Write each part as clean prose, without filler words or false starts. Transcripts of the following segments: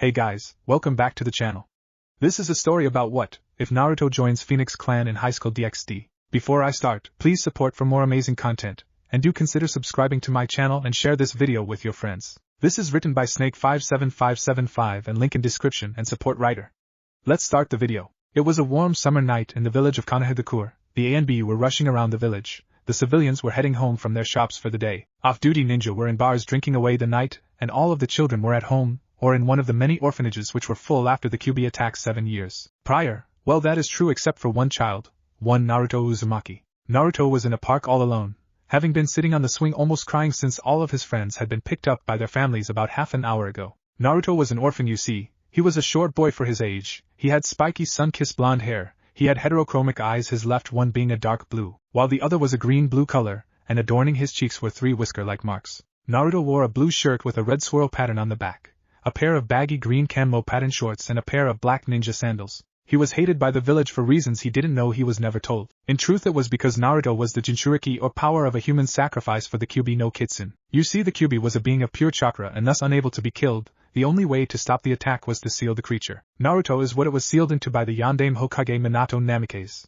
Hey guys, welcome back to the channel. This is a story about what if Naruto joins Phoenix Clan in High School DxD. Before I start, please support for more amazing content, and do consider subscribing to my channel and share this video with your friends. This is written by Snake57575 and link in description and support writer. Let's start the video. It was a warm summer night in the village of Konoha. The A and B were rushing around the village. The civilians were heading home from their shops for the day. Off-duty ninja were in bars drinking away the night, and all of the children were at home, or in one of the many orphanages which were full after the QB attack 7 years prior. Well, that is true except for one child, one Naruto Uzumaki. Naruto was in a park all alone, having been sitting on the swing almost crying since all of his friends had been picked up by their families about half an hour ago. Naruto was an orphan, you see. He was a short boy for his age, he had spiky sun-kissed blonde hair, he had heterochromic eyes, his left one being a dark blue, while the other was a green-blue color, and adorning his cheeks were 3 whisker-like marks. Naruto wore a blue shirt with a red swirl pattern on the back, a pair of baggy green camo pattern shorts and a pair of black ninja sandals. He was hated by the village for reasons he didn't know, he was never told. In truth, it was because Naruto was the Jinchuriki or power of a human sacrifice for the Kyuubi no Kitsune. You see, the Kyuubi was a being of pure chakra and thus unable to be killed. The only way to stop the attack was to seal the creature. Naruto is what it was sealed into by the Yondaime Hokage Minato Namikaze.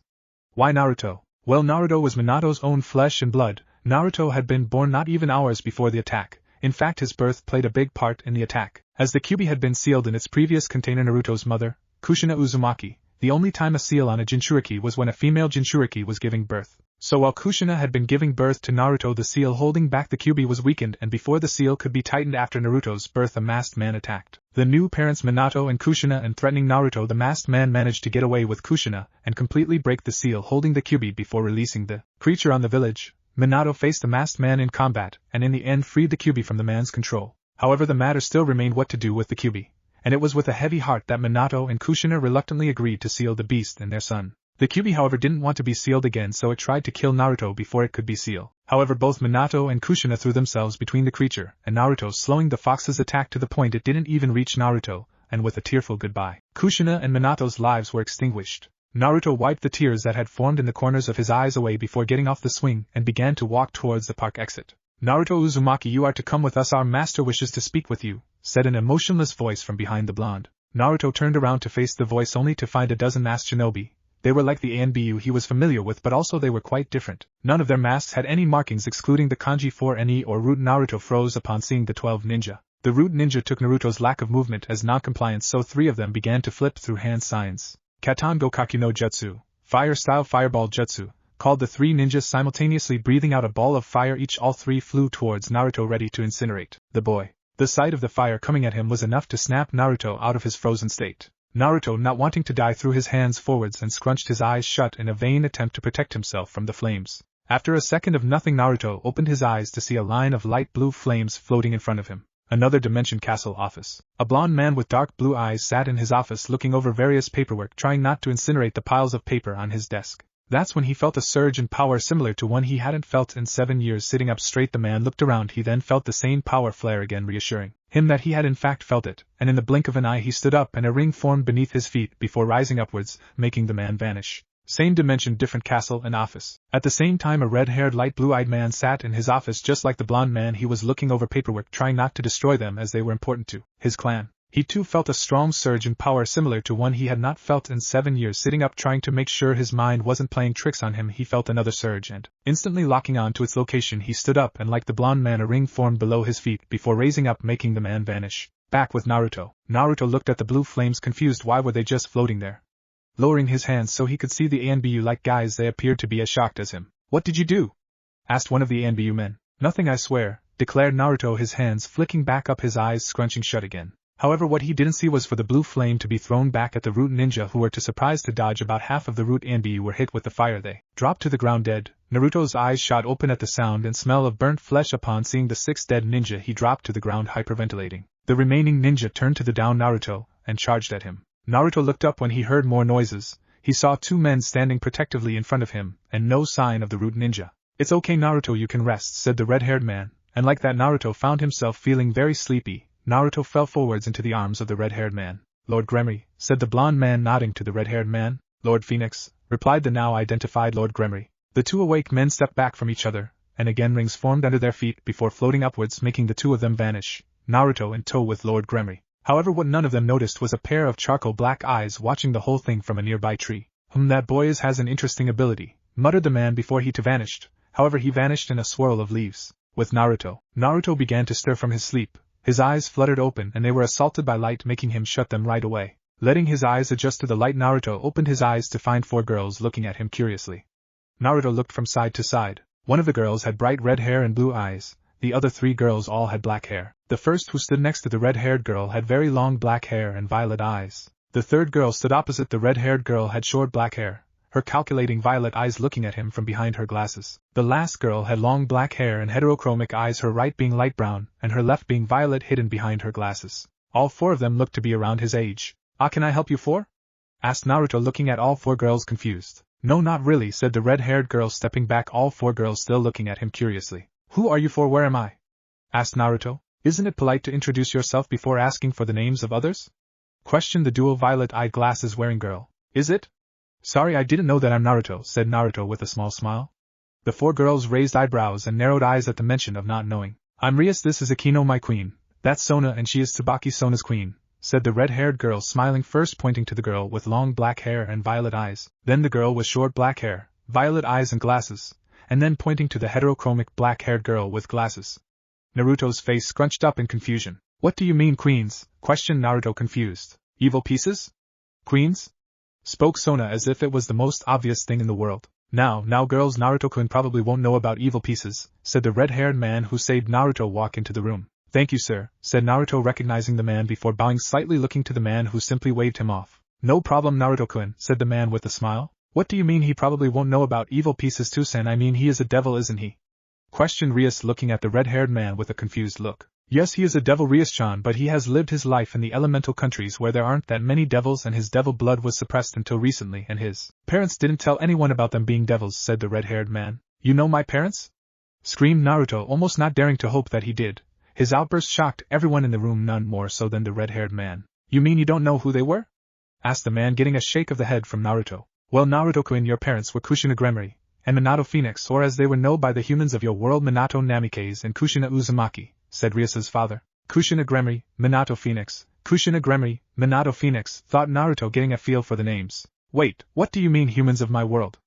Why Naruto? Well, Naruto was Minato's own flesh and blood. Naruto had been born not even hours before the attack. In fact, his birth played a big part in the attack, as the Kyuubi had been sealed in its previous container. Naruto's mother, Kushina Uzumaki, the only time a seal on a Jinchuriki was when a female Jinchuriki was giving birth. So while Kushina had been giving birth to Naruto, the seal holding back the Kyuubi was weakened, and before the seal could be tightened after Naruto's birth, a masked man attacked the new parents Minato and Kushina, and threatening Naruto, the masked man managed to get away with Kushina and completely break the seal holding the Kyuubi before releasing the creature on the village. Minato faced the masked man in combat, and in the end freed the Kyuubi from the man's control. However, the matter still remained what to do with the Kyuubi, and it was with a heavy heart that Minato and Kushina reluctantly agreed to seal the beast and their son. The Kyuubi, however, didn't want to be sealed again, so it tried to kill Naruto before it could be sealed. However, both Minato and Kushina threw themselves between the creature and Naruto, slowing the fox's attack to the point it didn't even reach Naruto, and with a tearful goodbye, Kushina and Minato's lives were extinguished. Naruto wiped the tears that had formed in the corners of his eyes away before getting off the swing and began to walk towards the park exit. Naruto Uzumaki, you are to come with us, our master wishes to speak with you, said an emotionless voice from behind the blonde. Naruto turned around to face the voice only to find a dozen masked shinobi. They were like the ANBU he was familiar with, but also they were quite different. None of their masks had any markings excluding the kanji 4-ne or root. Naruto froze upon seeing the 12 ninja. The root ninja took Naruto's lack of movement as non-compliance, so 3 of them began to flip through hand signs. Katan Gokaki no Jutsu, fire-style fireball jutsu, called the 3 ninjas simultaneously breathing out a ball of fire each. All 3 flew towards Naruto ready to incinerate the boy. The sight of the fire coming at him was enough to snap Naruto out of his frozen state. Naruto, not wanting to die, threw his hands forwards and scrunched his eyes shut in a vain attempt to protect himself from the flames. After a second of nothing, Naruto opened his eyes to see a line of light blue flames floating in front of him. Another dimension castle office. A blonde man with dark blue eyes sat in his office looking over various paperwork, trying not to incinerate the piles of paper on his desk. That's when he felt a surge in power similar to one he hadn't felt in 7 years. Sitting up straight, the man looked around. He then felt the same power flare again, reassuring him that he had in fact felt it, and in the blink of an eye he stood up and a ring formed beneath his feet before rising upwards, making the man vanish. Same dimension, different castle and office. At the same time, a red-haired, light blue-eyed man sat in his office just like the blonde man. He was looking over paperwork, trying not to destroy them as they were important to his clan. He too felt a strong surge in power similar to one he had not felt in 7 years. Sitting up, trying to make sure his mind wasn't playing tricks on him, he felt another surge and, instantly locking on to its location, he stood up and like the blonde man a ring formed below his feet before raising up, making the man vanish. Back with Naruto. Naruto looked at the blue flames confused. Why were they just floating there? Lowering his hands so he could see the ANBU like guys, they appeared to be as shocked as him. What did you do? Asked one of the ANBU men. Nothing, I swear, declared Naruto, his hands flicking back up, his eyes scrunching shut again. However, what he didn't see was for the blue flame to be thrown back at the root ninja, who were to surprise to dodge. About half of the root ANBU were hit with the fire. They dropped to the ground dead. Naruto's eyes shot open at the sound and smell of burnt flesh. Upon seeing the 6th dead ninja, he dropped to the ground hyperventilating. The remaining ninja turned to the down Naruto and charged at him. Naruto looked up when he heard more noises. He saw 2 men standing protectively in front of him, and no sign of the root ninja. It's okay, Naruto, you can rest, said the red-haired man, and like that Naruto found himself feeling very sleepy. Naruto fell forwards into the arms of the red-haired man. Lord Gremory, said the blonde man, nodding to the red-haired man. Lord Phoenix, replied the now identified Lord Gremory. The 2 awake men stepped back from each other, and again rings formed under their feet before floating upwards, making the 2 of them vanish, Naruto in tow with Lord Gremory. However, what none of them noticed was a pair of charcoal black eyes watching the whole thing from a nearby tree. That boy has an interesting ability, muttered the man before he vanished. However, he vanished in a swirl of leaves. With Naruto. Naruto began to stir from his sleep. His eyes fluttered open and they were assaulted by light, making him shut them right away. Letting his eyes adjust to the light, Naruto opened his eyes to find 4 girls looking at him curiously. Naruto looked from side to side. One of the girls had bright red hair and blue eyes. The other 3 girls all had black hair. The first, who stood next to the red-haired girl, had very long black hair and violet eyes. The third girl stood opposite the red-haired girl, had short black hair, her calculating violet eyes looking at him from behind her glasses. The last girl had long black hair and heterochromic eyes, her right being light brown, and her left being violet, hidden behind her glasses. All 4 of them looked to be around his age. Can I help you 4? Asked Naruto, looking at all 4 girls confused. No, not really, said the red-haired girl, stepping back, all 4 girls still looking at him curiously. Who are you 4? Where am I? Asked Naruto. Isn't it polite to introduce yourself before asking for the names of others? Questioned the dual violet-eyed glasses-wearing girl. Is it? Sorry, I didn't know that. I'm Naruto, said Naruto with a small smile. The 4 girls raised eyebrows and narrowed eyes at the mention of not knowing. I'm Rias, this is Akino, my queen. That's Sona, and she is Tsubaki, Sona's queen, said the red-haired girl, smiling, first pointing to the girl with long black hair and violet eyes, then the girl with short black hair, violet eyes and glasses, and then pointing to the heterochromic black-haired girl with glasses. Naruto's face scrunched up in confusion. What do you mean, queens? Questioned Naruto, confused. Evil pieces? Queens? Spoke Sona as if it was the most obvious thing in the world. Now girls, Naruto-kun probably won't know about evil pieces, said the red-haired man who saved Naruto walk into the room. Thank you, sir, said Naruto, recognizing the man before bowing slightly, looking to the man who simply waved him off. No problem, Naruto-kun, said the man with a smile. What do you mean he probably won't know about evil pieces too, Sen? I mean, he is a devil, isn't he? Questioned Rias, looking at the red-haired man with a confused look. Yes, he is a devil, Rias-chan, but he has lived his life in the elemental countries where there aren't that many devils, and his devil blood was suppressed until recently, and his parents didn't tell anyone about them being devils, said the red-haired man. You know my parents? Screamed Naruto, almost not daring to hope that he did. His outburst shocked everyone in the room, none more so than the red-haired man. You mean you don't know who they were? Asked the man, getting a shake of the head from Naruto. Well, Naruto-kun, your parents were Kushina Gremory and Minato Phoenix, or as they were known by the humans of your world, Minato Namikaze and Kushina Uzumaki, said Rias's father. Kushina Gremory, Minato Phoenix, Kushina Gremory, Minato Phoenix, thought Naruto, getting a feel for the names. Wait, what do you mean humans of my world?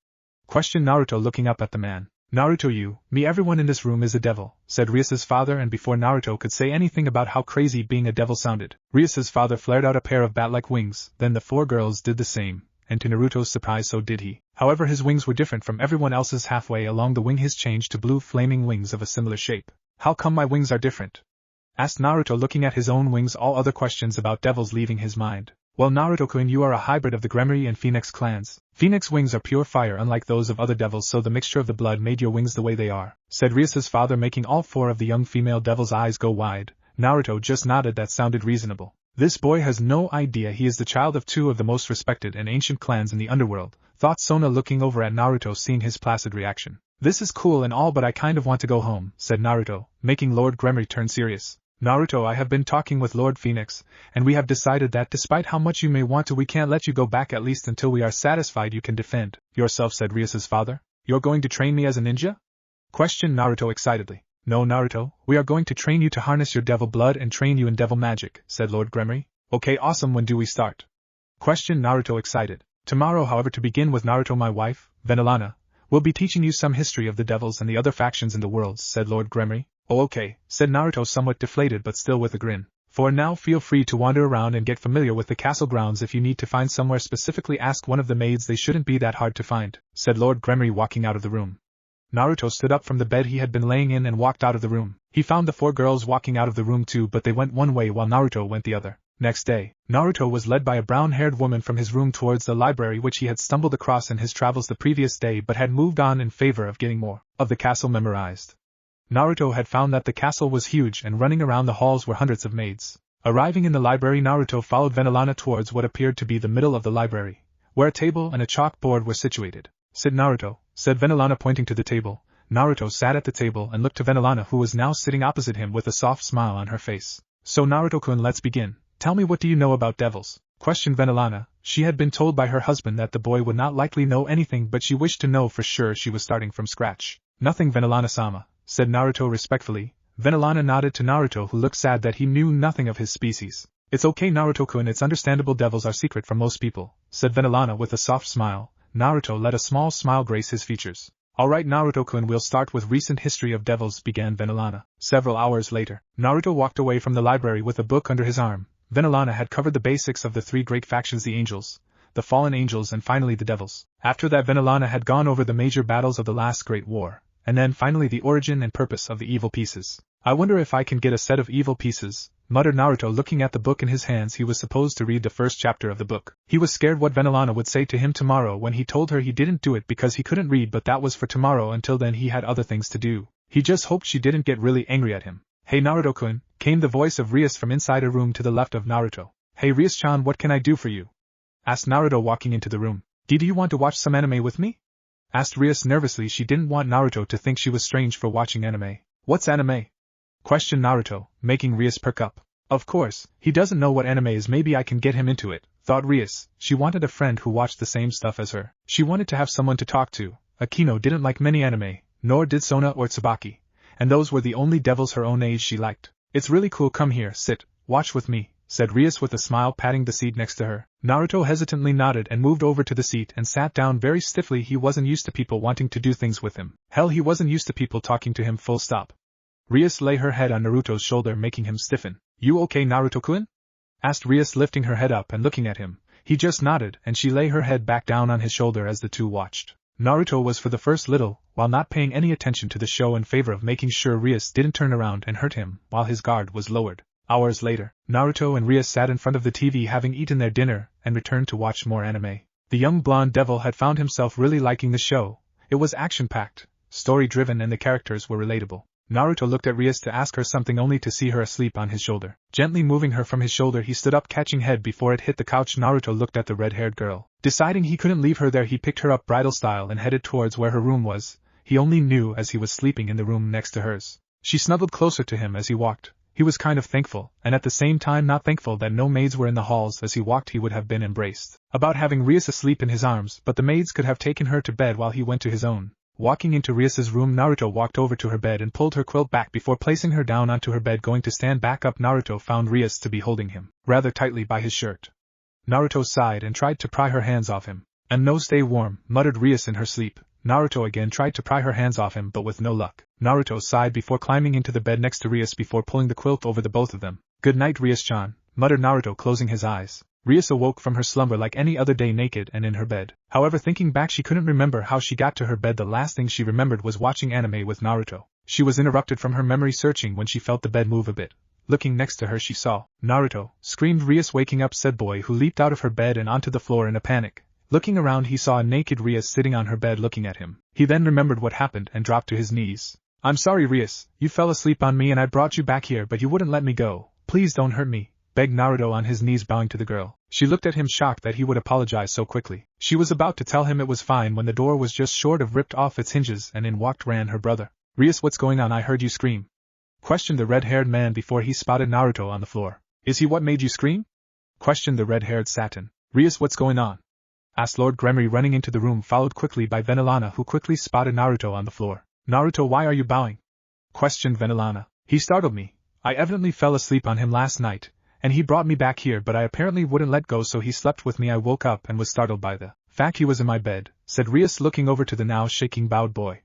Questioned Naruto, looking up at the man. Naruto, you, me, everyone in this room is a devil, said Rias's father, and before Naruto could say anything about how crazy being a devil sounded, Rias's father flared out a pair of bat-like wings, then the 4 girls did the same, and to Naruto's surprise so did he. However, his wings were different from everyone else's. Halfway along the wing his changed to blue flaming wings of a similar shape. How come my wings are different? Asked Naruto, looking at his own wings, all other questions about devils leaving his mind. Well, Naruto-kun, you are a hybrid of the Gremory and Phoenix clans. Phoenix wings are pure fire unlike those of other devils, so the mixture of the blood made your wings the way they are, said Rias's father, making all 4 of the young female devils' eyes go wide. Naruto just nodded. That sounded reasonable. This boy has no idea he is the child of 2 of the most respected and ancient clans in the underworld, thought Sona, looking over at Naruto, seeing his placid reaction. This is cool and all, but I kind of want to go home, said Naruto, making Lord Gremory turn serious. Naruto, I have been talking with Lord Phoenix, and we have decided that despite how much you may want to, we can't let you go back, at least until we are satisfied you can defend yourself, said Rias's father. You're going to train me as a ninja? Questioned Naruto excitedly. No, Naruto, we are going to train you to harness your devil blood and train you in devil magic, said Lord Gremory. Okay, awesome, when do we start? Questioned Naruto excited. Tomorrow, however, to begin with, Naruto, my wife, Venelana, will be teaching you some history of the devils and the other factions in the world, said Lord Gremory. Oh, okay, said Naruto, somewhat deflated but still with a grin. For now, feel free to wander around and get familiar with the castle grounds. If you need to find somewhere specifically, ask one of the maids, they shouldn't be that hard to find, said Lord Gremory, walking out of the room. Naruto stood up from the bed he had been laying in and walked out of the room. He found the 4 girls walking out of the room too, but they went one way while Naruto went the other. Next day, Naruto was led by a brown-haired woman from his room towards the library which he had stumbled across in his travels the previous day but had moved on in favor of getting more of the castle memorized. Naruto had found that the castle was huge and running around the halls were hundreds of maids. Arriving in the library, Naruto followed Venelana towards what appeared to be the middle of the library, where a table and a chalkboard were situated. Sit, Naruto, said Venelana, pointing to the table. Naruto sat at the table and looked to Venelana, who was now sitting opposite him with a soft smile on her face. So Naruto-kun, let's begin. Tell me, what do you know about devils? Questioned Venelana. She had been told by her husband that the boy would not likely know anything, but she wished to know for sure. She was starting from scratch. Nothing, Venelana-sama, said Naruto respectfully. Venelana nodded to Naruto, who looked sad that he knew nothing of his species. It's okay Naruto-kun, it's understandable devils are secret from most people, said Vanillana with a soft smile. Naruto let a small smile grace his features. Alright Naruto-kun, we'll start with recent history of devils, began Vanillana. Several hours later, Naruto walked away from the library with a book under his arm. Vanillana had covered the basics of the three great factions, the angels, the fallen angels, and finally the devils. After that, Vanillana had gone over the major battles of the last great war, and then finally the origin and purpose of the evil pieces. I wonder if I can get a set of evil pieces, muttered Naruto looking at the book in his hands. He was supposed to read the first chapter of the book. He was scared what Vanillana would say to him tomorrow when he told her he didn't do it because he couldn't read, but that was for tomorrow. Until then he had other things to do. He just hoped she didn't get really angry at him. Hey Naruto-kun, came the voice of Rias from inside a room to the left of Naruto. Hey Rias-chan, what can I do for you? Asked Naruto walking into the room. Do you want to watch some anime with me? Asked Rias nervously. She didn't want Naruto to think she was strange for watching anime. What's anime? Questioned Naruto, making Rias perk up. Of course, he doesn't know what anime is. Maybe I can get him into it, thought Rias. She wanted a friend who watched the same stuff as her. She wanted to have someone to talk to. Akino didn't like many anime, nor did Sona or Tsubaki, and those were the only devils her own age she liked. It's really cool, come here, sit, watch with me, said Rias with a smile, patting the seat next to her. Naruto hesitantly nodded and moved over to the seat and sat down very stiffly. He wasn't used to people wanting to do things with him. Hell, he wasn't used to people talking to him, full stop. Rias lay her head on Naruto's shoulder, making him stiffen. You okay Naruto-kun? Asked Rias, lifting her head up and looking at him. He just nodded, and she lay her head back down on his shoulder as the two watched. Naruto was for the first little, while not paying any attention to the show, in favor of making sure Rias didn't turn around and hurt him while his guard was lowered. Hours later, Naruto and Rias sat in front of the TV having eaten their dinner and returned to watch more anime. The young blonde devil had found himself really liking the show. It was action-packed, story-driven, and the characters were relatable. Naruto looked at Rias to ask her something only to see her asleep on his shoulder. Gently moving her from his shoulder, he stood up, catching head before it hit the couch. Naruto looked at the red-haired girl. Deciding he couldn't leave her there, he picked her up bridal style and headed towards where her room was. He only knew as he was sleeping in the room next to hers. She snuggled closer to him as he walked. He was kind of thankful, and at the same time not thankful, that no maids were in the halls. As he walked, he would have been embraced about having Rias asleep in his arms, but the maids could have taken her to bed while he went to his own. Walking into Rias's room, Naruto walked over to her bed and pulled her quilt back before placing her down onto her bed. Going to stand back up, Naruto found Rias to be holding him rather tightly by his shirt. Naruto sighed and tried to pry her hands off him. No, stay warm, muttered Rias in her sleep. Naruto again tried to pry her hands off him, but with no luck. Naruto sighed before climbing into the bed next to Rias before pulling the quilt over the both of them. Good night Rias-chan, muttered Naruto, closing his eyes. Rias awoke from her slumber like any other day, naked and in her bed. However, thinking back, she couldn't remember how she got to her bed. The last thing she remembered was watching anime with Naruto. She was interrupted from her memory searching when she felt the bed move a bit. Looking next to her, she saw Naruto, screamed Rias, waking up said boy, who leaped out of her bed and onto the floor in a panic. Looking around, he saw a naked Rias sitting on her bed looking at him. He then remembered what happened and dropped to his knees. I'm sorry Rias, you fell asleep on me and I brought you back here, but you wouldn't let me go. Please don't hurt me, begged Naruto on his knees, bowing to the girl. She looked at him, shocked that he would apologize so quickly. She was about to tell him it was fine when the door was just short of ripped off its hinges and in walked Ran, her brother. Rias, what's going on? I heard you scream, questioned the red-haired man before he spotted Naruto on the floor. Is he what made you scream? Questioned the red-haired Satin. Rias, what's going on? Asked Lord Gremory, running into the room, followed quickly by Vanillana, who quickly spotted Naruto on the floor. Naruto, why are you bowing? Questioned Vanillana. He startled me. I evidently fell asleep on him last night, and he brought me back here, but I apparently wouldn't let go, so he slept with me. I woke up and was startled by the fact he was in my bed, said Rias, looking over to the now shaking bowed boy.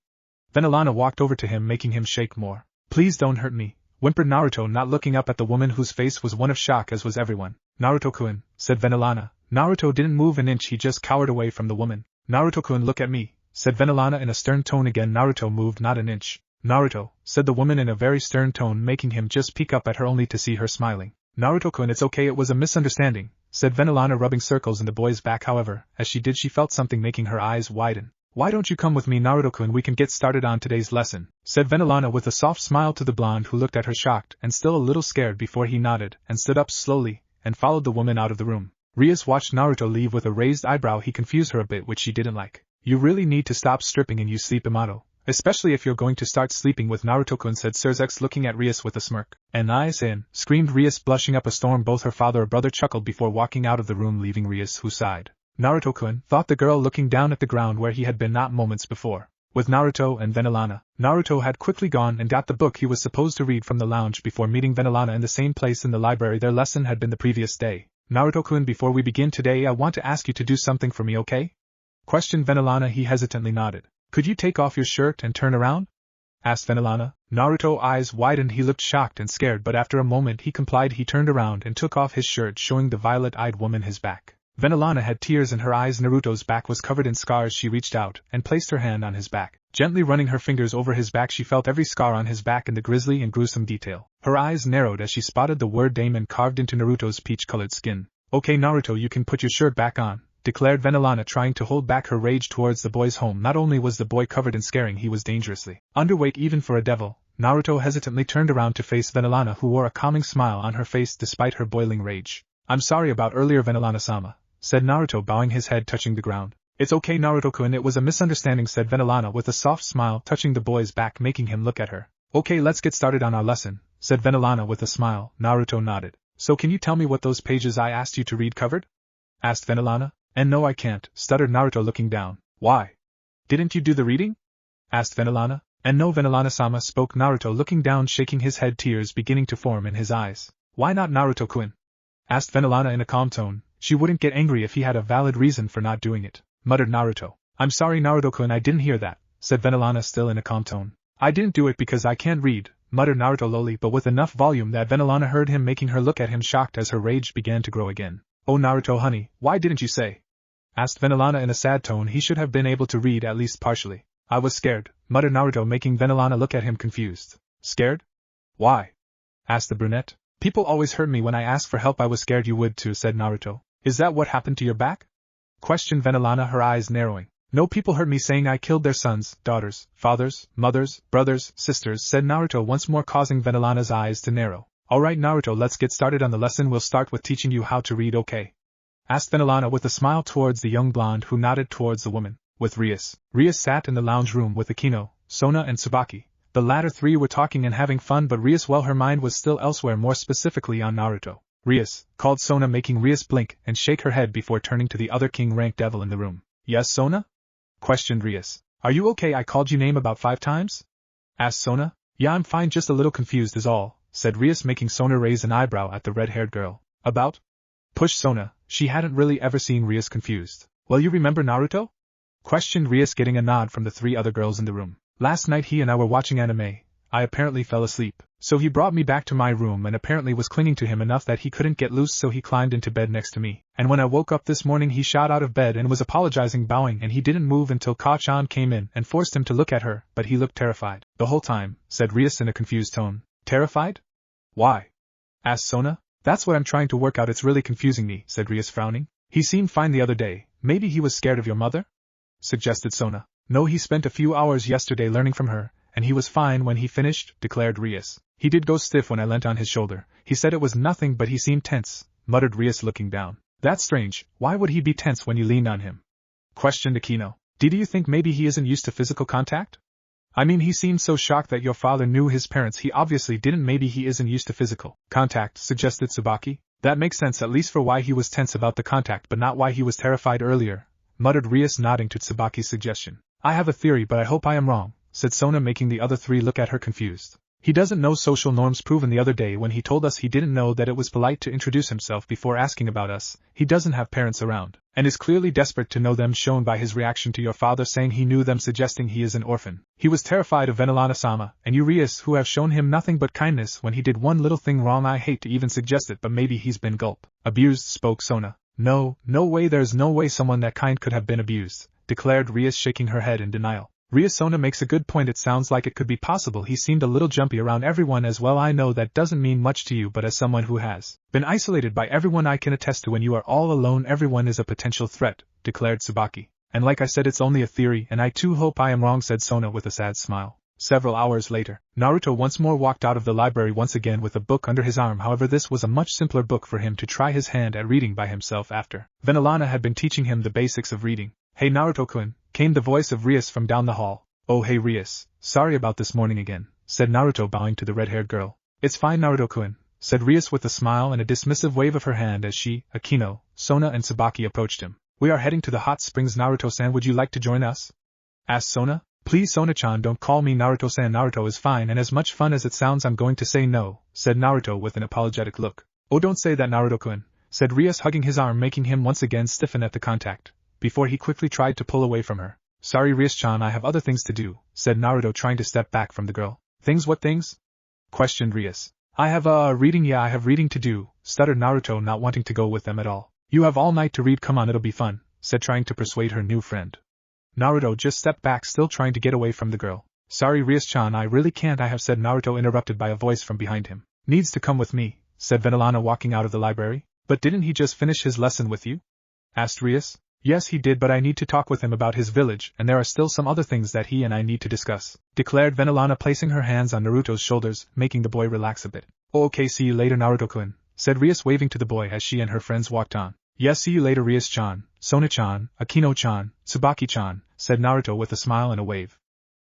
Vanillana walked over to him, making him shake more. Please don't hurt me, whimpered Naruto, not looking up at the woman whose face was one of shock, as was everyone. Naruto-kun, said Vanillana. Naruto didn't move an inch, he just cowered away from the woman. Naruto-kun, look at me, said Vanillana in a stern tone again. Naruto moved not an inch. Naruto, said the woman in a very stern tone, making him just peek up at her only to see her smiling. Naruto-kun, it's okay, it was a misunderstanding, said Vanillana, rubbing circles in the boy's back. However, as she did, she felt something making her eyes widen. Why don't you come with me, Naruto-kun? We can get started on today's lesson, said Vanillana with a soft smile to the blonde, who looked at her shocked and still a little scared before he nodded and stood up slowly and followed the woman out of the room. Rias watched Naruto leave with a raised eyebrow. He confused her a bit, which she didn't like. You really need to stop stripping and you sleep, Imato. Especially if you're going to start sleeping with Naruto-kun, said Serzex, looking at Rias with a smirk. And I-san, screamed Rias, blushing up a storm. Both her father and brother chuckled before walking out of the room, leaving Rias, who sighed. Naruto-kun, thought the girl, looking down at the ground where he had been not moments before. with Naruto and Venelana. Naruto had quickly gone and got the book he was supposed to read from the lounge before meeting Venelana in the same place in the library their lesson had been the previous day. Naruto-kun, before we begin today I want to ask you to do something for me, okay? Questioned Venelana. He hesitantly nodded. Could you take off your shirt and turn around? Asked Venelana. Naruto's eyes widened. He looked shocked and scared, but after a moment he complied. He turned around and took off his shirt, showing the violet-eyed woman his back. Venelana had tears in her eyes. Naruto's back was covered in scars. She reached out and placed her hand on his back. Gently running her fingers over his back, she felt every scar on his back in the grisly and gruesome detail. Her eyes narrowed as she spotted the word Damon carved into Naruto's peach-colored skin. Okay Naruto, you can put your shirt back on, declared Venelana, trying to hold back her rage towards the boy's home. Not only was the boy covered in scaring, he was dangerously underweight even for a devil. Naruto hesitantly turned around to face Venelana, who wore a calming smile on her face despite her boiling rage. I'm sorry about earlier, Venelana-sama, said Naruto, bowing his head touching the ground. It's okay Naruto-kun, it was a misunderstanding, said Venelana with a soft smile, touching the boy's back, making him look at her. Okay, let's get started on our lesson, said Venelana with a smile. Naruto nodded. So can you tell me what those pages I asked you to read covered? Asked Venelana. And no, I can't, stuttered Naruto, looking down. Why? Didn't you do the reading? Asked Venelana. And no, Venelana-sama, spoke Naruto, looking down, shaking his head, tears beginning to form in his eyes. Why not, Naruto-kun? Asked Venelana in a calm tone. She wouldn't get angry if he had a valid reason for not doing it, muttered Naruto. I'm sorry Naruto-kun, I didn't hear that, said Venelana still in a calm tone. I didn't do it because I can't read, muttered Naruto lowly, but with enough volume that Venelana heard him, making her look at him shocked as her rage began to grow again. Oh Naruto honey, why didn't you say? Asked Venelana in a sad tone. He should have been able to read at least partially. I was scared, muttered Naruto, making Venelana look at him confused. Scared? Why? Asked the brunette. People always hurt me when I asked for help. I was scared you would too, said Naruto. Is that what happened to your back? Questioned Venelana, her eyes narrowing. No, people hurt me saying I killed their sons, daughters, fathers, mothers, brothers, sisters, said Naruto once more, causing Venelana's eyes to narrow. Alright Naruto, let's get started on the lesson. We'll start with teaching you how to read, okay? Asked Venelana with a smile towards the young blonde, who nodded towards the woman. With Rias. Rias sat in the lounge room with Akino, Sona and Tsubaki. The latter three were talking and having fun, but Rias, well, her mind was still elsewhere, more specifically on Naruto. Rias, called Sona, making Rias blink and shake her head before turning to the other king-rank devil in the room. Yes, Sona? Questioned Rias. Are you okay? I called you name about 5 times? Asked Sona. Yeah, I'm fine, just a little confused is all, said Rias, making Sona raise an eyebrow at the red-haired girl. About? Pushed Sona. She hadn't really ever seen Rias confused. Well, you remember Naruto? Questioned Rias, getting a nod from the 3 other girls in the room. Last night he and I were watching anime. I apparently fell asleep. So he brought me back to my room and apparently was clinging to him enough that he couldn't get loose, so he climbed into bed next to me. And when I woke up this morning he shot out of bed and was apologizing, bowing, and he didn't move until Ka-chan came in and forced him to look at her, but he looked terrified. The whole time, said Rias in a confused tone. Terrified? Why? Asked Sona. That's what I'm trying to work out, it's really confusing me, said Rias, frowning. He seemed fine the other day. Maybe he was scared of your mother? Suggested Sona. No, he spent a few hours yesterday learning from her, and he was fine when he finished, declared Rias. He did go stiff when I leant on his shoulder. He said it was nothing but he seemed tense, muttered Rias, looking down. That's strange, why would he be tense when you leaned on him? Questioned Akino. Do you think maybe he isn't used to physical contact? I mean, he seemed so shocked that your father knew his parents, he obviously didn't. Maybe he isn't used to physical contact, suggested Tsubaki. That makes sense, at least for why he was tense about the contact, but not why he was terrified earlier, muttered Rias, nodding to Tsubaki's suggestion. I have a theory, but I hope I am wrong, said Sona, making the other 3 look at her confused. He doesn't know social norms proven the other day when he told us he didn't know that it was polite to introduce himself before asking about us. He doesn't have parents around, and is clearly desperate to know them, shown by his reaction to your father saying he knew them, suggesting he is an orphan. He was terrified of Venelana-sama, and you, Rias, who have shown him nothing but kindness when he did one little thing wrong. I hate to even suggest it, but maybe he's been abused, spoke Sona. No way, there's no way someone that kind could have been abused, declared Rias, shaking her head in denial. Rias, Sona makes a good point, it sounds like it could be possible. He seemed a little jumpy around everyone as well. I know that doesn't mean much to you, but as someone who has been isolated by everyone, I can attest to when you are all alone, everyone is a potential threat, declared Tsubaki. And like I said, it's only a theory, and I too hope I am wrong, said Sona with a sad smile. Several hours later, Naruto once more walked out of the library, once again with a book under his arm. However, this was a much simpler book for him to try his hand at reading by himself after Venelana had been teaching him the basics of reading. Hey Naruto-kun, came the voice of Rias from down the hall. Oh hey Rias, sorry about this morning again, said Naruto, bowing to the red-haired girl. It's fine Naruto-kun, said Rias with a smile and a dismissive wave of her hand as she, Akino, Sona and Tsubaki approached him. We are heading to the hot springs, Naruto-san, would you like to join us? Asked Sona. Please Sona-chan, don't call me Naruto-san. Naruto is fine and as much fun as it sounds. I'm going to say no, said Naruto with an apologetic look. Oh, don't say that, Naruto-kun, said Rias, hugging his arm, making him once again stiffen at the contact, before he quickly tried to pull away from her. Sorry Rias-chan, I have other things to do, said Naruto, trying to step back from the girl. Things? What things? Questioned Rias. I have reading. Yeah, I have reading to do, stuttered Naruto, not wanting to go with them at all. You have all night to read, come on, it'll be fun, said, trying to persuade her new friend. Naruto just stepped back, still trying to get away from the girl. Sorry Rias-chan, I really can't, I have, said Naruto, interrupted by a voice from behind him. Needs to come with me, said Venelana, walking out of the library. But didn't he just finish his lesson with you? Asked Rias. Yes, he did, but I need to talk with him about his village, and there are still some other things that he and I need to discuss, declared Venelana, placing her hands on Naruto's shoulders, making the boy relax a bit. Oh, okay, see you later, Naruto-kun, said Rias, waving to the boy as she and her friends walked on. Yes, see you later, Rias-chan, Sona-chan, Akino-chan, Tsubaki-chan, said Naruto with a smile and a wave.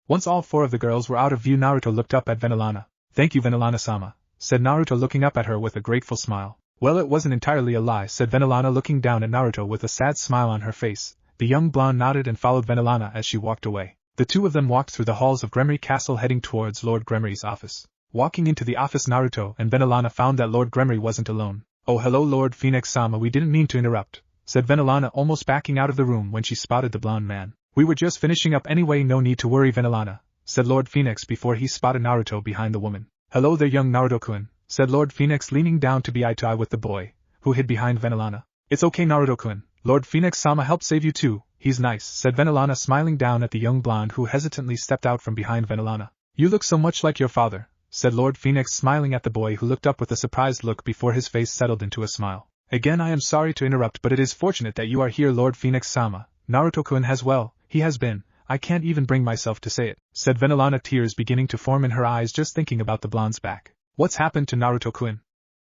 Once all four of the girls were out of view, Naruto looked up at Venelana. Thank you, Venelana-sama, said Naruto, looking up at her with a grateful smile. Well, it wasn't entirely a lie, said Venelana, looking down at Naruto with a sad smile on her face. The young blonde nodded and followed Venelana as she walked away. The two of them walked through the halls of Gremory Castle, heading towards Lord Gremory's office. Walking into the office, Naruto and Venelana found that Lord Gremory wasn't alone. Oh, hello Lord Phoenix-sama, we didn't mean to interrupt, said Venelana, almost backing out of the room when she spotted the blonde man. We were just finishing up anyway, no need to worry, Venelana, said Lord Phoenix before he spotted Naruto behind the woman. Hello there, young Naruto-kun, said Lord Phoenix, leaning down to be eye-to-eye with the boy, who hid behind Venelana. It's okay, Naruto-kun, Lord Phoenix-sama helped save you too, he's nice, said Venelana, smiling down at the young blonde who hesitantly stepped out from behind Venelana. You look so much like your father, said Lord Phoenix, smiling at the boy, who looked up with a surprised look before his face settled into a smile. Again, I am sorry to interrupt, but it is fortunate that you are here, Lord Phoenix-sama. Naruto-kun has, well, he has been, I can't even bring myself to say it, said Venelana, tears beginning to form in her eyes just thinking about the blonde's back. What's happened to Naruto-kun?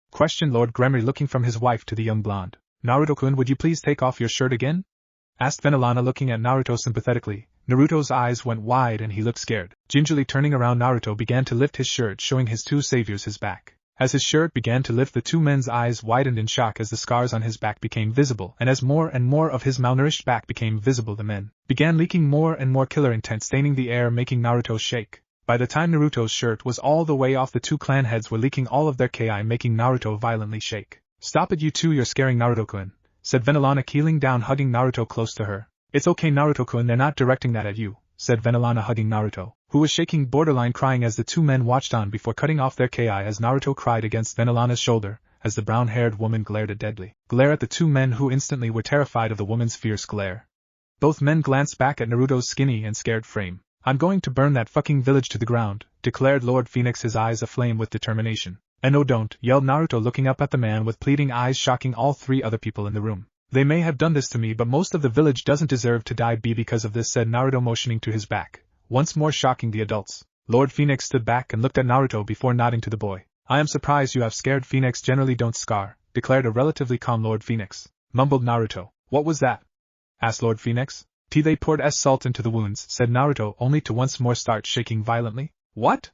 Questioned Lord Gremory, looking from his wife to the young blonde. Naruto-kun, would you please take off your shirt again? Asked Venelana, looking at Naruto sympathetically. Naruto's eyes went wide and he looked scared. Gingerly turning around, Naruto began to lift his shirt, showing his two saviors his back. As his shirt began to lift, the two men's eyes widened in shock as the scars on his back became visible, and as more and more of his malnourished back became visible, the men began leaking more and more killer intent, staining the air, making Naruto shake. By the time Naruto's shirt was all the way off, the two clan heads were leaking all of their ki, making Naruto violently shake. Stop it, you two, you're scaring Naruto-kun, said Venelana, keeling down, hugging Naruto close to her. It's okay, Naruto-kun, they're not directing that at you, said Venelana, hugging Naruto, who was shaking, borderline crying, as the two men watched on before cutting off their ki as Naruto cried against Venelana's shoulder, as the brown-haired woman glared a deadly glare at the two men, who instantly were terrified of the woman's fierce glare. Both men glanced back at Naruto's skinny and scared frame. I'm going to burn that fucking village to the ground, declared Lord Phoenix, his eyes aflame with determination. And no, don't, yelled Naruto, looking up at the man with pleading eyes, shocking all three other people in the room. They may have done this to me, but most of the village doesn't deserve to die because of this, said Naruto, motioning to his back, once more shocking the adults. Lord Phoenix stood back and looked at Naruto before nodding to the boy. I am surprised you have scared. Phoenix generally don't scar, declared a relatively calm Lord Phoenix. Mumbled Naruto. What was that? Asked Lord Phoenix. They poured salt into the wounds, said Naruto, only to once more start shaking violently. What?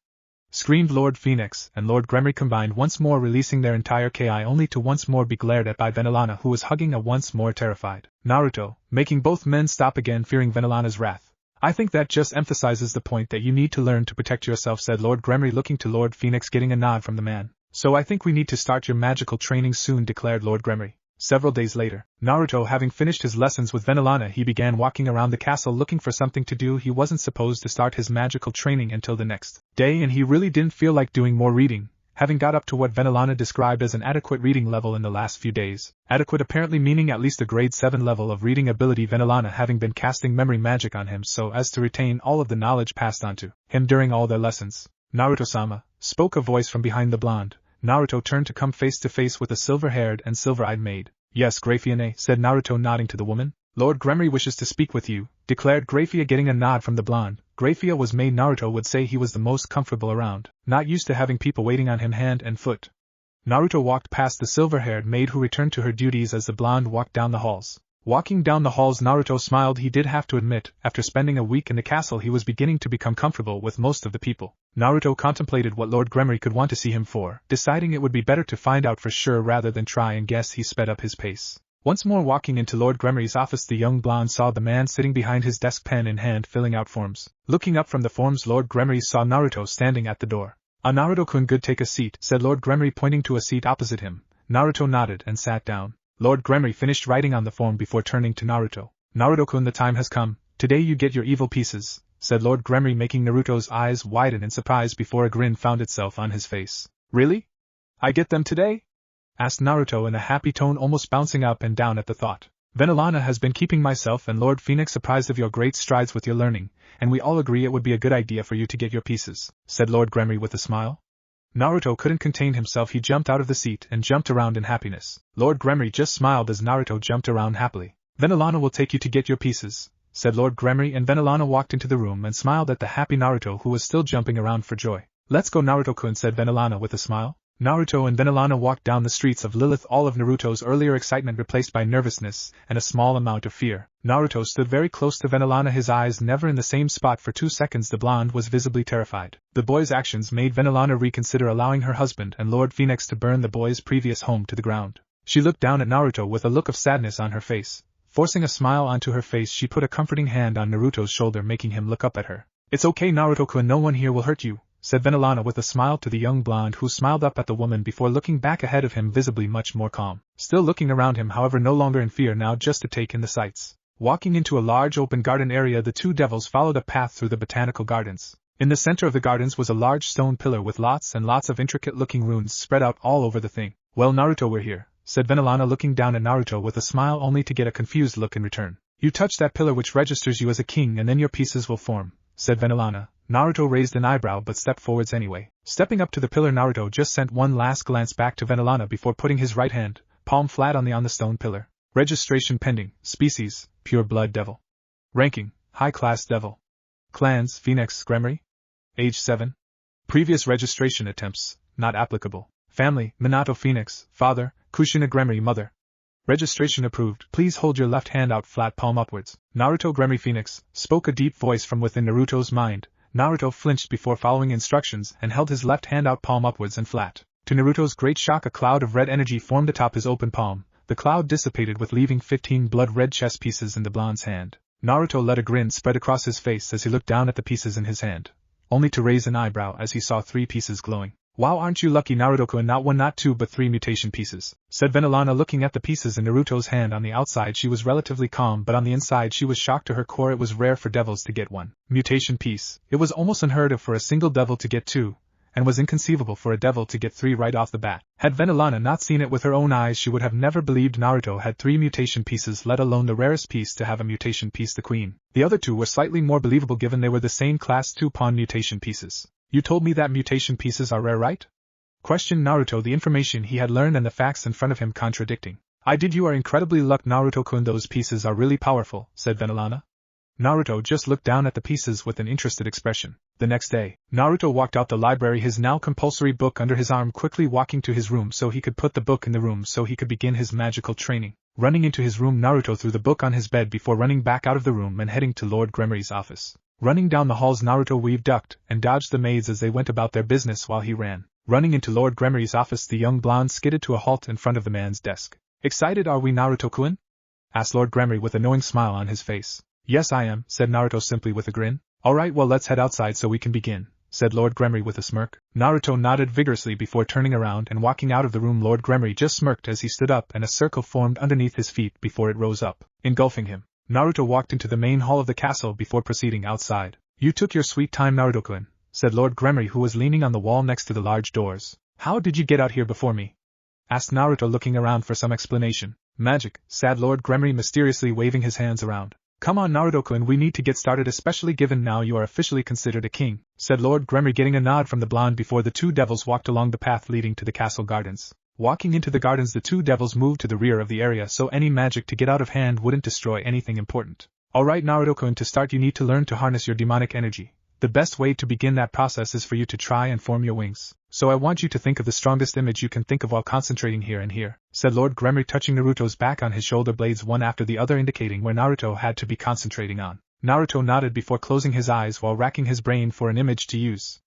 Screamed Lord Phoenix, and Lord Gremory combined, once more releasing their entire ki, only to once more be glared at by Venelana, who was hugging a once more terrified Naruto, making both men stop again, fearing Venelana's wrath. I think that just emphasizes the point that you need to learn to protect yourself, said Lord Gremory, looking to Lord Phoenix, getting a nod from the man. So I think we need to start your magical training soon, declared Lord Gremory. Several days later, Naruto having finished his lessons with Venelana, he began walking around the castle looking for something to do. He wasn't supposed to start his magical training until the next day, and he really didn't feel like doing more reading, having got up to what Venelana described as an adequate reading level in the last few days. Adequate apparently meaning at least a grade 7 level of reading ability, Venelana having been casting memory magic on him so as to retain all of the knowledge passed on to him during all their lessons. Naruto-sama, spoke a voice from behind the blonde. Naruto turned to come face to face with a silver-haired and silver-eyed maid. Yes, Grafia, said Naruto, nodding to the woman. Lord Gremory wishes to speak with you, declared Grafia, getting a nod from the blonde. Grafia was maid Naruto would say he was the most comfortable around, not used to having people waiting on him hand and foot. Naruto walked past the silver-haired maid, who returned to her duties as the blonde walked down the halls. Walking down the halls, Naruto smiled. He did have to admit, after spending a week in the castle, he was beginning to become comfortable with most of the people. Naruto contemplated what Lord Gremory could want to see him for, deciding it would be better to find out for sure rather than try and guess. He sped up his pace. Once more walking into Lord Gremory's office, the young blonde saw the man sitting behind his desk, pen in hand, filling out forms. Looking up from the forms, Lord Gremory saw Naruto standing at the door. Naruto-kun, good, take a seat, said Lord Gremory, pointing to a seat opposite him. Naruto nodded and sat down. Lord Gremory finished writing on the form before turning to Naruto. Naruto-kun, the time has come. Today you get your evil pieces, said Lord Gremory, making Naruto's eyes widen in surprise before a grin found itself on his face. Really? I get them today? Asked Naruto in a happy tone, almost bouncing up and down at the thought. Vanillana has been keeping myself and Lord Phoenix apprised of your great strides with your learning, and we all agree it would be a good idea for you to get your pieces, said Lord Gremory with a smile. Naruto couldn't contain himself. He jumped out of the seat and jumped around in happiness. Lord Gremory just smiled as Naruto jumped around happily. Vanillana will take you to get your pieces, said Lord Gremory, and Vanillana walked into the room and smiled at the happy Naruto, who was still jumping around for joy. Let's go, Naruto-kun, said Vanillana with a smile. Naruto and Vanillana walked down the streets of Lilith, all of Naruto's earlier excitement replaced by nervousness and a small amount of fear. Naruto stood very close to Vanillana, his eyes never in the same spot. For 2 seconds the blonde was visibly terrified. The boy's actions made Vanillana reconsider allowing her husband and Lord Phoenix to burn the boy's previous home to the ground. She looked down at Naruto with a look of sadness on her face. Forcing a smile onto her face, she put a comforting hand on Naruto's shoulder, making him look up at her. It's okay, Naruto-kun, no one here will hurt you, said Vanillana with a smile to the young blonde, who smiled up at the woman before looking back ahead of him, visibly much more calm. Still looking around him, however, no longer in fear now, just to take in the sights. Walking into a large open garden area, the two devils followed a path through the botanical gardens. In the center of the gardens was a large stone pillar with lots and lots of intricate-looking runes spread out all over the thing. Well, Naruto, we're here, said Vanillana, looking down at Naruto with a smile, only to get a confused look in return. You touch that pillar which registers you as a king, and then your pieces will form, said Vanillana. Naruto raised an eyebrow but stepped forwards anyway. Stepping up to the pillar, Naruto just sent one last glance back to Vanillana before putting his right hand, palm flat, on the stone pillar. Registration pending. Species, pure blood devil. Ranking, high class devil. Clans, Phoenix, Gremory. Age 7. Previous registration attempts, not applicable. Family, Minato Phoenix. Father, Kushina Gremory. Mother. Registration approved. Please hold your left hand out, flat palm upwards. Naruto Gremory Phoenix, spoke a deep voice from within Naruto's mind. Naruto flinched before following instructions and held his left hand out, palm upwards and flat. To Naruto's great shock, a cloud of red energy formed atop his open palm. The cloud dissipated with leaving 15 blood-red chess pieces in the blonde's hand. Naruto let a grin spread across his face as he looked down at the pieces in his hand, only to raise an eyebrow as he saw 3 pieces glowing. Wow, aren't you lucky, Naruto-kun, not 1 not 2 but 3 mutation pieces, said Vanillana, looking at the pieces in Naruto's hand. On the outside she was relatively calm, but on the inside she was shocked to her core. It was rare for devils to get 1 mutation piece. It was almost unheard of for a single devil to get 2, and was inconceivable for a devil to get 3 right off the bat. Had Vanillana not seen it with her own eyes, she would have never believed Naruto had 3 mutation pieces, let alone the rarest piece to have a mutation piece, the queen. The other 2 were slightly more believable given they were the same class 2-pawn mutation pieces. You told me that mutation pieces are rare, right? Questioned Naruto, the information he had learned and the facts in front of him contradicting. I did. You are incredibly lucky, Naruto-kun, those pieces are really powerful, said Vanillana. Naruto just looked down at the pieces with an interested expression. The next day, Naruto walked out the library, his now compulsory book under his arm, quickly walking to his room so he could put the book in the room so he could begin his magical training. Running into his room, Naruto threw the book on his bed before running back out of the room and heading to Lord Gremory's office. Running down the halls, Naruto weaved, ducked, and dodged the maids as they went about their business while he ran. Running into Lord Gremory's office, the young blonde skidded to a halt in front of the man's desk. Excited are we, Naruto-kun? Asked Lord Gremory with a knowing smile on his face. Yes, I am, said Naruto simply with a grin. Alright, well, let's head outside so we can begin, said Lord Gremory with a smirk. Naruto nodded vigorously before turning around and walking out of the room. Lord Gremory just smirked as he stood up, and a circle formed underneath his feet before it rose up, engulfing him. Naruto walked into the main hall of the castle before proceeding outside. You took your sweet time, Naruto-kun, said Lord Gremory, who was leaning on the wall next to the large doors. How did you get out here before me? Asked Naruto, looking around for some explanation. Magic, said Lord Gremory, mysteriously waving his hands around. Come on, Naruto-kun, we need to get started, especially given now you are officially considered a king, said Lord Gremory, getting a nod from the blonde before the 2 devils walked along the path leading to the castle gardens. Walking into the gardens, the 2 devils moved to the rear of the area so any magic to get out of hand wouldn't destroy anything important. Alright, Naruto-kun, to start you need to learn to harness your demonic energy. The best way to begin that process is for you to try and form your wings. So I want you to think of the strongest image you can think of while concentrating here and here, said Lord Gremory, touching Naruto's back on his shoulder blades one after the other, indicating where Naruto had to be concentrating on. Naruto nodded before closing his eyes while racking his brain for an image to use.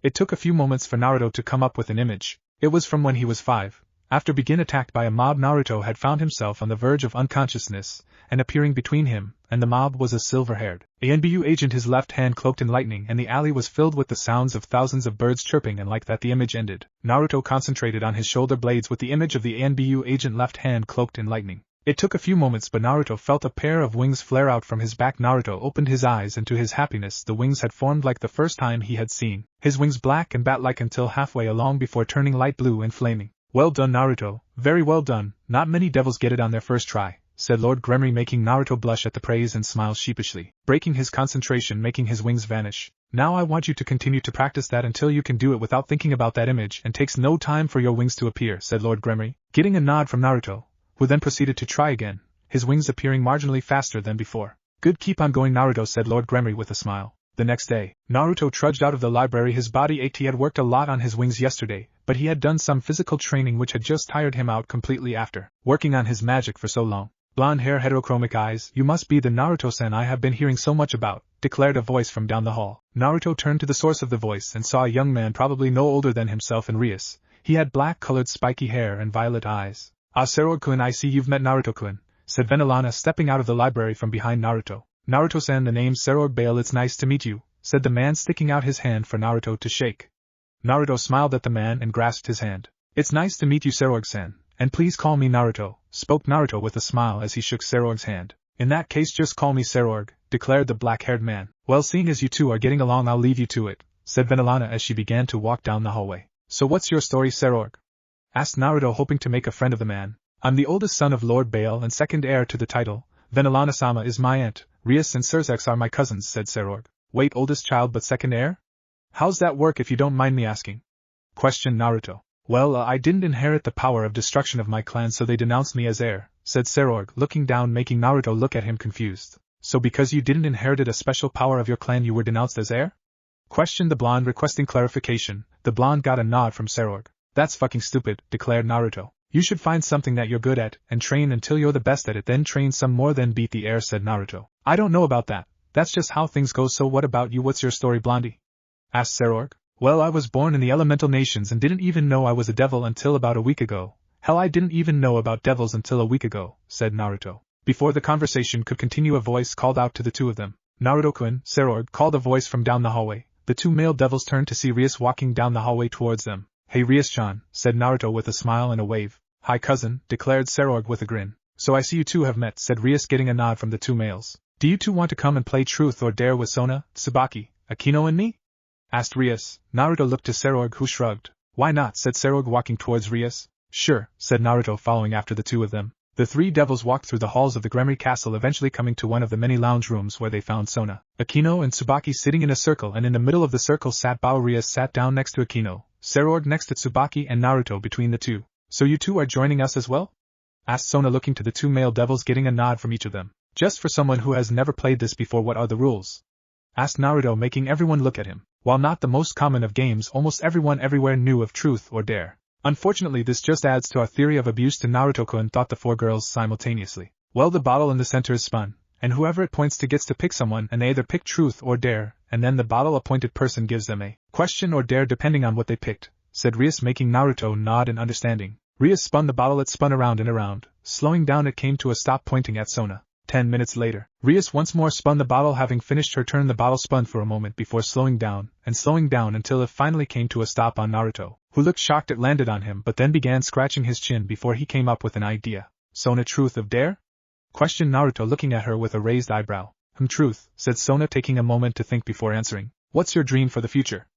It took a few moments for Naruto to come up with an image. It was from when he was 5, After being attacked by a mob, Naruto had found himself on the verge of unconsciousness, and appearing between him and the mob was a silver-haired ANBU agent, his left hand cloaked in lightning, and the alley was filled with the sounds of thousands of birds chirping, and like that the image ended. Naruto concentrated on his shoulder blades with the image of the ANBU agent left hand cloaked in lightning. It took a few moments, but Naruto felt a pair of wings flare out from his back. Naruto opened his eyes, and to his happiness the wings had formed like the first time he had seen his wings, black and bat-like until halfway along before turning light blue and flaming. "Well done, Naruto, very well done, not many devils get it on their first try," said Lord Gremory, making Naruto blush at the praise and smile sheepishly, breaking his concentration, making his wings vanish. "Now I want you to continue to practice that until you can do it without thinking about that image, and takes no time for your wings to appear," said Lord Gremory, getting a nod from Naruto, who then proceeded to try again, his wings appearing marginally faster than before. "Good, keep on going, Naruto," said Lord Gremory with a smile. The next day, Naruto trudged out of the library. His body ached. He had worked a lot on his wings yesterday, but he had done some physical training which had just tired him out completely after working on his magic for so long. "Blonde hair, heterochromic eyes, you must be the Naruto-san I have been hearing so much about," declared a voice from down the hall. Naruto turned to the source of the voice and saw a young man probably no older than himself and Rias. He had black-colored spiky hair and violet eyes. "Ah, Seroig-kun, I see you've met Naruto-kun," said Venelana, stepping out of the library from behind Naruto. "Naruto-san, the name's Seroig Bale, it's nice to meet you," said the man, sticking out his hand for Naruto to shake. Naruto smiled at the man and grasped his hand. "It's nice to meet you, Seroig-san, and please call me Naruto," spoke Naruto with a smile as he shook Seroig's hand. "In that case just call me Seroig," declared the black-haired man. "Well, seeing as you two are getting along, I'll leave you to it," said Venelana as she began to walk down the hallway. "So what's your story, Seroig?" asked Naruto, hoping to make a friend of the man. "I'm the oldest son of Lord Bale and second heir to the title. Venelana-sama is my aunt, Rias and Surzex are my cousins," said Seroig. "Wait, oldest child but second heir? How's that work, if you don't mind me asking?" questioned Naruto. "Well, I didn't inherit the power of destruction of my clan, so they denounced me as heir," said Seroig, looking down, making Naruto look at him confused. "So because you didn't inherit a special power of your clan you were denounced as heir?" questioned the blonde, requesting clarification. The blonde got a nod from Seroig. "That's fucking stupid," declared Naruto. "You should find something that you're good at, and train until you're the best at it, then train some more, then beat the heir," said Naruto. "I don't know about that. That's just how things go. So what about you? What's your story, Blondie?" asked Seroig. "Well, I was born in the elemental nations and didn't even know I was a devil until about a week ago. Hell, I didn't even know about devils until a week ago," said Naruto. Before the conversation could continue, a voice called out to the two of them. "Naruto-kun," Seroig called a voice from down the hallway. The two male devils turned to see Rias walking down the hallway towards them. "Hey Rias-chan," said Naruto with a smile and a wave. "Hi cousin," declared Seroig with a grin. "So I see you two have met," said Rias, getting a nod from the two males. "Do you two want to come and play truth or dare with Sona, Tsubaki, Akino and me?" asked Rias. Naruto looked to Seroig, who shrugged. "Why not?" said Seroig, walking towards Rias. "Sure," said Naruto, following after the two of them. The three devils walked through the halls of the Gremory castle, eventually coming to one of the many lounge rooms where they found Sona, Akino and Tsubaki sitting in a circle, and in the middle of the circle sat Bao. Rias sat down next to Akino, Seroig next to Tsubaki, and Naruto between the two. "So you two are joining us as well?" asked Sona, looking to the two male devils, getting a nod from each of them. "Just for someone who has never played this before, what are the rules?" asked Naruto, making everyone look at him. While not the most common of games, almost everyone everywhere knew of truth or dare. "Unfortunately, this just adds to our theory of abuse to Naruto-kun," thought the four girls simultaneously. "Well, the bottle in the center is spun, and whoever it points to gets to pick someone, and they either pick truth or dare, and then the bottle-appointed person gives them a question or dare depending on what they picked," said Rias, making Naruto nod in understanding. Rias spun the bottle. It spun around and around. Slowing down, it came to a stop, pointing at Sona. 10 minutes later, Rias once more spun the bottle. Having finished her turn, the bottle spun for a moment before slowing down until it finally came to a stop on Naruto, who looked shocked it landed on him, but then began scratching his chin before he came up with an idea. "Sona, truth or dare?" questioned Naruto, looking at her with a raised eyebrow. Truth," said Sona, taking a moment to think before answering. "What's your dream for the future?"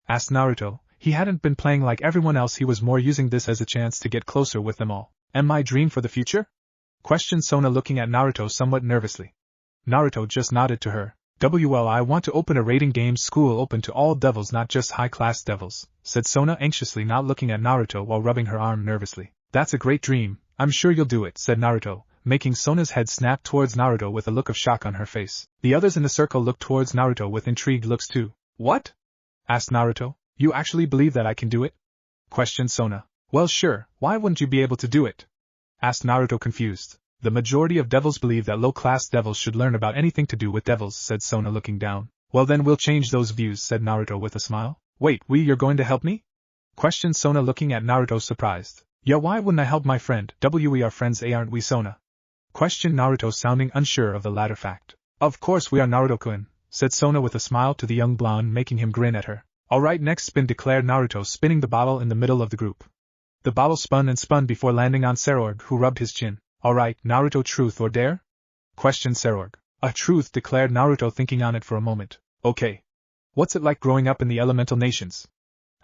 asked Naruto. He hadn't been playing like everyone else, he was more using this as a chance to get closer with them all. "And my dream for the future?" questioned Sona, looking at Naruto somewhat nervously. Naruto just nodded to her. "Well, I want to open a raiding games school open to all devils, not just high-class devils," said Sona anxiously, not looking at Naruto while rubbing her arm nervously. "That's a great dream, I'm sure you'll do it," said Naruto, making Sona's head snap towards Naruto with a look of shock on her face. The others in the circle looked towards Naruto with intrigued looks too. "What?" asked Naruto. "You actually believe that I can do it?" questioned Sona. "Well, sure, why wouldn't you be able to do it?" asked Naruto, confused. "The majority of devils believe that low-class devils should learn about anything to do with devils," said Sona, looking down. "Well, then we'll change those views," said Naruto with a smile. "Wait, you're going to help me?" questioned Sona, looking at Naruto surprised. Yeah, why wouldn't I help my friend? We are friends, aren't we, Sona? Questioned Naruto, sounding unsure of the latter fact. Of course we are, Naruto-kun, said Sona with a smile to the young blonde, making him grin at her. Alright, next spin, declared Naruto, spinning the bottle in the middle of the group. The bottle spun and spun before landing on Serorg, who rubbed his chin. Alright, Naruto, truth or dare? Questioned Serorg. A truth, declared Naruto, thinking on it for a moment. Okay. What's it like growing up in the elemental nations?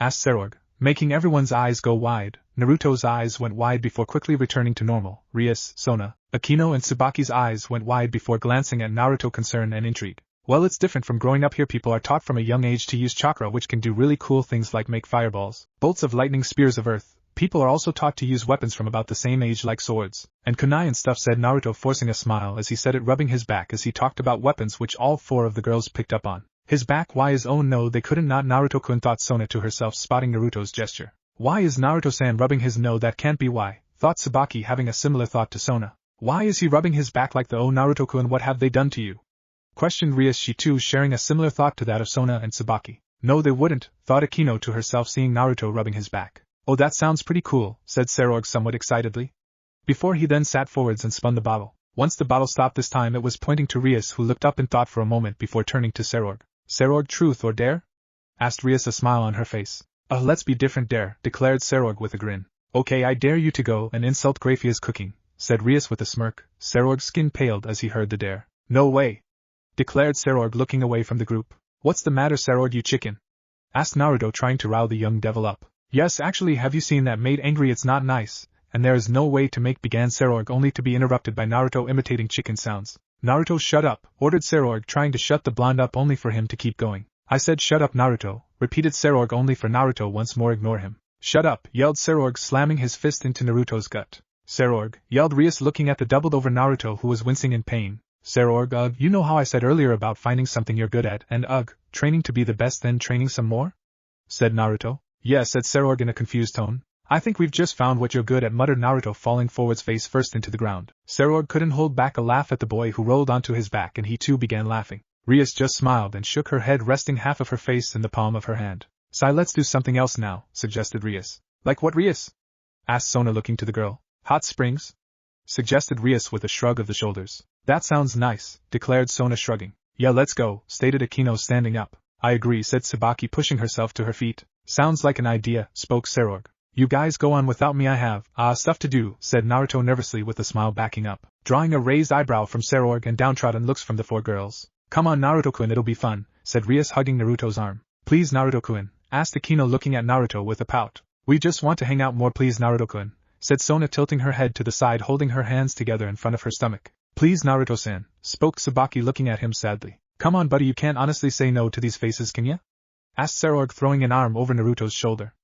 Asked Serorg, making everyone's eyes go wide. Naruto's eyes went wide before quickly returning to normal. Rias, Sona, Akino and Tsubaki's eyes went wide before glancing at Naruto, concern and intrigue. Well, it's different from growing up here. People are taught from a young age to use chakra, which can do really cool things like make fireballs, bolts of lightning, spears of earth. People are also taught to use weapons from about the same age, like swords and kunai and stuff, said Naruto, forcing a smile as he said it, rubbing his back as he talked about weapons, which all four of the girls picked up on. His back? Why his own? No, they couldn't. Not Naruto-kun, thought Sona to herself, spotting Naruto's gesture. Why is Naruto-san rubbing his? No, that can't be why, thought Tsubaki, having a similar thought to Sona. Why is he rubbing his back like the oh, Naruto-kun, what have they done to you? Questioned Rias, she too sharing a similar thought to that of Sona and Tsubaki. No, they wouldn't, thought Akino to herself, seeing Naruto rubbing his back. Oh, that sounds pretty cool, said Serorg somewhat excitedly. Before he then sat forwards and spun the bottle. Once the bottle stopped, this time it was pointing to Rias, who looked up in thought for a moment before turning to Serorg. Serorg, truth or dare? Asked Rias, a smile on her face. Let's be different, dare, declared Serorg with a grin. Okay, I dare you to go and insult Graphia's cooking, said Rias with a smirk. Serorg's skin paled as he heard the dare. No way, declared Serorg, looking away from the group. What's the matter, Serorg, you chicken? Asked Naruto, trying to rile the young devil up. Yes, actually, have you seen that maid angry? It's not nice, and there is no way to make, began Serorg, only to be interrupted by Naruto imitating chicken sounds. Naruto, shut up, ordered Serorg, trying to shut the blonde up, only for him to keep going. I said shut up, Naruto, repeated Serorg, only for Naruto once more ignore him. Shut up, yelled Serorg, slamming his fist into Naruto's gut. Serorg, yelled Rias, looking at the doubled over Naruto, who was wincing in pain. Serorg, ugh, you know how I said earlier about finding something you're good at, and ugh, training to be the best, then training some more? Said Naruto. Yeah, said Serorg in a confused tone. I think we've just found what you're good at, muttered Naruto, falling forwards face first into the ground. Serorg couldn't hold back a laugh at the boy who rolled onto his back, and he too began laughing. Rias just smiled and shook her head, resting half of her face in the palm of her hand. Sai, let's do something else now, suggested Rias. Like what, Rias? Asked Sona, looking to the girl. Hot springs? Suggested Rias with a shrug of the shoulders. That sounds nice, declared Sona, shrugging. Yeah, let's go, stated Akino, standing up. I agree, said Tsubaki, pushing herself to her feet. Sounds like an idea, spoke Serorg. You guys go on without me, I have stuff to do, said Naruto nervously with a smile, backing up, drawing a raised eyebrow from Serorg and downtrodden looks from the four girls. Come on, Naruto-kun, it'll be fun, said Rias, hugging Naruto's arm. Please, Naruto-kun, asked Akino, looking at Naruto with a pout. We just want to hang out more, please, Naruto-kun, said Sona, tilting her head to the side, holding her hands together in front of her stomach. Please, Naruto-san, spoke Tsubaki, looking at him sadly. Come on, buddy, you can't honestly say no to these faces, can ya? Asked Serorg, throwing an arm over Naruto's shoulder.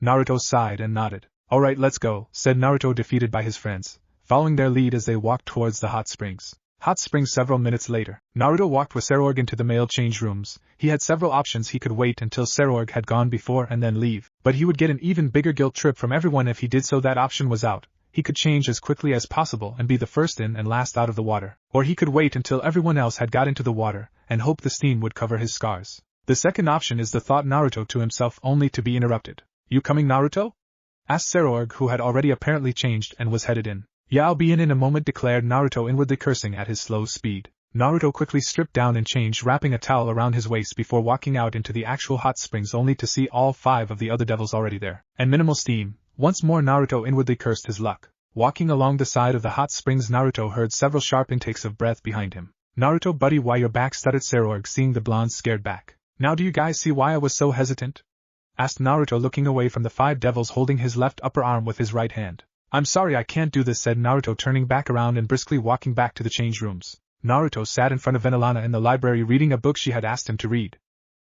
Naruto sighed and nodded. Alright, let's go, said Naruto, defeated by his friends, following their lead as they walked towards the hot springs. Hot springs. Several minutes later, Naruto walked with Serorg into the male change rooms. He had several options. He could wait until Serorg had gone before and then leave, but he would get an even bigger guilt trip from everyone if he did so. That option was out. He could change as quickly as possible and be the first in and last out of the water, or he could wait until everyone else had got into the water and hope the steam would cover his scars. The second option is the thought Naruto to himself, only to be interrupted. You coming, Naruto? Asked Serorg, who had already apparently changed and was headed in. Yeah, I'll be in a moment, declared Naruto, inwardly cursing at his slow speed. Naruto quickly stripped down and changed, wrapping a towel around his waist before walking out into the actual hot springs, only to see all 5 of the other devils already there, and minimal steam. Once more Naruto inwardly cursed his luck. Walking along the side of the hot springs, Naruto heard several sharp intakes of breath behind him. Naruto, buddy, why you're back, stuttered Serorg, seeing the blonde's scared back. Now do you guys see why I was so hesitant? Asked Naruto, looking away from the 5 devils, holding his left upper arm with his right hand. I'm sorry, I can't do this, said Naruto, turning back around and briskly walking back to the change rooms. Naruto sat in front of Venelana in the library reading a book she had asked him to read.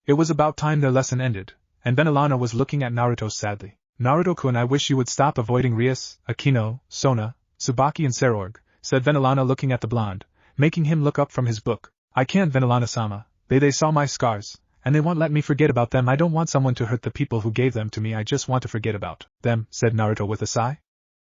It was about time their lesson ended, and Venelana was looking at Naruto sadly. Naruto-kun, I wish you would stop avoiding Rias, Akino, Sona, Tsubaki and Serorg, said Venelana, looking at the blonde, making him look up from his book. I can't, Venelana-sama. They saw my scars, and they won't let me forget about them. I don't want someone to hurt the people who gave them to me. I just want to forget about them, said Naruto with a sigh.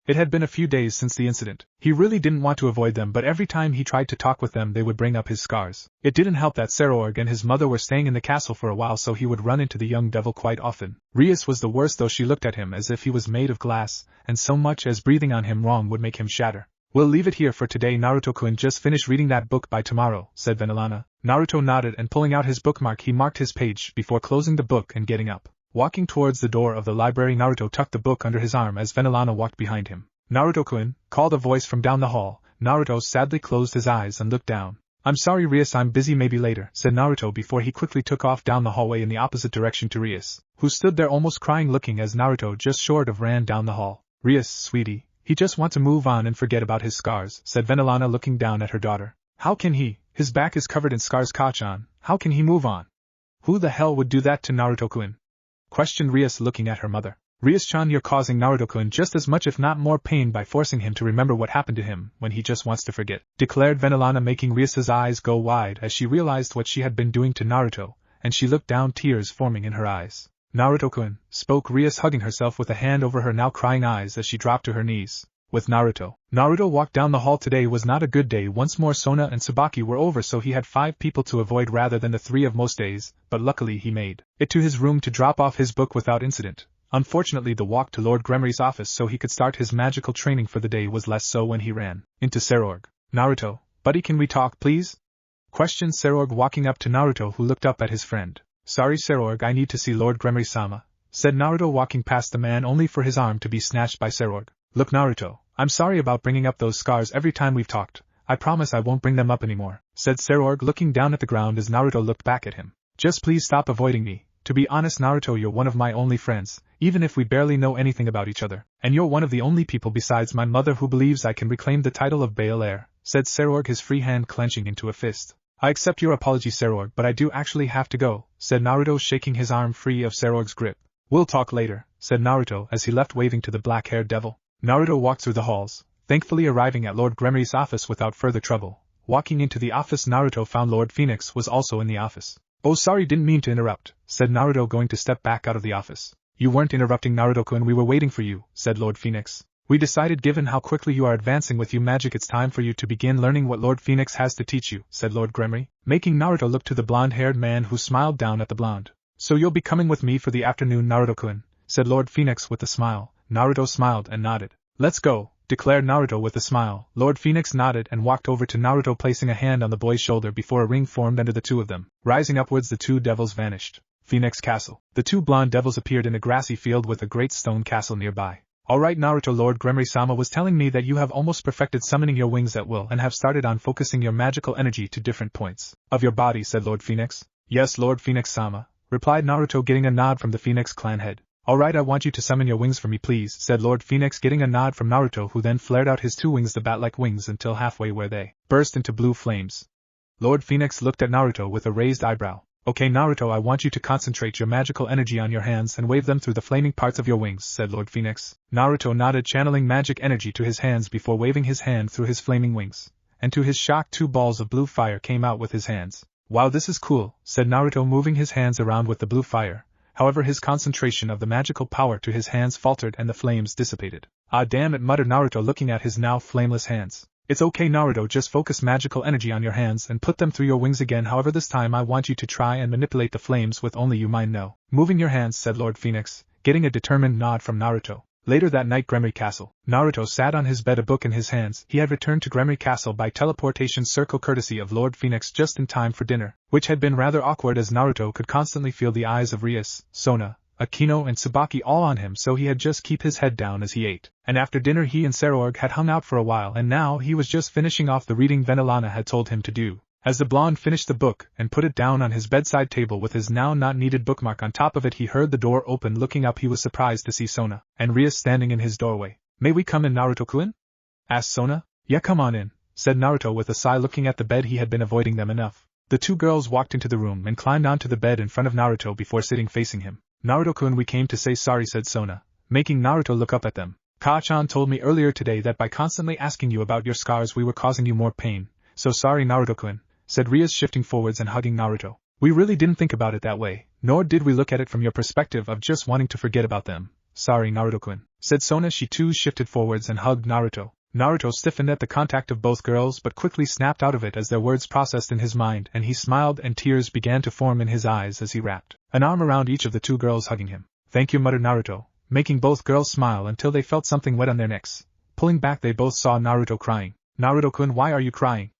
It had been a few days since the incident. He really didn't want to avoid them, but every time he tried to talk with them they would bring up his scars. It didn't help that Seroorg and his mother were staying in the castle for a while, so he would run into the young devil quite often. Rias was the worst, though. She looked at him as if he was made of glass, and so much as breathing on him wrong would make him shatter. We'll leave it here for today. Naruto-kun, just finish reading that book by tomorrow, said Vanillana. Naruto nodded, and pulling out his bookmark he marked his page before closing the book and getting up. Walking towards the door of the library, Naruto tucked the book under his arm as Vanillana walked behind him. Naruto-kun, called a voice from down the hall. Naruto sadly closed his eyes and looked down. I'm sorry Rias, I'm busy, maybe later, said Naruto before he quickly took off down the hallway in the opposite direction to Rias, who stood there almost crying, looking as Naruto just short of ran down the hall. Rias, sweetie, he just wants to move on and forget about his scars, said Vanillana looking down at her daughter. How can he? His back is covered in scars, Kachan. How can he move on? Who the hell would do that to Naruto-kun? Questioned Rias looking at her mother. Rias-chan, you're causing Naruto-kun just as much if not more pain by forcing him to remember what happened to him when he just wants to forget, declared Vanillana, making Rias's eyes go wide as she realized what she had been doing to Naruto, and she looked down, tears forming in her eyes. Naruto-kun, spoke Rias, hugging herself with a hand over her now crying eyes as she dropped to her knees. With Naruto. Naruto walked down the hall. Today was not a good day. Once more Sona and Tsubaki were over, so he had 5 people to avoid rather than the 3 of most days, but luckily he made it to his room to drop off his book without incident. Unfortunately, the walk to Lord Gremory's office so he could start his magical training for the day was less so when he ran into Seroorg. Naruto, buddy, can we talk, please? Questioned Seroorg, walking up to Naruto, who looked up at his friend. Sorry Seroorg, I need to see Lord Gremory-sama, said Naruto, walking past the man only for his arm to be snatched by Seroorg. Look Naruto, I'm sorry about bringing up those scars every time we've talked. I promise I won't bring them up anymore, said Seroorg, looking down at the ground as Naruto looked back at him. Just please stop avoiding me. To be honest Naruto, you're one of my only friends, even if we barely know anything about each other, and you're one of the only people besides my mother who believes I can reclaim the title of Bail-Heir, said Seroorg, his free hand clenching into a fist. I accept your apology Seroorg, but I do actually have to go, said Naruto, shaking his arm free of Seroorg's grip. We'll talk later, said Naruto as he left, waving to the black-haired devil. Naruto walked through the halls, thankfully arriving at Lord Gremory's office without further trouble. Walking into the office, Naruto found Lord Phoenix was also in the office. Oh sorry, didn't mean to interrupt, said Naruto, going to step back out of the office. You weren't interrupting Naruto-kun, we were waiting for you, said Lord Phoenix. We decided given how quickly you are advancing with your magic it's time for you to begin learning what Lord Phoenix has to teach you, said Lord Gremory, making Naruto look to the blonde-haired man who smiled down at the blonde. So you'll be coming with me for the afternoon Naruto-kun, said Lord Phoenix with a smile. Naruto smiled and nodded. Let's go, declared Naruto with a smile. Lord Phoenix nodded and walked over to Naruto, placing a hand on the boy's shoulder before a ring formed under the two of them. Rising upwards, the 2 devils vanished. Phoenix Castle. The 2 blonde devils appeared in a grassy field with a great stone castle nearby. Alright Naruto, Lord Gremory-sama was telling me that you have almost perfected summoning your wings at will and have started on focusing your magical energy to different points of your body, said Lord Phoenix. Yes Lord Phoenix-sama, replied Naruto, getting a nod from the Phoenix clan head. Alright, I want you to summon your wings for me please, said Lord Phoenix, getting a nod from Naruto, who then flared out his 2 wings, the bat-like wings, until halfway where they burst into blue flames. Lord Phoenix looked at Naruto with a raised eyebrow. Okay Naruto, I want you to concentrate your magical energy on your hands and wave them through the flaming parts of your wings, said Lord Phoenix. Naruto nodded, channeling magic energy to his hands before waving his hand through his flaming wings, and to his shock 2 balls of blue fire came out with his hands. Wow, this is cool, said Naruto, moving his hands around with the blue fire. However, his concentration of the magical power to his hands faltered and the flames dissipated. Ah damn it, muttered Naruto, looking at his now flameless hands. It's okay Naruto, just focus magical energy on your hands and put them through your wings again, however this time I want you to try and manipulate the flames with only you mind know. Moving your hands, said Lord Phoenix, getting a determined nod from Naruto. Later that night, Gremory Castle. Naruto sat on his bed, a book in his hands. He had returned to Gremory Castle by teleportation circle courtesy of Lord Phoenix just in time for dinner, which had been rather awkward as Naruto could constantly feel the eyes of Rias, Sona, Akino and Tsubaki all on him, so he had just keep his head down as he ate. And after dinner he and Seroorg had hung out for a while, and now he was just finishing off the reading Vanillana had told him to do. As the blonde finished the book and put it down on his bedside table with his now not needed bookmark on top of it, he heard the door open. Looking up, he was surprised to see Sona and Rias standing in his doorway. May we come in, Naruto-kun? Asked Sona. Yeah, come on in, said Naruto with a sigh, looking at the bed. He had been avoiding them enough. The 2 girls walked into the room and climbed onto the bed in front of Naruto before sitting facing him. Naruto-kun, we came to say sorry, said Sona, making Naruto look up at them. Ka-chan told me earlier today that by constantly asking you about your scars we were causing you more pain. So sorry Naruto-kun, said Rias, shifting forwards and hugging Naruto. We really didn't think about it that way, nor did we look at it from your perspective of just wanting to forget about them. Sorry Naruto-kun. said Sona. She too shifted forwards and hugged Naruto. Naruto stiffened at the contact of both girls but quickly snapped out of it as their words processed in his mind, and he smiled and tears began to form in his eyes as he wrapped an arm around each of the two girls, hugging him. "Thank you," muttered Naruto, making both girls smile until they felt something wet on their necks. Pulling back, they both saw Naruto crying. "Naruto-kun, why are you crying?"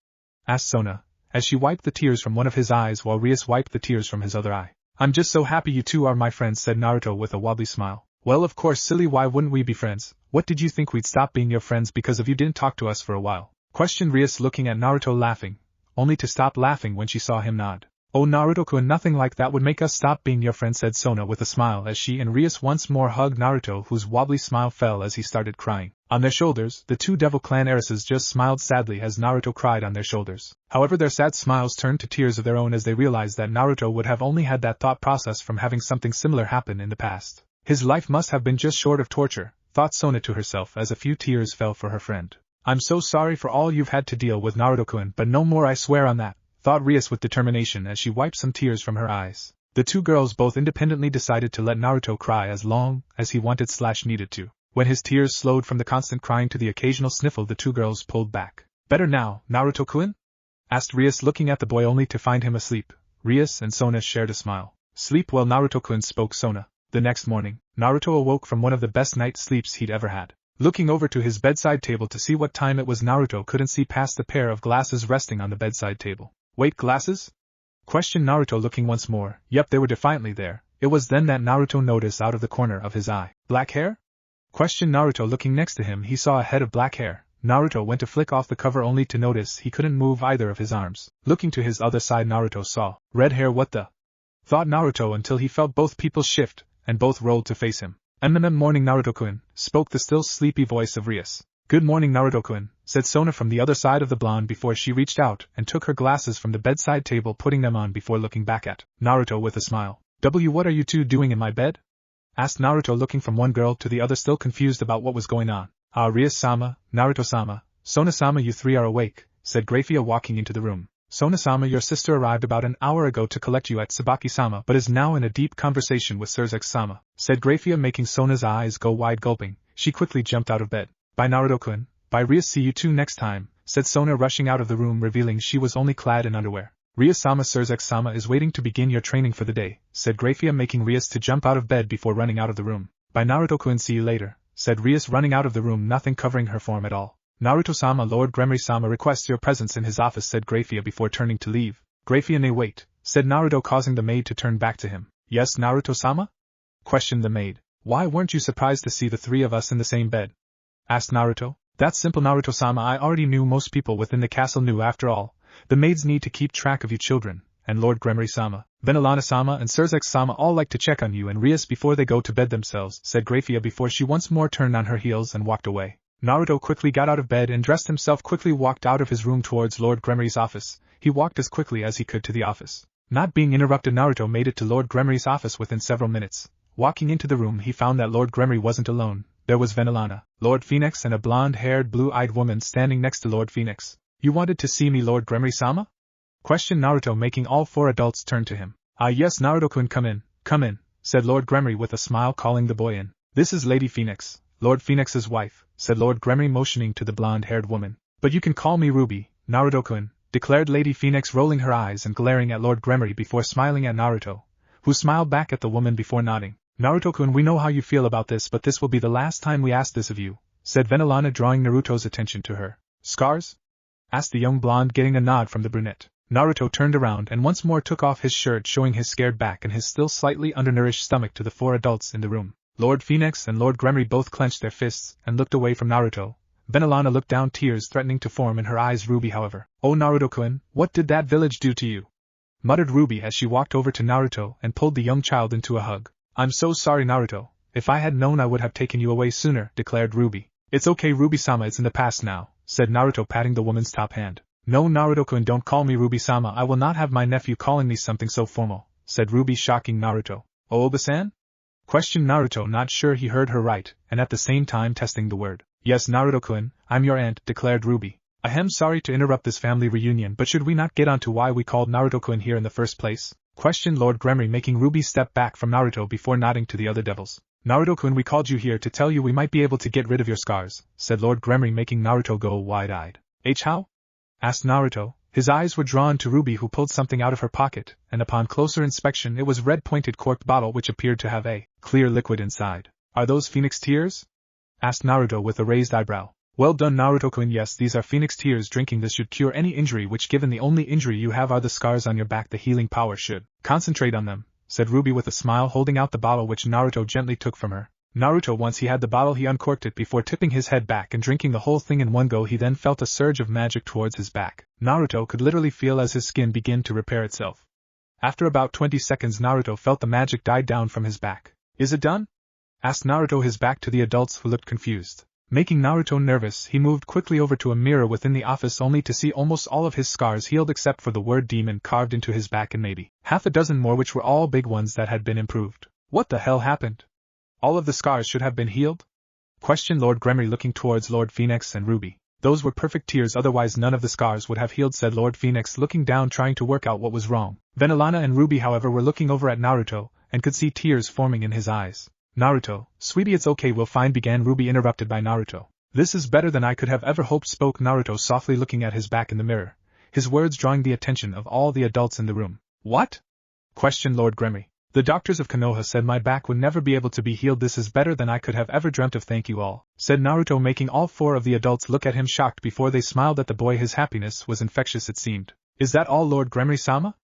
asked Sona, as she wiped the tears from one of his eyes while Rias wiped the tears from his other eye. "I'm just so happy you two are my friends," said Naruto with a wobbly smile. "Well, of course, silly, why wouldn't we be friends? What did you think we'd stop being your friends because if you didn't talk to us for a while?" questioned Rias, looking at Naruto laughing, only to stop laughing when she saw him nod. "Oh, Naruto-kun, nothing like that would make us stop being your friends," said Sona with a smile as she and Rias once more hugged Naruto, whose wobbly smile fell as he started crying. On their shoulders, the two Devil Clan heiresses just smiled sadly as Naruto cried on their shoulders. However, their sad smiles turned to tears of their own as they realized that Naruto would have only had that thought process from having something similar happen in the past. His life must have been just short of torture, thought Sona to herself as a few tears fell for her friend. "I'm so sorry for all you've had to deal with, Naruto-kun, but no more, I swear on that," thought Rias with determination as she wiped some tears from her eyes. The two girls both independently decided to let Naruto cry as long as he wanted/needed to. When his tears slowed from the constant crying to the occasional sniffle, the two girls pulled back. "Better now, Naruto-kun?" asked Rias, looking at the boy only to find him asleep. Rias and Sona shared a smile. "Sleep well, Naruto-kun," spoke Sona. The next morning, Naruto awoke from one of the best night sleeps he'd ever had. Looking over to his bedside table to see what time it was, Naruto couldn't see past the pair of glasses resting on the bedside table. "Wait, glasses?" questioned Naruto, looking once more. Yep, they were defiantly there. It was then that Naruto noticed out of the corner of his eye. "Black hair?" questioned Naruto, looking next to him. He saw a head of black hair. Naruto went to flick off the cover only to notice he couldn't move either of his arms. Looking to his other side, Naruto saw red hair. "What the?" thought Naruto until he felt both people shift, and both rolled to face him. "Morning, Naruto-kun," spoke the still sleepy voice of Rias. "Good morning, Naruto-kun," said Sona from the other side of the blonde before she reached out and took her glasses from the bedside table, putting them on before looking back at Naruto with a smile. What are you two doing in my bed?" asked Naruto, looking from one girl to the other, still confused about what was going on. "Ah, Rias-sama, Naruto-sama, Sona-sama, you three are awake," said Grafia, walking into the room. "Sona-sama, your sister arrived about an hour ago to collect you at Tsubaki-sama, but is now in a deep conversation with Surzex-sama," said Grafia, making Sona's eyes go wide. Gulping, she quickly jumped out of bed. "Bye, Naruto-kun, bye, Rias, see you two next time," said Sona, rushing out of the room, revealing she was only clad in underwear. "Rias-sama, Surzex-sama is waiting to begin your training for the day," said Grafia, making Rias to jump out of bed before running out of the room. "Bye, Naruto-kun, see you later," said Rias, running out of the room, nothing covering her form at all. "Naruto-sama, Lord Gremory-sama requests your presence in his office," said Grafia before turning to leave. "Grafia, nay, wait," said Naruto, causing the maid to turn back to him. "Yes, Naruto-sama?" questioned the maid. "Why weren't you surprised to see the three of us in the same bed?" asked Naruto. "That's simple, Naruto-sama, I already knew most people within the castle knew. After all, the maids need to keep track of you children, and Lord Gremory-sama, Venelana-sama and Surzex-sama all like to check on you and Rias before they go to bed themselves," said Grafia before she once more turned on her heels and walked away. Naruto quickly got out of bed and dressed himself, quickly walked out of his room towards Lord Gremory's office. He walked as quickly as he could to the office. Not being interrupted, Naruto made it to Lord Gremory's office within several minutes. Walking into the room, he found that Lord Gremory wasn't alone. There was Venelana, Lord Phoenix, and a blonde-haired, blue-eyed woman standing next to Lord Phoenix. "You wanted to see me, Lord Gremory-sama?" questioned Naruto, making all four adults turn to him. "Ah, yes, Naruto-kun, come in, said Lord Gremory with a smile, calling the boy in. "This is Lady Phoenix, Lord Phoenix's wife," said Lord Gremory, motioning to the blonde-haired woman. "But you can call me Ruby, Naruto-kun," declared Lady Phoenix, rolling her eyes and glaring at Lord Gremory before smiling at Naruto, who smiled back at the woman before nodding. "Naruto-kun, we know how you feel about this, but this will be the last time we ask this of you," said Venelana, drawing Naruto's attention to her. "Scars?" asked the young blonde, getting a nod from the brunette. Naruto turned around and once more took off his shirt, showing his scared back and his still slightly undernourished stomach to the four adults in the room. Lord Phoenix and Lord Gremory both clenched their fists and looked away from Naruto. Venelana looked down, tears threatening to form in her eyes. "Ruby, however." "Oh, Naruto-kun, what did that village do to you?" muttered Ruby as she walked over to Naruto and pulled the young child into a hug. "I'm so sorry, Naruto. If I had known, I would have taken you away sooner," declared Ruby. "It's okay, Ruby-sama, it's in the past now," said Naruto, patting the woman's top hand. "No, Naruto-kun, don't call me Ruby-sama. I will not have my nephew calling me something so formal," said Ruby, shocking Naruto. "Oh, Oba-san?" questioned Naruto, not sure he heard her right, and at the same time testing the word. "Yes, Naruto-kun, I'm your aunt," declared Ruby. "Ahem, sorry to interrupt this family reunion, but should we not get on to why we called Naruto-kun here in the first place?" questioned Lord Gremory, making Ruby step back from Naruto before nodding to the other devils. Naruto-kun, we called you here to tell you we might be able to get rid of your scars, said Lord Gremory, making Naruto go wide-eyed. How? Asked Naruto. His eyes were drawn to Ruby, who pulled something out of her pocket, and upon closer inspection it was a red-pointed corked bottle which appeared to have a clear liquid inside. Are those phoenix tears? Asked Naruto with a raised eyebrow. Well done, Naruto-kun. Yes, these are phoenix tears. Drinking this should cure any injury, which, given the only injury you have are the scars on your back, the healing power should concentrate on them, said Ruby with a smile, holding out the bottle which Naruto gently took from her. Naruto, once he had the bottle, he uncorked it before tipping his head back and drinking the whole thing in one go. He then felt a surge of magic towards his back. Naruto could literally feel as his skin began to repair itself. After about 20 seconds, Naruto felt the magic die down from his back. Is it done? Asked Naruto, his back to the adults, who looked confused. Making Naruto nervous, he moved quickly over to a mirror within the office, only to see almost all of his scars healed except for the word demon carved into his back and maybe half a dozen more, which were all big ones that had been improved. What the hell happened? All of the scars should have been healed? Questioned Lord Gremory, looking towards Lord Phoenix and Ruby. Those were perfect tears, otherwise none of the scars would have healed, said Lord Phoenix, looking down trying to work out what was wrong. Vanillana and Ruby, however, were looking over at Naruto, and could see tears forming in his eyes. Naruto, sweetie, it's okay, we'll find, began Ruby, interrupted by Naruto. This is better than I could have ever hoped, spoke Naruto softly, looking at his back in the mirror, his words drawing the attention of all the adults in the room. What? Questioned Lord Gremory. The doctors of Konoha said my back would never be able to be healed. This is better than I could have ever dreamt of. Thank you all, said Naruto, making all four of the adults look at him shocked before they smiled at the boy. His happiness was infectious, it seemed. Is that all, Lord Gremory-sama?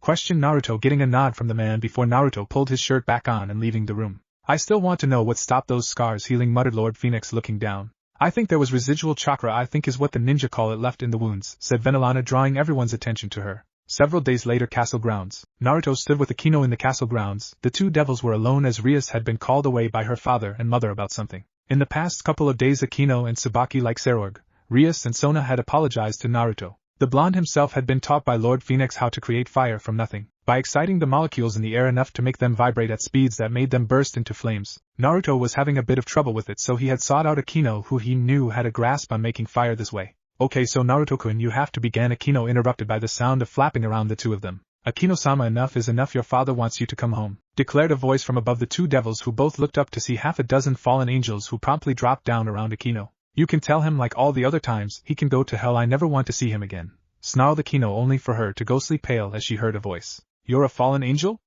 Questioned Naruto, getting a nod from the man before Naruto pulled his shirt back on and leaving the room. I still want to know what stopped those scars healing, muttered Lord Phoenix, looking down. I think there was residual chakra, I think is what the ninja call it, left in the wounds, said Vanillana, drawing everyone's attention to her. Several days later, castle grounds. Naruto stood with Akino in the castle grounds. The two devils were alone as Rias had been called away by her father and mother about something. In the past couple of days, Akino and Tsubaki, like Sarorg, Rias and Sona, had apologized to Naruto. The blonde himself had been taught by Lord Phoenix how to create fire from nothing, by exciting the molecules in the air enough to make them vibrate at speeds that made them burst into flames. Naruto was having a bit of trouble with it, so he had sought out Akino, who he knew had a grasp on making fire this way. Okay, so Naruto-kun, you have to, began Akino, interrupted by the sound of flapping around the two of them. Akino-sama, enough is enough, your father wants you to come home, declared a voice from above the two devils, who both looked up to see half a dozen fallen angels who promptly dropped down around Akino. You can tell him, like all the other times, he can go to hell, I never want to see him again, snarled Akino, only for her to ghostly pale as she heard a voice. You're a fallen angel?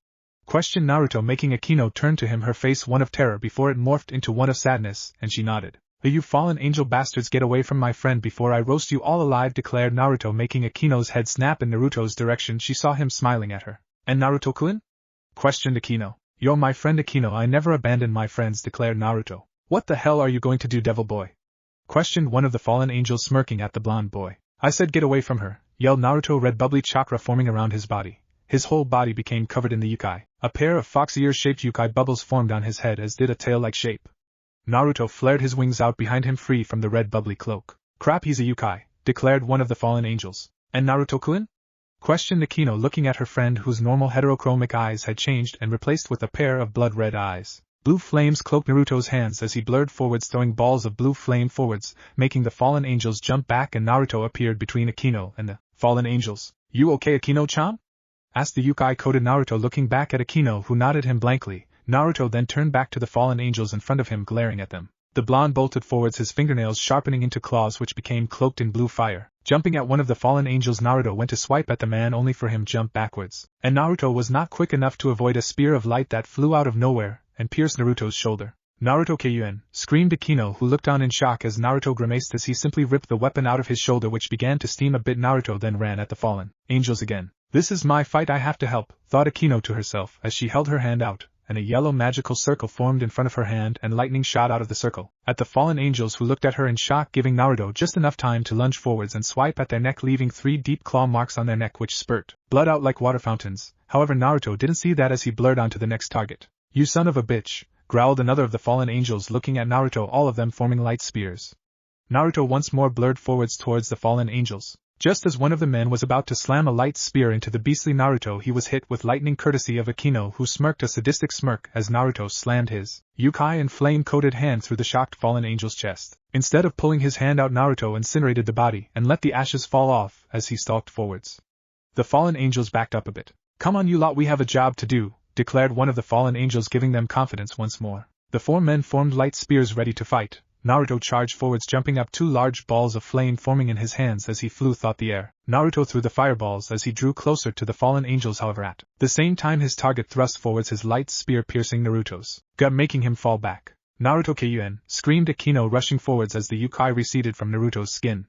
Questioned Naruto, making Akino turn to him, her face one of terror before it morphed into one of sadness, and she nodded. You fallen angel bastards, get away from my friend before I roast you all alive, declared Naruto, making Akino's head snap in Naruto's direction. She saw him smiling at her. And Naruto-kun? Questioned Akino. You're my friend, Akino, I never abandon my friends, declared Naruto. What the hell are you going to do, devil boy? Questioned one of the fallen angels, smirking at the blonde boy. I said get away from her, yelled Naruto, red bubbly chakra forming around his body. His whole body became covered in the yukai. A pair of fox ear-shaped yukai bubbles formed on his head, as did a tail-like shape. Naruto flared his wings out behind him, free from the red bubbly cloak. Crap, he's a yukai, declared one of the fallen angels. And Naruto-kun? Questioned Akino, looking at her friend, whose normal heterochromic eyes had changed and replaced with a pair of blood-red eyes. Blue flames cloaked Naruto's hands as he blurred forwards, throwing balls of blue flame forwards, making the fallen angels jump back, and Naruto appeared between Akino and the fallen angels. You okay, Akino-chan? Asked the yukai-coated Naruto, looking back at Akino, who nodded him blankly. Naruto then turned back to the fallen angels in front of him, glaring at them. The blonde bolted forwards, his fingernails sharpening into claws which became cloaked in blue fire. Jumping at one of the fallen angels, Naruto went to swipe at the man, only for him to jump backwards. And Naruto was not quick enough to avoid a spear of light that flew out of nowhere and pierced Naruto's shoulder. Naruto Kyuin, screamed Akino, who looked on in shock as Naruto grimaced as he simply ripped the weapon out of his shoulder, which began to steam a bit. Naruto then ran at the fallen angels again. This is my fight, I have to help, thought Akino to herself as she held her hand out, and a yellow magical circle formed in front of her hand and lightning shot out of the circle at the fallen angels, who looked at her in shock, giving Naruto just enough time to lunge forwards and swipe at their neck, leaving 3 deep claw marks on their neck which spurt blood out like water fountains. However, Naruto didn't see that as he blurred onto the next target. You son of a bitch, growled another of the fallen angels, looking at Naruto, all of them forming light spears. Naruto once more blurred forwards towards the fallen angels. Just as one of the men was about to slam a light spear into the beastly Naruto, he was hit with lightning, courtesy of Akino, who smirked a sadistic smirk as Naruto slammed his yukai and flame-coated hand through the shocked fallen angel's chest. Instead of pulling his hand out, Naruto incinerated the body and let the ashes fall off as he stalked forwards. The fallen angels backed up a bit. Come on, you lot, we have a job to do, declared one of the fallen angels, giving them confidence once more. The 4 men formed light spears ready to fight. Naruto charged forwards, jumping up, 2 large balls of flame forming in his hands as he flew through the air. Naruto threw the fireballs as he drew closer to the fallen angels, however at the same time his target thrust forwards his light spear, piercing Naruto's gut, making him fall back. Naruto Kyuan, screamed Akino, rushing forwards as the Yukai receded from Naruto's skin.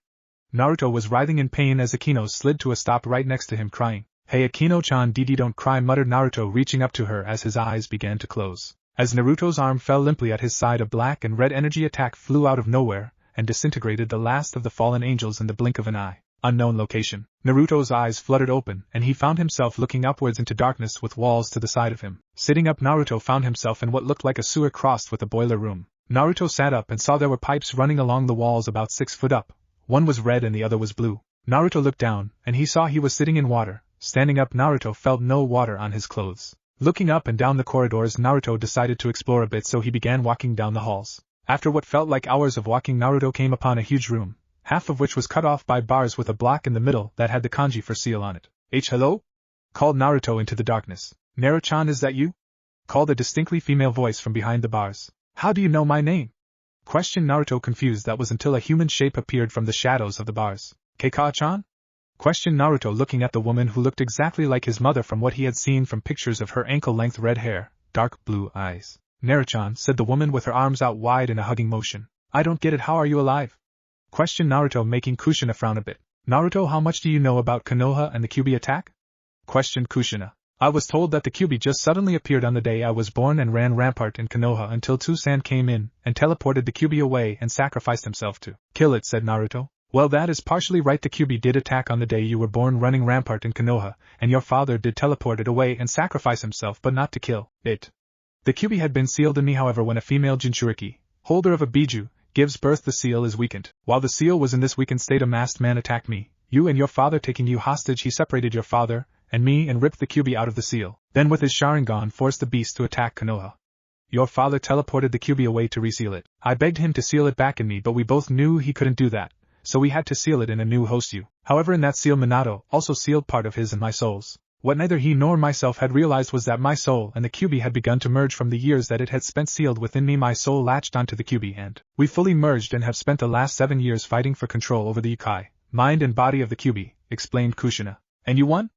Naruto was writhing in pain as Akino slid to a stop right next to him, crying, "Hey Akino-chan, Didi, don't cry," muttered Naruto, reaching up to her as his eyes began to close. As Naruto's arm fell limply at his side, a black and red energy attack flew out of nowhere and disintegrated the last of the fallen angels in the blink of an eye. Unknown location. Naruto's eyes fluttered open and he found himself looking upwards into darkness with walls to the side of him. Sitting up, Naruto found himself in what looked like a sewer crossed with a boiler room. Naruto sat up and saw there were pipes running along the walls about 6 foot up. One was red and the other was blue. Naruto looked down and he saw he was sitting in water. Standing up, Naruto felt no water on his clothes. Looking up and down the corridors, Naruto decided to explore a bit, so he began walking down the halls. After what felt like hours of walking, Naruto came upon a huge room, half of which was cut off by bars with a block in the middle that had the kanji for seal on it. Hello? Called Naruto into the darkness. "Naru-chan, is that you?" called a distinctly female voice from behind the bars. "How do you know my name?" questioned Naruto, confused. That was until a human shape appeared from the shadows of the bars. "Keika-chan?" questioned Naruto, looking at the woman who looked exactly like his mother from what he had seen from pictures of her ankle-length red hair, dark blue eyes. "Naru-chan," said the woman with her arms out wide in a hugging motion. "I don't get it, how are you alive?" questioned Naruto, making Kushina frown a bit. "Naruto, how much do you know about Konoha and the Kyuubi attack?" questioned Kushina. "I was told that the Kyuubi just suddenly appeared on the day I was born and ran rampart in Konoha until Tsusan came in and teleported the Kyuubi away and sacrificed himself to kill it," said Naruto. "Well, that is partially right. The Kyuubi did attack on the day you were born running rampart in Konoha, and your father did teleport it away and sacrifice himself, but not to kill it. The Kyuubi had been sealed in me, however, when a female Jinchuriki, holder of a Biju, gives birth, the seal is weakened. While the seal was in this weakened state, a masked man attacked me, you and your father. Taking you hostage, he separated your father and me and ripped the Kyuubi out of the seal. Then with his Sharingan forced the beast to attack Konoha. Your father teleported the Kyuubi away to reseal it. I begged him to seal it back in me, but we both knew he couldn't do that, so we had to seal it in a new host you. However, in that seal, Minato also sealed part of his and my souls. What neither he nor myself had realized was that my soul and the Kyuubi had begun to merge from the years that it had spent sealed within me. My soul latched onto the Kyuubi and we fully merged and have spent the last 7 years fighting for control over the Yukai, mind and body of the Kyuubi," explained Kushina. "And you won?"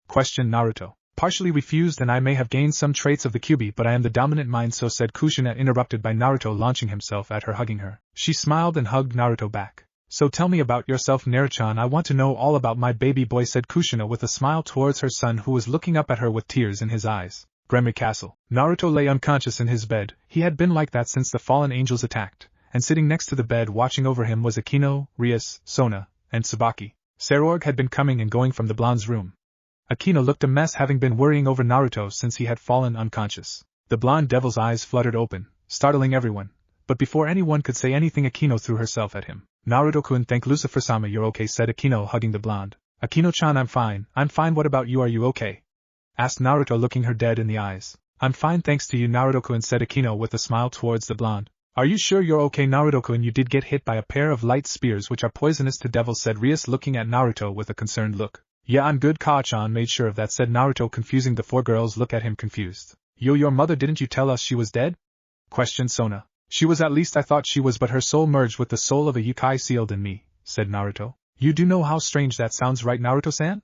questioned Naruto. "Partially refused, and I may have gained some traits of the Kyuubi, but I am the dominant mind, so," said Kushina, interrupted by Naruto launching himself at her, hugging her. She smiled and hugged Naruto back. "So tell me about yourself, Naru-chan. I want to know all about my baby boy," said Kushina with a smile towards her son, who was looking up at her with tears in his eyes. Gremory Castle. Naruto lay unconscious in his bed. He had been like that since the fallen angels attacked, and sitting next to the bed watching over him was Akino, Rias, Sona, and Tsubaki. Sarorg had been coming and going from the blonde's room. Akino looked a mess, having been worrying over Naruto since he had fallen unconscious. The blonde devil's eyes fluttered open, startling everyone. But before anyone could say anything, Akino threw herself at him. "Naruto-kun, thank Lucifer-sama, you're okay," said Akino, hugging the blonde. "Akino-chan, I'm fine. What about you, are you okay?" asked Naruto, looking her dead in the eyes. "I'm fine thanks to you, Naruto-kun," said Akino with a smile towards the blonde. "Are you sure you're okay, Naruto-kun? You did get hit by a pair of light spears which are poisonous to devils," said Rias, looking at Naruto with a concerned look. "Yeah, I'm good, Ka-chan made sure of that," said Naruto, confusing the 4 girls look at him confused. Your mother, didn't you tell us she was dead?" questioned Sona. "She was, at least I thought she was, but her soul merged with the soul of a Yukai sealed in me," said Naruto. "You do know how strange that sounds, right, Naruto-san?"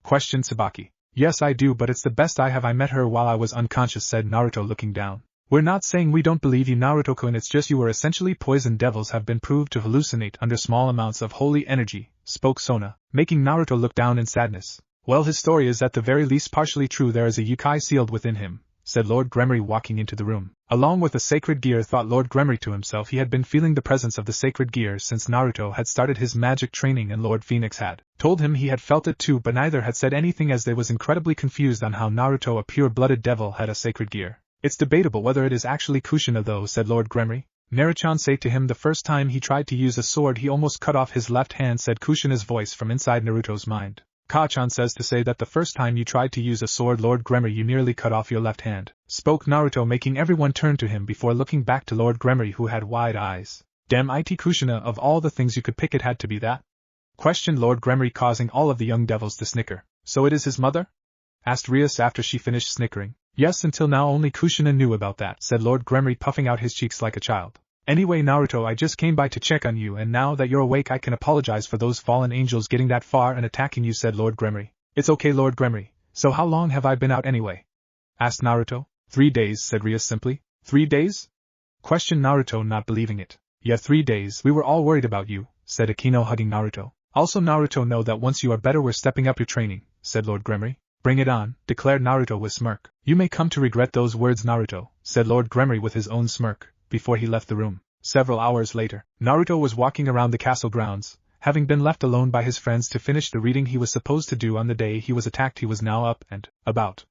questioned Tsubaki. "Yes, I do, but it's the best I have. I met her while I was unconscious," said Naruto, looking down. "We're not saying we don't believe you, Naruto-kun, it's just you were essentially poisoned. Devils have been proved to hallucinate under small amounts of holy energy," spoke Sona, making Naruto look down in sadness. "Well, his story is at the very least partially true. There is a Yukai sealed within him," said Lord Gremory, walking into the room. "Along with the sacred gear," thought Lord Gremory to himself. He had been feeling the presence of the sacred gear since Naruto had started his magic training, and Lord Phoenix had told him he had felt it too, but neither had said anything as they was incredibly confused on how Naruto, a pure-blooded devil, had a sacred gear. "It's debatable whether it is actually Kushina though," said Lord Gremory. "Naru-chan say to him the first time he tried to use a sword he almost cut off his left hand," said Kushina's voice from inside Naruto's mind. "Ka-chan says to say that the first time you tried to use a sword, Lord Gremory, you nearly cut off your left hand," spoke Naruto, making everyone turn to him before looking back to Lord Gremory, who had wide eyes. "Damn it, Kushina, of all the things you could pick, it had to be that?" questioned Lord Gremory, causing all of the young devils to snicker. "So it is his mother?" asked Rias after she finished snickering. Yes, until now only Kushina knew about that, said Lord Gremory, puffing out his cheeks like a child. Anyway, Naruto, I just came by to check on you, and now that you're awake I can apologize for those fallen angels getting that far and attacking you, said Lord Gremory. It's okay, Lord Gremory. So how long have I been out anyway? Asked Naruto. 3 days, said Rias simply. 3 days? Questioned Naruto, not believing it. Yeah, 3 days. We were all worried about you, said Akino, hugging Naruto. Also, Naruto, know that once you are better we're stepping up your training, said Lord Gremory. Bring it on, declared Naruto with smirk. You may come to regret those words, Naruto, said Lord Gremory with his own smirk, before he left the room. Several hours later, Naruto was walking around the castle grounds. Having been left alone by his friends to finish the reading he was supposed to do on the day he was attacked, he was now up and about.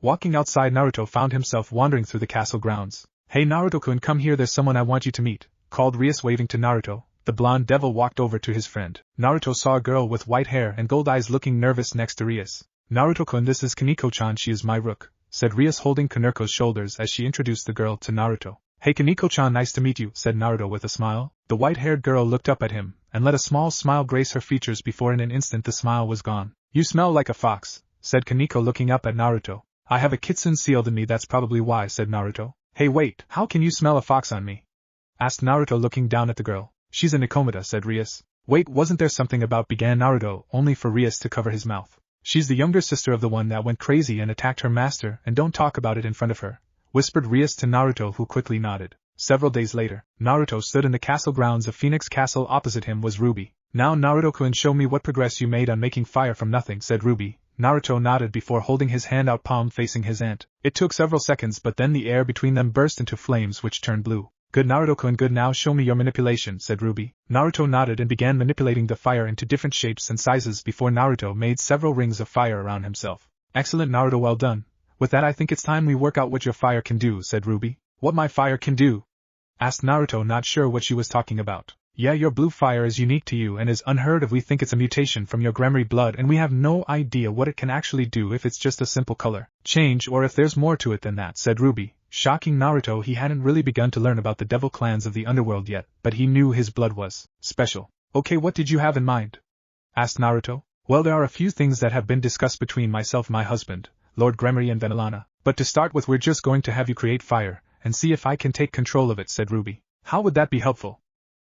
Walking outside, Naruto found himself wandering through the castle grounds. Hey Naruto-kun, come here, there's someone I want you to meet, called Rias, waving to Naruto. The blonde devil walked over to his friend. Naruto saw a girl with white hair and gold eyes looking nervous next to Rias. Naruto-kun, this is Kaneko-chan, she is my rook, said Rias, holding Kaneko's shoulders as she introduced the girl to Naruto. Hey Kaneko-chan, nice to meet you, said Naruto with a smile. The white-haired girl looked up at him, and let a small smile grace her features before in an instant the smile was gone. You smell like a fox, said Kaneko, looking up at Naruto. I have a kitsune sealed in me, that's probably why, said Naruto. Hey wait, how can you smell a fox on me? Asked Naruto, looking down at the girl. She's a Nikomata, said Rias. Wait, wasn't there something about, began Naruto, only for Rias to cover his mouth. She's the younger sister of the one that went crazy and attacked her master, and don't talk about it in front of her, whispered Rias to Naruto, who quickly nodded. Several days later, Naruto stood in the castle grounds of Phoenix Castle. Opposite him was Ruby. Now Naruto-kun, show me what progress you made on making fire from nothing, said Ruby. Naruto nodded before holding his hand out, palm facing his aunt. It took several seconds, but then the air between them burst into flames which turned blue. Good, Naruto-kun, good, now show me your manipulation, said Ruby. Naruto nodded and began manipulating the fire into different shapes and sizes before Naruto made several rings of fire around himself. Excellent, Naruto, well done. With that I think it's time we work out what your fire can do, said Ruby. What my fire can do? Asked Naruto, not sure what she was talking about. Yeah, your blue fire is unique to you and is unheard of. We think it's a mutation from your Gremory blood, and we have no idea what it can actually do, if it's just a simple color change or if there's more to it than that, said Ruby. Shocking Naruto, he hadn't really begun to learn about the devil clans of the underworld yet, but he knew his blood was special. Okay, what did you have in mind? Asked Naruto. Well, there are a few things that have been discussed between myself, my husband, Lord Gremory, and Venelana, but to start with we're just going to have you create fire, and see if I can take control of it, said Ruby. How would that be helpful?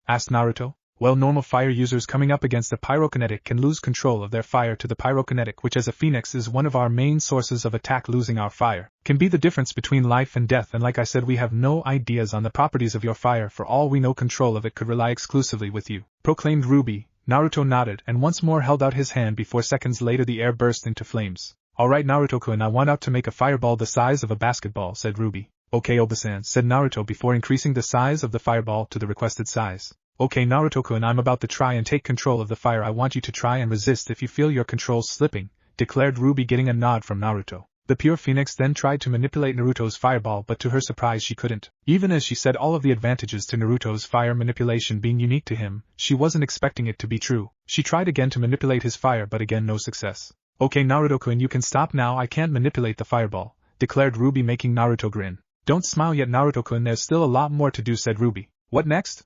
Asked Naruto. Well, normal fire users coming up against a pyrokinetic can lose control of their fire to the pyrokinetic, which as a phoenix is one of our main sources of attack. Losing our fire can be the difference between life and death, and like I said, we have no ideas on the properties of your fire. For all we know, control of it could rely exclusively with you, proclaimed Ruby. Naruto nodded and once more held out his hand before seconds later the air burst into flames. Alright Naruto-kun, I want out to make a fireball the size of a basketball, said Ruby. Okay Oba-san, said Naruto before increasing the size of the fireball to the requested size. Okay Naruto-kun, I'm about to try and take control of the fire. I want you to try and resist if you feel your control slipping, declared Ruby, getting a nod from Naruto. The pure phoenix then tried to manipulate Naruto's fireball, but to her surprise she couldn't. Even as she said all of the advantages to Naruto's fire manipulation being unique to him, she wasn't expecting it to be true. She tried again to manipulate his fire, but again no success. Okay Naruto-kun, you can stop now, I can't manipulate the fireball, declared Ruby, making Naruto grin. Don't smile yet Naruto-kun, there's still a lot more to do, said Ruby. What next?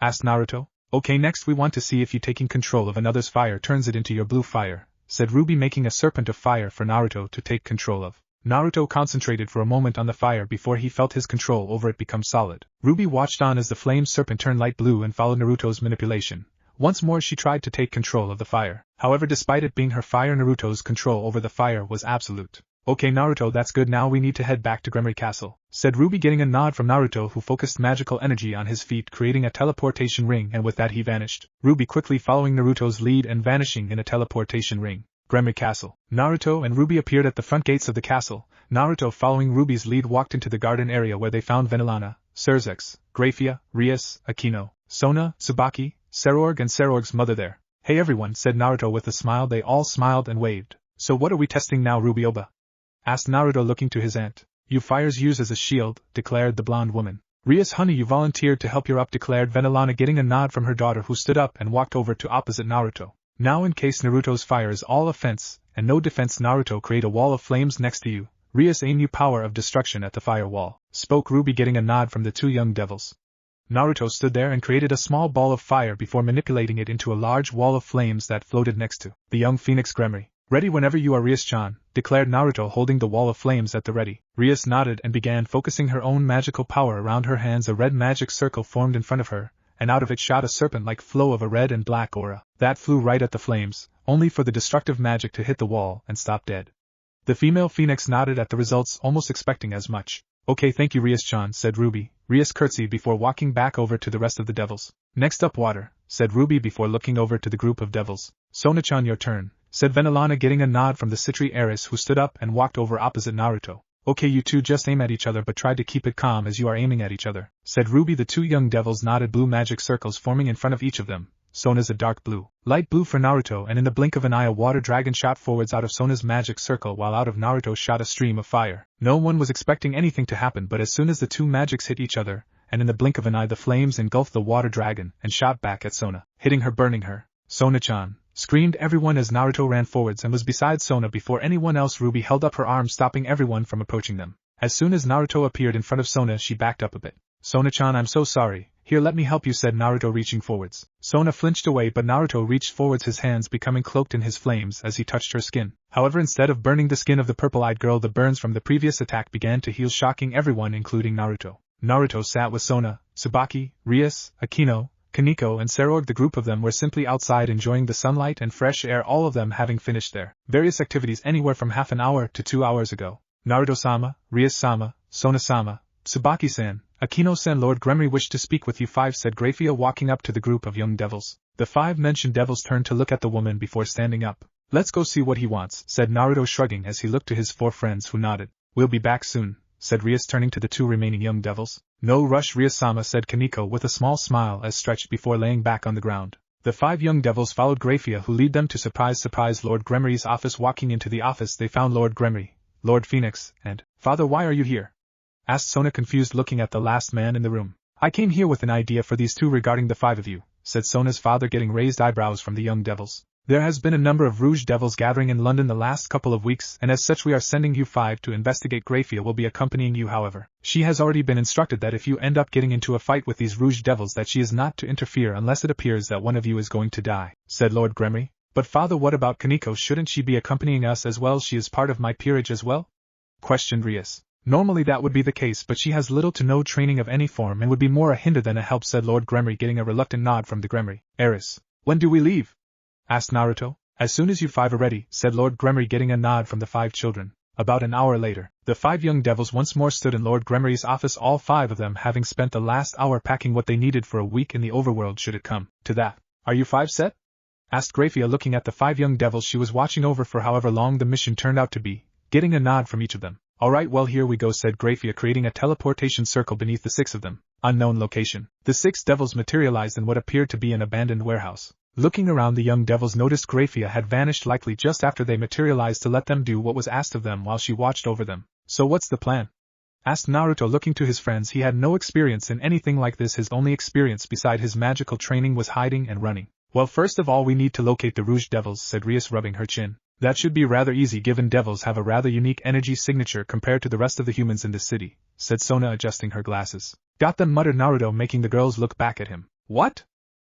Asked Naruto. Okay, next we want to see if you taking control of another's fire turns it into your blue fire, said Ruby, making a serpent of fire for Naruto to take control of. Naruto concentrated for a moment on the fire before he felt his control over it become solid. Ruby watched on as the flame serpent turned light blue and followed Naruto's manipulation. Once more she tried to take control of the fire. However, despite it being her fire, Naruto's control over the fire was absolute. Okay Naruto, that's good, now we need to head back to Gremory Castle, said Ruby, getting a nod from Naruto, who focused magical energy on his feet, creating a teleportation ring, and with that he vanished. Ruby quickly following Naruto's lead and vanishing in a teleportation ring. Gremory Castle. Naruto and Ruby appeared at the front gates of the castle. Naruto, following Ruby's lead, walked into the garden area where they found Venelana, Surzex, Grafia, Rias, Akino, Sona, Tsubaki, Serorg and Serorg's mother there. Hey everyone, said Naruto with a smile. They all smiled and waved. So what are we testing now, Ruby Oba? Asked Naruto, looking to his aunt. You fires use as a shield, declared the blonde woman. Rias, honey, you volunteered to help. You're up, declared Venelana, getting a nod from her daughter, who stood up and walked over to opposite Naruto. Now, in case Naruto's fire is all offense and no defense, Naruto, create a wall of flames next to you. Rias, aim you power of destruction at the fire wall, spoke Ruby, getting a nod from the two young devils. Naruto stood there and created a small ball of fire before manipulating it into a large wall of flames that floated next to the young Phoenix Gremory. Ready whenever you are, Rias-chan, declared Naruto, holding the wall of flames at the ready. Rias nodded and began focusing her own magical power around her hands. A red magic circle formed in front of her, and out of it shot a serpent-like flow of a red and black aura that flew right at the flames, only for the destructive magic to hit the wall and stop dead. The female phoenix nodded at the results, almost expecting as much. Okay, thank you, Rias-chan, said Ruby. Rias curtsied before walking back over to the rest of the devils. Next up, water, said Ruby before looking over to the group of devils. Sona-chan, your turn, said Venilana, getting a nod from the Citri heiress, who stood up and walked over opposite Naruto. Okay, you two just aim at each other, but try to keep it calm as you are aiming at each other, said Ruby. The two young devils nodded, blue magic circles forming in front of each of them. Sona's a dark blue, light blue for Naruto, and in the blink of an eye a water dragon shot forwards out of Sona's magic circle, while out of Naruto shot a stream of fire. No one was expecting anything to happen, but as soon as the two magics hit each other, and in the blink of an eye the flames engulfed the water dragon and shot back at Sona, hitting her, burning her. Sona-chan, screamed everyone as Naruto ran forwards and was beside Sona before anyone else. Ruby held up her arm, stopping everyone from approaching them. As soon as Naruto appeared in front of Sona, she backed up a bit. Sona-chan, I'm so sorry. Here, let me help you, said Naruto, reaching forwards. Sona flinched away, but Naruto reached forwards, his hands becoming cloaked in his flames as he touched her skin. However, instead of burning the skin of the purple-eyed girl, the burns from the previous attack began to heal, shocking everyone including Naruto. Naruto sat with Sona, Tsubaki, Rias, Akino, Kaneko and Serorg. The group of them were simply outside enjoying the sunlight and fresh air, all of them having finished their various activities anywhere from half an hour to 2 hours ago. Naruto-sama, Rias-sama, Sona-sama, Tsubaki-san, Akino-san, Lord Gremory wished to speak with you five, said Grafia, walking up to the group of young devils. The five mentioned devils turned to look at the woman before standing up. Let's go see what he wants, said Naruto, shrugging as he looked to his four friends, who nodded. We'll be back soon, said Rias, turning to the two remaining young devils. No rush, Rias-sama, said Kaneko with a small smile as stretched before laying back on the ground. The five young devils followed Grafia, who led them to surprise Lord Gremory's office. Walking into the office, they found Lord Gremory, Lord Phoenix, and Father, why are you here? Asked Sona, confused, looking at the last man in the room. I came here with an idea for these two regarding the five of you, said Sona's father, getting raised eyebrows from the young devils. There has been a number of Rouge Devils gathering in London the last couple of weeks, and as such we are sending you five to investigate. Grafia will be accompanying you. However, she has already been instructed that if you end up getting into a fight with these Rouge Devils, that she is not to interfere unless it appears that one of you is going to die, said Lord Gremory. But father, what about Kaneko? Shouldn't she be accompanying us as well? She is part of my peerage as well? Questioned Rias. Normally that would be the case, but she has little to no training of any form and would be more a hinder than a help, said Lord Gremory, getting a reluctant nod from the Gremory heiress. When do we leave? Asked Naruto. As soon as you five are ready, said Lord Gremory, getting a nod from the five children. About an hour later, the five young devils once more stood in Lord Gremory's office, all five of them having spent the last hour packing what they needed for a week in the overworld should it come to that. Are you five set? Asked Grafia, looking at the five young devils she was watching over for however long the mission turned out to be, getting a nod from each of them. Alright, well, here we go, said Grafia, creating a teleportation circle beneath the six of them. Unknown location. The six devils materialized in what appeared to be an abandoned warehouse. Looking around, the young devils noticed Grafia had vanished, likely just after they materialized to let them do what was asked of them while she watched over them. So what's the plan? Asked Naruto, looking to his friends. He had no experience in anything like this. His only experience beside his magical training was hiding and running. Well, first of all we need to locate the Rouge Devils, said Rias, rubbing her chin. That should be rather easy given devils have a rather unique energy signature compared to the rest of the humans in this city, said Sona, adjusting her glasses. Got them, muttered Naruto, making the girls look back at him. What?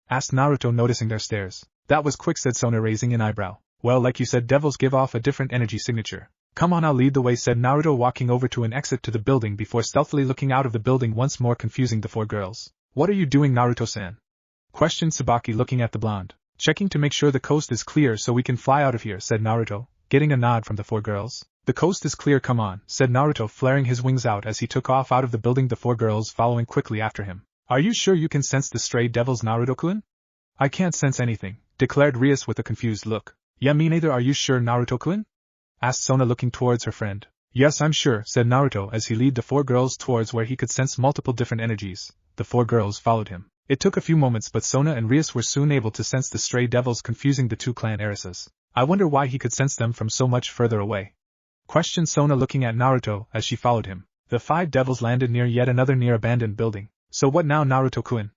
Asked Naruto, noticing their stares. That was quick, said Sona, raising an eyebrow. Well, like you said, devils give off a different energy signature. Come on, I'll lead the way, said Naruto, walking over to an exit to the building before stealthily looking out of the building, once more confusing the four girls. What are you doing, Naruto-san? Questioned Tsubaki, looking at the blonde. Checking to make sure the coast is clear so we can fly out of here, said Naruto, getting a nod from the four girls. The coast is clear, come on, said Naruto, flaring his wings out as he took off out of the building, the four girls following quickly after him. Are you sure you can sense the stray devils, Naruto-kun? I can't sense anything, declared Rias with a confused look. Yeah, me neither. Are you sure, Naruto-kun? Asked Sona, looking towards her friend. Yes, I'm sure, said Naruto as he led the four girls towards where he could sense multiple different energies. The four girls followed him. It took a few moments, but Sona and Rias were soon able to sense the stray devils, confusing the two clan heiresses. I wonder why he could sense them from so much further away. Questioned Sona, looking at Naruto as she followed him. The five devils landed near yet another near abandoned building. So what now, Naruto-kun?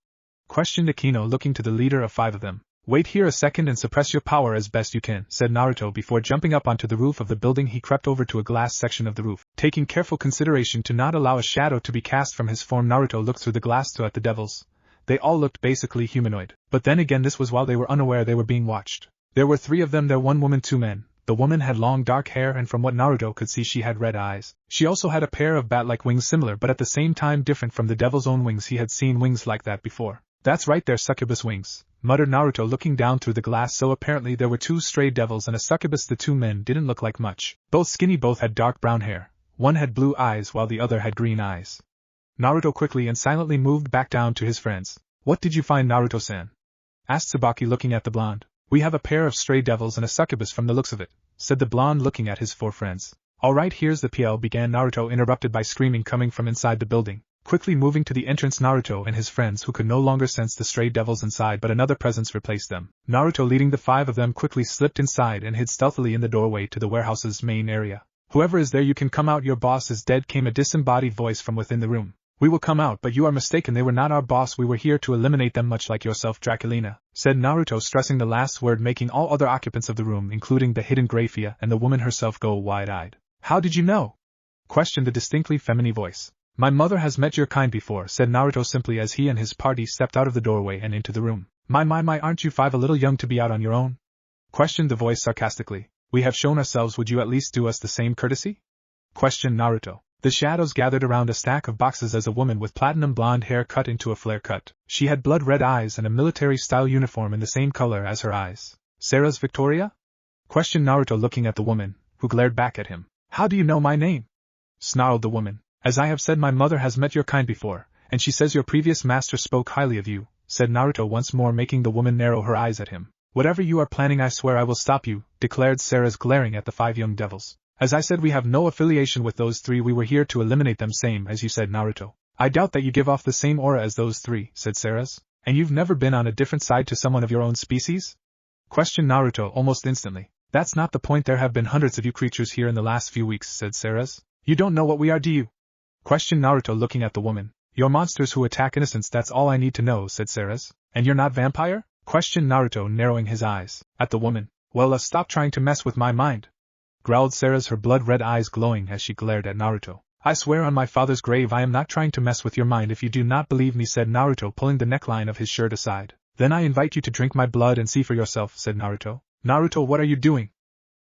Questioned Akino, looking to the leader of five of them. Wait here a second and suppress your power as best you can, said Naruto before jumping up onto the roof of the building. He crept over to a glass section of the roof, taking careful consideration to not allow a shadow to be cast from his form. Naruto looked through the glass at the devils. They all looked basically humanoid, but then again this was while they were unaware they were being watched. There were three of them there, one woman, two men, The woman had long dark hair and from what Naruto could see she had red eyes. She also had a pair of bat-like wings similar but at the same time different from the devil's own wings. He had seen wings like that before. That's right, they're succubus wings, muttered Naruto looking down through the glass. So apparently there were two stray devils and a succubus. The two men didn't look like much. Both skinny, both had dark brown hair. One had blue eyes while the other had green eyes. Naruto quickly and silently moved back down to his friends. What did you find, Naruto-san? Asked Tsubaki looking at the blonde. We have a pair of stray devils and a succubus from the looks of it, said the blonde looking at his four friends. Alright, here's the PL, began Naruto, interrupted by screaming coming from inside the building. Quickly moving to the entrance, Naruto and his friends who could no longer sense the stray devils inside but another presence replaced them. Naruto leading the five of them quickly slipped inside and hid stealthily in the doorway to the warehouse's main area. Whoever is there, you can come out, your boss is dead, came a disembodied voice from within the room. We will come out, but you are mistaken, they were not our boss, we were here to eliminate them, much like yourself, Draculina, said Naruto, stressing the last word, making all other occupants of the room, including the hidden Grafia and the woman herself, go wide-eyed. How did you know? Questioned the distinctly feminine voice. My mother has met your kind before, said Naruto simply as he and his party stepped out of the doorway and into the room. My, aren't you five a little young to be out on your own? Questioned the voice sarcastically. We have shown ourselves, would you at least do us the same courtesy? Questioned Naruto. The shadows gathered around a stack of boxes as a woman with platinum blonde hair cut into a flare cut. She had blood-red eyes and a military-style uniform in the same color as her eyes. Seras Victoria? Questioned Naruto looking at the woman, who glared back at him. How do you know my name? Snarled the woman. As I have said, my mother has met your kind before, and she says your previous master spoke highly of you, said Naruto once more, making the woman narrow her eyes at him. Whatever you are planning, I swear I will stop you, declared Seras, glaring at the five young devils. As I said, we have no affiliation with those three, we were here to eliminate them, same as you said, Naruto. I doubt that you give off the same aura as those three, said Seras. And you've never been on a different side to someone of your own species? Questioned Naruto almost instantly. That's not the point, there have been hundreds of you creatures here in the last few weeks, said Seras. You don't know what we are, do you? Questioned Naruto looking at the woman. You're monsters who attack innocents, that's all I need to know, said Seras. And you're not vampire? Questioned Naruto, narrowing his eyes at the woman. Well, stop trying to mess with my mind, growled Seras, her blood-red eyes glowing as she glared at Naruto. I swear on my father's grave I am not trying to mess with your mind. If you do not believe me, said Naruto, pulling the neckline of his shirt aside. Then I invite you to drink my blood and see for yourself, said Naruto. Naruto, what are you doing?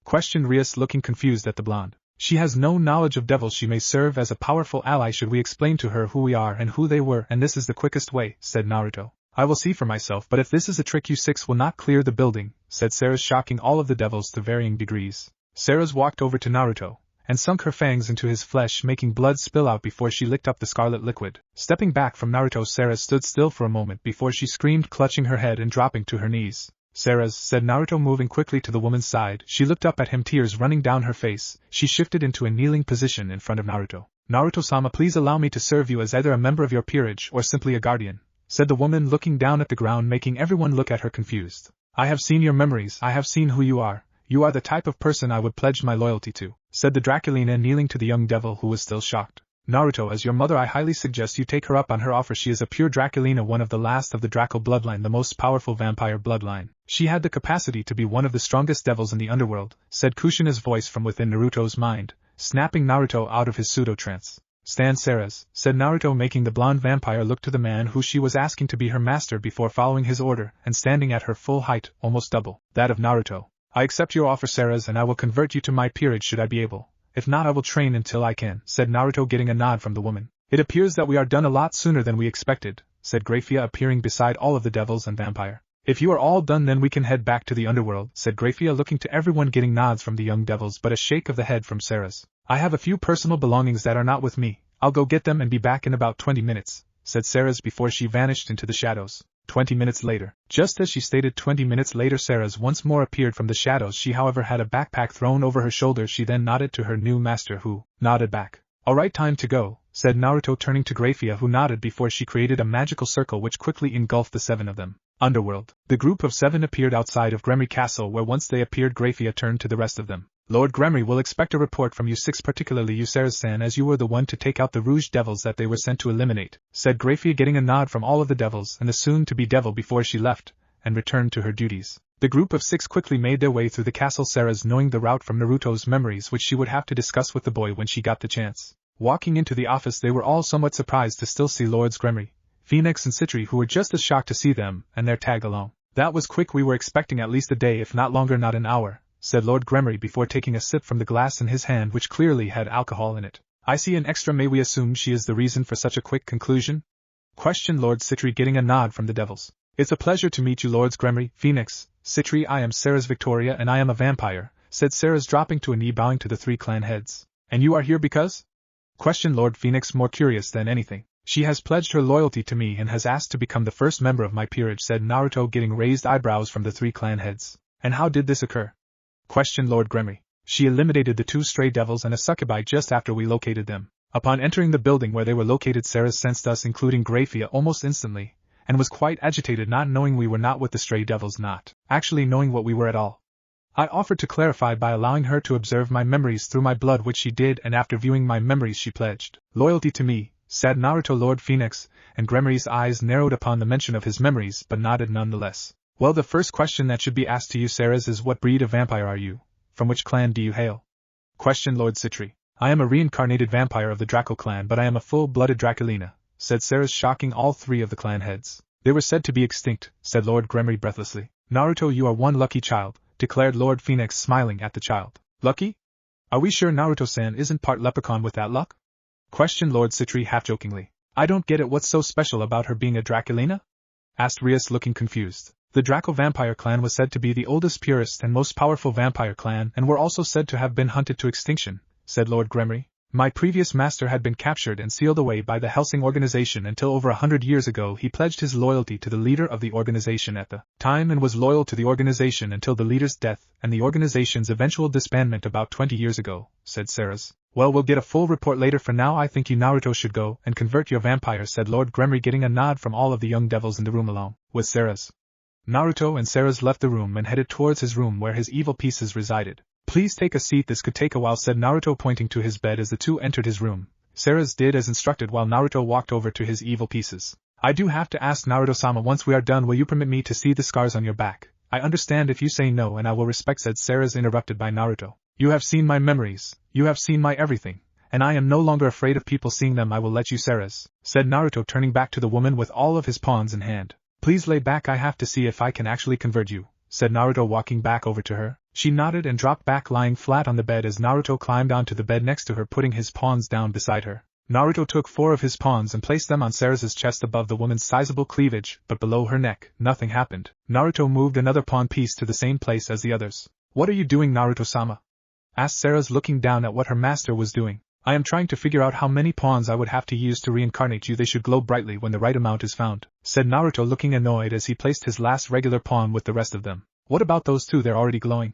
Questioned Rias, looking confused at the blonde. She has no knowledge of devils. She may serve as a powerful ally should we explain to her who we are and who they were, and this is the quickest way, said Naruto. I will see for myself, but if this is a trick, you six will not clear the building, said Seras, shocking all of the devils to varying degrees. Seras walked over to Naruto and sunk her fangs into his flesh, making blood spill out before she licked up the scarlet liquid. Stepping back from Naruto, Seras stood still for a moment before she screamed, clutching her head and dropping to her knees. Seras, said Naruto, moving quickly to the woman's side. She looked up at him, tears running down her face. She shifted into a kneeling position in front of Naruto. Naruto-sama, please allow me to serve you as either a member of your peerage or simply a guardian, said the woman, looking down at the ground, making everyone look at her confused. I have seen your memories, I have seen who you are. You are the type of person I would pledge my loyalty to, said the Draculina, kneeling to the young devil who was still shocked. Naruto, as your mother, I highly suggest you take her up on her offer. She is a pure Draculina, one of the last of the Draco bloodline, the most powerful vampire bloodline. She had the capacity to be one of the strongest devils in the underworld, said Kushina's voice from within Naruto's mind, snapping Naruto out of his pseudo-trance. Stand, Seras, said Naruto, making the blonde vampire look to the man who she was asking to be her master before following his order and standing at her full height, almost double that of Naruto. I accept your offer, Seras, and I will convert you to my peerage should I be able. If not, I will train until I can, said Naruto, getting a nod from the woman. It appears that we are done a lot sooner than we expected, said Grafia, appearing beside all of the devils and vampire. If you are all done, then we can head back to the underworld, said Grafia, looking to everyone, getting nods from the young devils but a shake of the head from Seras. I have a few personal belongings that are not with me. I'll go get them and be back in about 20 minutes, said Seras before she vanished into the shadows. 20 minutes later. Just as she stated 20 minutes later, Seras once more appeared from the shadows. She, however, had a backpack thrown over her shoulders. She then nodded to her new master, who nodded back. Alright, time to go, said Naruto, turning to Grafia, who nodded before she created a magical circle which quickly engulfed the seven of them. Underworld. The group of seven appeared outside of Gremory Castle, where once they appeared, Grafia turned to the rest of them. Lord Gremory will expect a report from you six, particularly you, Seras-san, as you were the one to take out the Rouge Devils that they were sent to eliminate, said Grafia, getting a nod from all of the devils and the soon-to-be devil before she left and returned to her duties. The group of six quickly made their way through the castle, Seras knowing the route from Naruto's memories, which she would have to discuss with the boy when she got the chance. Walking into the office, they were all somewhat surprised to still see Lords Gremory, Phoenix and Citri, who were just as shocked to see them and their tag along. That was quick, we were expecting at least a day, if not longer, not an hour, said Lord Gremory before taking a sip from the glass in his hand which clearly had alcohol in it. I see an extra. May we assume she is the reason for such a quick conclusion? Questioned Lord Sitri, getting a nod from the devils. It's a pleasure to meet you, Lords Gremory, Phoenix, Sitri. I am Seras Victoria and I am a vampire, said Seras, dropping to a knee, bowing to the three clan heads. And you are here because? Questioned Lord Phoenix, more curious than anything. She has pledged her loyalty to me and has asked to become the first member of my peerage, said Naruto, getting raised eyebrows from the three clan heads. And how did this occur? Questioned Lord Gremory. She eliminated the 2 stray devils and a succubi just after we located them. Upon entering the building where they were located, Seras sensed us, including Grafia, almost instantly, and was quite agitated, not knowing we were not with the stray devils, not actually knowing what we were at all. I offered to clarify by allowing her to observe my memories through my blood, which she did, and after viewing my memories she pledged loyalty to me, said Naruto. Lord Phoenix and Gremory's eyes narrowed upon the mention of his memories but nodded nonetheless. Well, the first question that should be asked to you, Seras, is what breed of vampire are you? From which clan do you hail? Questioned Lord Sitri. I am a reincarnated vampire of the Draco clan, but I am a full-blooded Draculina, said Seras, shocking all 3 of the clan heads. They were said to be extinct, said Lord Gremory breathlessly. Naruto, you are one lucky child, declared Lord Phoenix, smiling at the child. Lucky? Are we sure Naruto-san isn't part leprechaun with that luck? Questioned Lord Sitri half-jokingly. I don't get it, what's so special about her being a Draculina? Asked Rias, looking confused. The Draco vampire clan was said to be the oldest, purest, and most powerful vampire clan, and were also said to have been hunted to extinction, said Lord Gremory. My previous master had been captured and sealed away by the Hellsing organization until over 100 years ago. He pledged his loyalty to the leader of the organization at the time and was loyal to the organization until the leader's death and the organization's eventual disbandment about 20 years ago, said Seras. Well, we'll get a full report later. For now, I think you, Naruto, should go and convert your vampire, said Lord Gremory, getting a nod from all of the young devils in the room along with Seras. Naruto and Seras left the room and headed towards his room where his evil pieces resided. Please take a seat, this could take a while, said Naruto, pointing to his bed as the 2 entered his room. Seras did as instructed while Naruto walked over to his evil pieces. I do have to ask, Naruto-sama, once we are done, will you permit me to see the scars on your back? I understand if you say no, and I will respect, said Seras, interrupted by Naruto. You have seen my memories, you have seen my everything, and I am no longer afraid of people seeing them. I will let you, Seras, said Naruto, turning back to the woman with all of his pawns in hand. Please lay back, I have to see if I can actually convert you, said Naruto, walking back over to her. She nodded and dropped back, lying flat on the bed as Naruto climbed onto the bed next to her, putting his pawns down beside her. Naruto took 4 of his pawns and placed them on Seras's chest above the woman's sizable cleavage, but below her neck, nothing happened. Naruto moved another pawn piece to the same place as the others. What are you doing, Naruto-sama? Asked Seras, looking down at what her master was doing. I am trying to figure out how many pawns I would have to use to reincarnate you. They should glow brightly when the right amount is found, said Naruto, looking annoyed as he placed his last regular pawn with the rest of them. What about those 2? They're already glowing,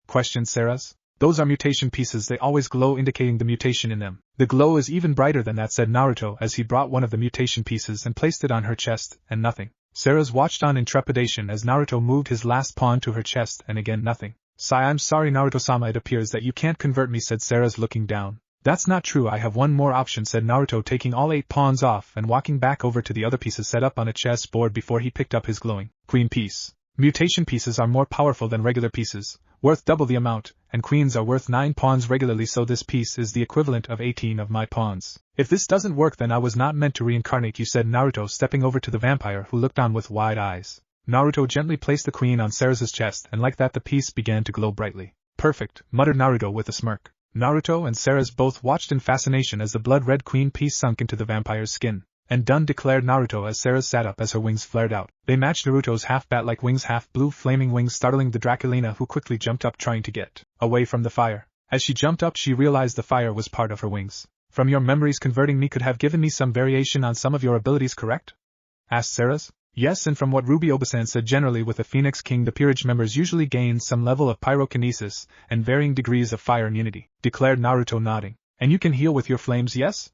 questioned Seras. Those are mutation pieces, they always glow, indicating the mutation in them. The glow is even brighter than that, said Naruto as he brought one of the mutation pieces and placed it on her chest, and nothing. Seras watched on in trepidation as Naruto moved his last pawn to her chest, and again nothing. Sigh, I'm sorry, Naruto-sama, it appears that you can't convert me, said Seras, looking down. That's not true, I have one more option, said Naruto, taking all 8 pawns off and walking back over to the other pieces set up on a chessboard before he picked up his glowing queen piece. Mutation pieces are more powerful than regular pieces, worth double the amount, and queens are worth 9 pawns regularly, so this piece is the equivalent of 18 of my pawns. If this doesn't work, then I was not meant to reincarnate you, said Naruto, stepping over to the vampire, who looked on with wide eyes. Naruto gently placed the queen on Seras's chest, and like that the piece began to glow brightly. Perfect, muttered Naruto with a smirk. Naruto and Seras both watched in fascination as the blood-red queen piece sunk into the vampire's skin. And done, declared Naruto as Seras sat up as her wings flared out. They matched Naruto's half-bat-like wings, half-blue flaming wings, startling the Draculina, who quickly jumped up trying to get away from the fire. As she jumped up, she realized the fire was part of her wings. From your memories, converting me could have given me some variation on some of your abilities, correct? Asked Seras. Yes, and from what Ruby Obasan said, generally with the Phoenix King the peerage members usually gain some level of pyrokinesis and varying degrees of fire immunity, declared Naruto, nodding. And you can heal with your flames, yes?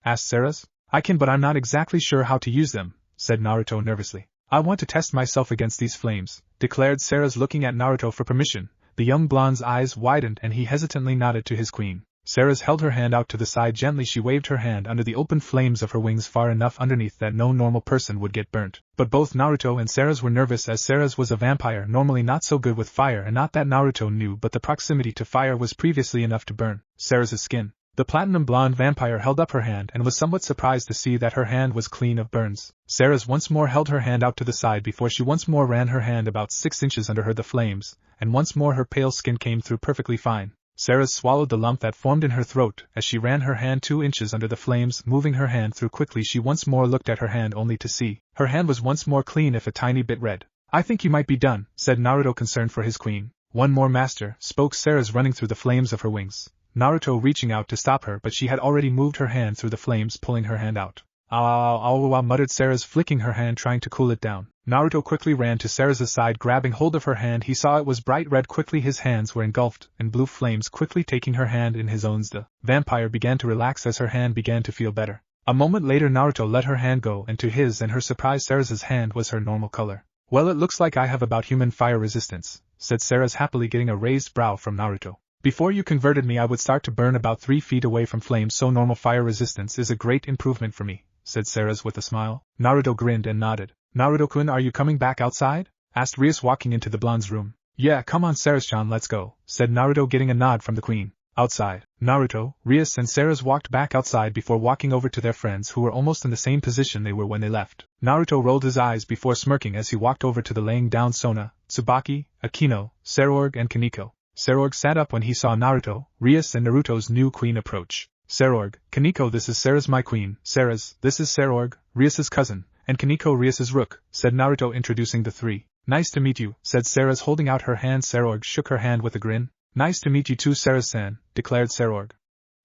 Asked Seras. I can, but I'm not exactly sure how to use them, said Naruto nervously. I want to test myself against these flames, declared Seras, looking at Naruto for permission. The young blonde's eyes widened and he hesitantly nodded to his queen. Seras held her hand out to the side gently. She waved her hand under the open flames of her wings far enough underneath that no normal person would get burnt. But both Naruto and Seras were nervous, as Seras was a vampire normally not so good with fire, and not that Naruto knew, but the proximity to fire was previously enough to burn Seras's skin. The platinum blonde vampire held up her hand and was somewhat surprised to see that her hand was clean of burns. Seras once more held her hand out to the side before she once more ran her hand about 6 inches under her the flames, and once more her pale skin came through perfectly fine. Seras swallowed the lump that formed in her throat as she ran her hand 2 inches under the flames. Moving her hand through quickly, she once more looked at her hand only to see her hand was once more clean if a tiny bit red. "I think you might be done," said Naruto, concerned for his queen. "One more, master," spoke Seras, running through the flames of her wings. Naruto reaching out to stop her, but she had already moved her hand through the flames, pulling her hand out. "Ow," muttered Seras, flicking her hand, trying to cool it down. Naruto quickly ran to Seras' side, grabbing hold of her hand. He saw it was bright red. Quickly his hands were engulfed in blue flames. Quickly taking her hand in his own, the vampire began to relax as her hand began to feel better. A moment later Naruto let her hand go, and to his and her surprise Seras' hand was her normal color. "Well, it looks like I have about human fire resistance," said Seras, happily getting a raised brow from Naruto. "Before you converted me I would start to burn about 3 feet away from flames, so normal fire resistance is a great improvement for me," said Seras with a smile. Naruto grinned and nodded. "Naruto-kun, are you coming back outside?" asked Rias, walking into the blonde's room. "Yeah, come on Seras-chan, let's go," said Naruto, getting a nod from the queen. Outside, Naruto, Rias and Seras walked back outside before walking over to their friends who were almost in the same position they were when they left. Naruto rolled his eyes before smirking as he walked over to the laying down Sona, Tsubaki, Akino, Sarorg and Kaneko. Sarorg sat up when he saw Naruto, Rias and Naruto's new queen approach. "Sarorg, Kaneko, this is Seras, my queen. Seras, this is Sarorg, Rias's cousin, and Kaneko, Rias's rook," said Naruto, introducing the three. "Nice to meet you," said Seras, holding out her hand. Sarorg shook her hand with a grin. "Nice to meet you too, Seras-san," declared Sarorg.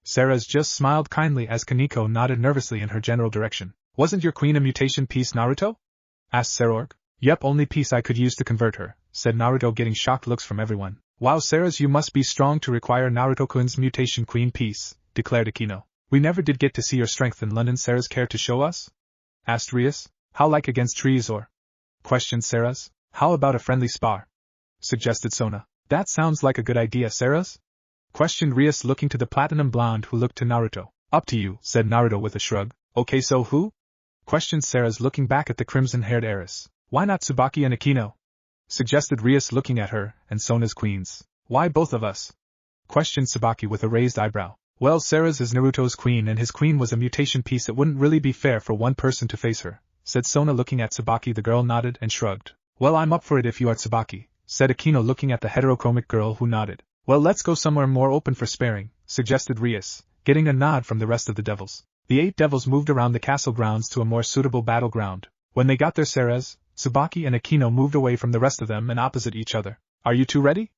Seras just smiled kindly as Kaneko nodded nervously in her general direction. "Wasn't your queen a mutation piece, Naruto?" asked Sarorg. "Yep, only piece I could use to convert her," said Naruto, getting shocked looks from everyone. "Wow, Seras, you must be strong to require Naruto-kun's mutation queen piece," declared Akino. "We never did get to see your strength in London, Seras. Care to show us?" asked Rias. "How, like against trees or?" questioned Seras. "How about a friendly spar?" suggested Sona. "That sounds like a good idea, Seras?" questioned Rias, looking to the platinum blonde who looked to Naruto. "Up to you," said Naruto with a shrug. "Okay, so who?" questioned Seras, looking back at the crimson-haired heiress. "Why not Tsubaki and Akino?" suggested Rias, looking at her and Sona's queens. "Why both of us?" questioned Tsubaki with a raised eyebrow. "Well, Seras is Naruto's queen and his queen was a mutation piece. It wouldn't really be fair for one person to face her," said Sona, looking at Tsubaki. The girl nodded and shrugged. "Well, I'm up for it if you are Tsubaki," said Akino, looking at the heterochromic girl who nodded. "Well, let's go somewhere more open for sparring," suggested Rias, getting a nod from the rest of the devils. The 8 devils moved around the castle grounds to a more suitable battleground. When they got there, Seras, Tsubaki and Akino moved away from the rest of them and opposite each other. "Are you two ready?"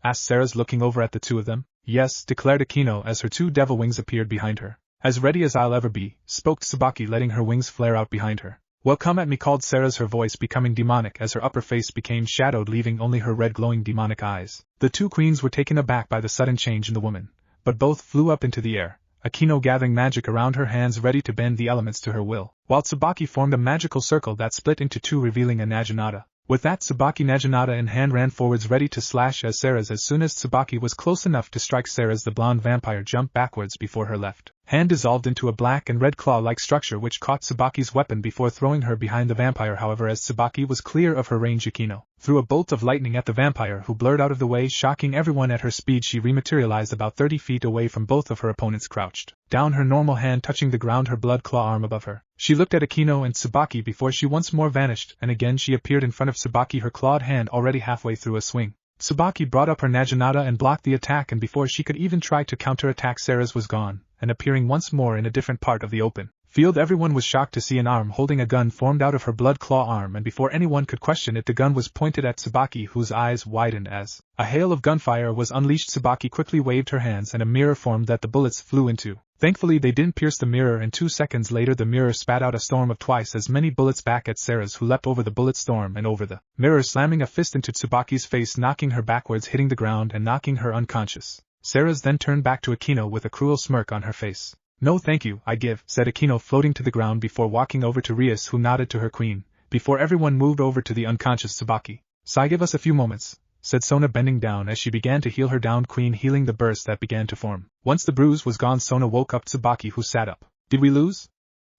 asked Seras, looking over at the two of them. "Yes," declared Akino as her 2 devil wings appeared behind her. "As ready as I'll ever be," spoke Tsubaki, letting her wings flare out behind her. "Well, come at me," called Seras, her voice becoming demonic as her upper face became shadowed, leaving only her red glowing demonic eyes. The 2 queens were taken aback by the sudden change in the woman, but both flew up into the air, Akino gathering magic around her hands ready to bend the elements to her will, while Tsubaki formed a magical circle that split into 2, revealing a Naginata. With that, Tsubaki, Naginata in hand, ran forwards ready to slash at Seras. As soon as Tsubaki was close enough to strike Seras, the blonde vampire jumped backwards before her left hand dissolved into a black and red claw-like structure which caught Tsubaki's weapon before throwing her behind the vampire. However, as Tsubaki was clear of her range, Akino threw a bolt of lightning at the vampire, who blurred out of the way, shocking everyone. At her speed, she rematerialized about 30 feet away from both of her opponents, crouched down, her normal hand touching the ground, her blood claw arm above her. She looked at Akino and Tsubaki before she once more vanished, and again she appeared in front of Tsubaki, her clawed hand already halfway through a swing. Tsubaki brought up her Naginata and blocked the attack, and before she could even try to counterattack, Seras was gone, and appearing once more in a different part of the open field. Everyone was shocked to see an arm holding a gun formed out of her blood claw arm, and before anyone could question it, the gun was pointed at Tsubaki, whose eyes widened as a hail of gunfire was unleashed. Tsubaki quickly waved her hands and a mirror formed that the bullets flew into. Thankfully, they didn't pierce the mirror, and 2 seconds later the mirror spat out a storm of twice as many bullets back at Seras, who leapt over the bullet storm and over the mirror, slamming a fist into Tsubaki's face, knocking her backwards, hitting the ground and knocking her unconscious. Seras then turned back to Akino with a cruel smirk on her face. "No thank you, I give," said Akino, floating to the ground before walking over to Rias, who nodded to her queen, before everyone moved over to the unconscious Tsubaki. "Sai, give us a few moments," said Sona, bending down as she began to heal her downed queen, healing the burst that began to form. Once the bruise was gone, Sona woke up Tsubaki, who sat up. "Did we lose?"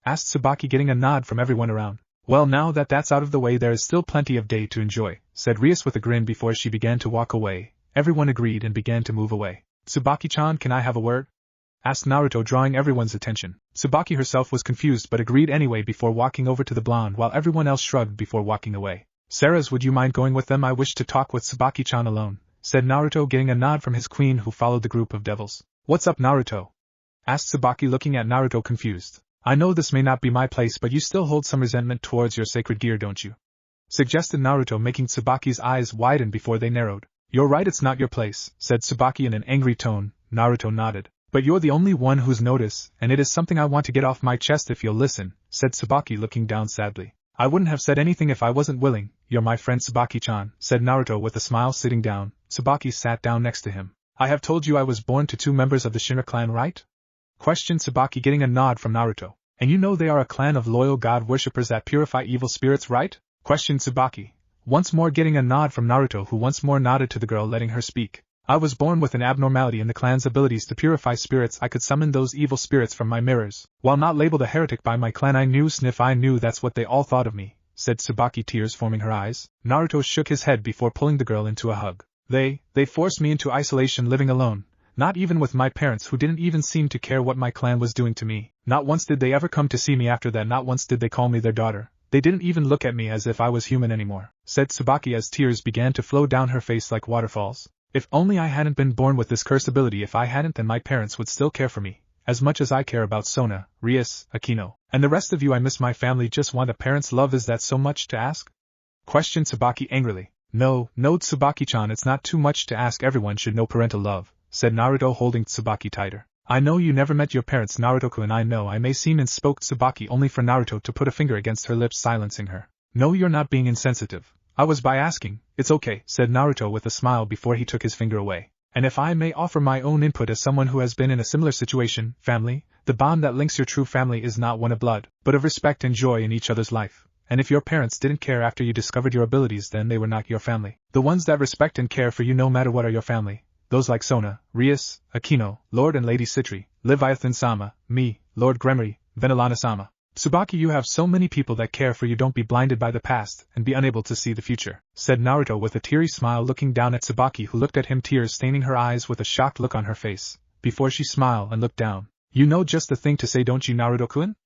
asked Tsubaki, getting a nod from everyone around. "Well, now that that's out of the way, there is still plenty of day to enjoy," said Rias with a grin before she began to walk away. Everyone agreed and began to move away. "Tsubaki-chan, can I have a word?" asked Naruto, drawing everyone's attention. Tsubaki herself was confused but agreed anyway before walking over to the blonde while everyone else shrugged before walking away. Seras, would you mind going with them? I wish to talk with Tsubaki-chan alone, said Naruto, getting a nod from his queen who followed the group of devils. What's up, Naruto? Asked Tsubaki, looking at Naruto confused. I know this may not be my place, but you still hold some resentment towards your sacred gear, don't you? Suggested Naruto, making Tsubaki's eyes widen before they narrowed. You're right, it's not your place, said Tsubaki in an angry tone. Naruto nodded. But you're the only one who's noticed, and it is something I want to get off my chest if you'll listen, said Tsubaki, looking down sadly. I wouldn't have said anything if I wasn't willing. You're my friend Tsubaki-chan, said Naruto with a smile, sitting down. Tsubaki sat down next to him. I have told you I was born to 2 members of the Shinra clan, right? Questioned Tsubaki, getting a nod from Naruto. And you know they are a clan of loyal god worshippers that purify evil spirits, right? Questioned Tsubaki, once more getting a nod from Naruto, who once more nodded to the girl, letting her speak. I was born with an abnormality in the clan's abilities to purify spirits. I could summon those evil spirits from my mirrors. While not labeled a heretic by my clan, I knew that's what they all thought of me, said Tsubaki, tears forming her eyes. Naruto shook his head before pulling the girl into a hug. They forced me into isolation, living alone. Not even with my parents, who didn't even seem to care what my clan was doing to me. Not once did they ever come to see me after that. Not once did they call me their daughter. They didn't even look at me as if I was human anymore, said Tsubaki as tears began to flow down her face like waterfalls. If only I hadn't been born with this cursed ability. If I hadn't, then my parents would still care for me, as much as I care about Sona, Rias, Akino, and the rest of you. I miss my family. Just want a parent's love. Is that so much to ask? Questioned Tsubaki angrily. No, Tsubaki-chan, it's not too much to ask. Everyone should know parental love, said Naruto, holding Tsubaki tighter. I know you never met your parents, Naruto-kun. I know I may seem and spoke Tsubaki, only for Naruto to put a finger against her lips, silencing her. No, you're not being insensitive. I was by asking. It's okay, said Naruto with a smile before he took his finger away. And if I may offer my own input as someone who has been in a similar situation, family, the bond that links your true family is not one of blood, but of respect and joy in each other's life. And if your parents didn't care after you discovered your abilities, then they were not your family. The ones that respect and care for you no matter what are your family. Those like Sona, Rias, Akino, Lord and Lady Citri, Leviathan-sama, me, Lord Gremory, Venelana-sama. Tsubaki, you have so many people that care for you. Don't be blinded by the past and be unable to see the future, said Naruto with a teary smile, looking down at Tsubaki, who looked at him, tears staining her eyes with a shocked look on her face, before she smiled and looked down. You know just the thing to say, don't you, Naruto-kun?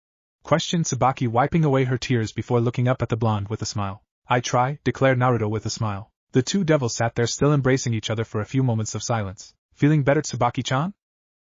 Questioned Tsubaki, wiping away her tears before looking up at the blonde with a smile. I try, declared Naruto with a smile. The two devils sat there still embracing each other for a few moments of silence. Feeling better, Tsubaki-chan?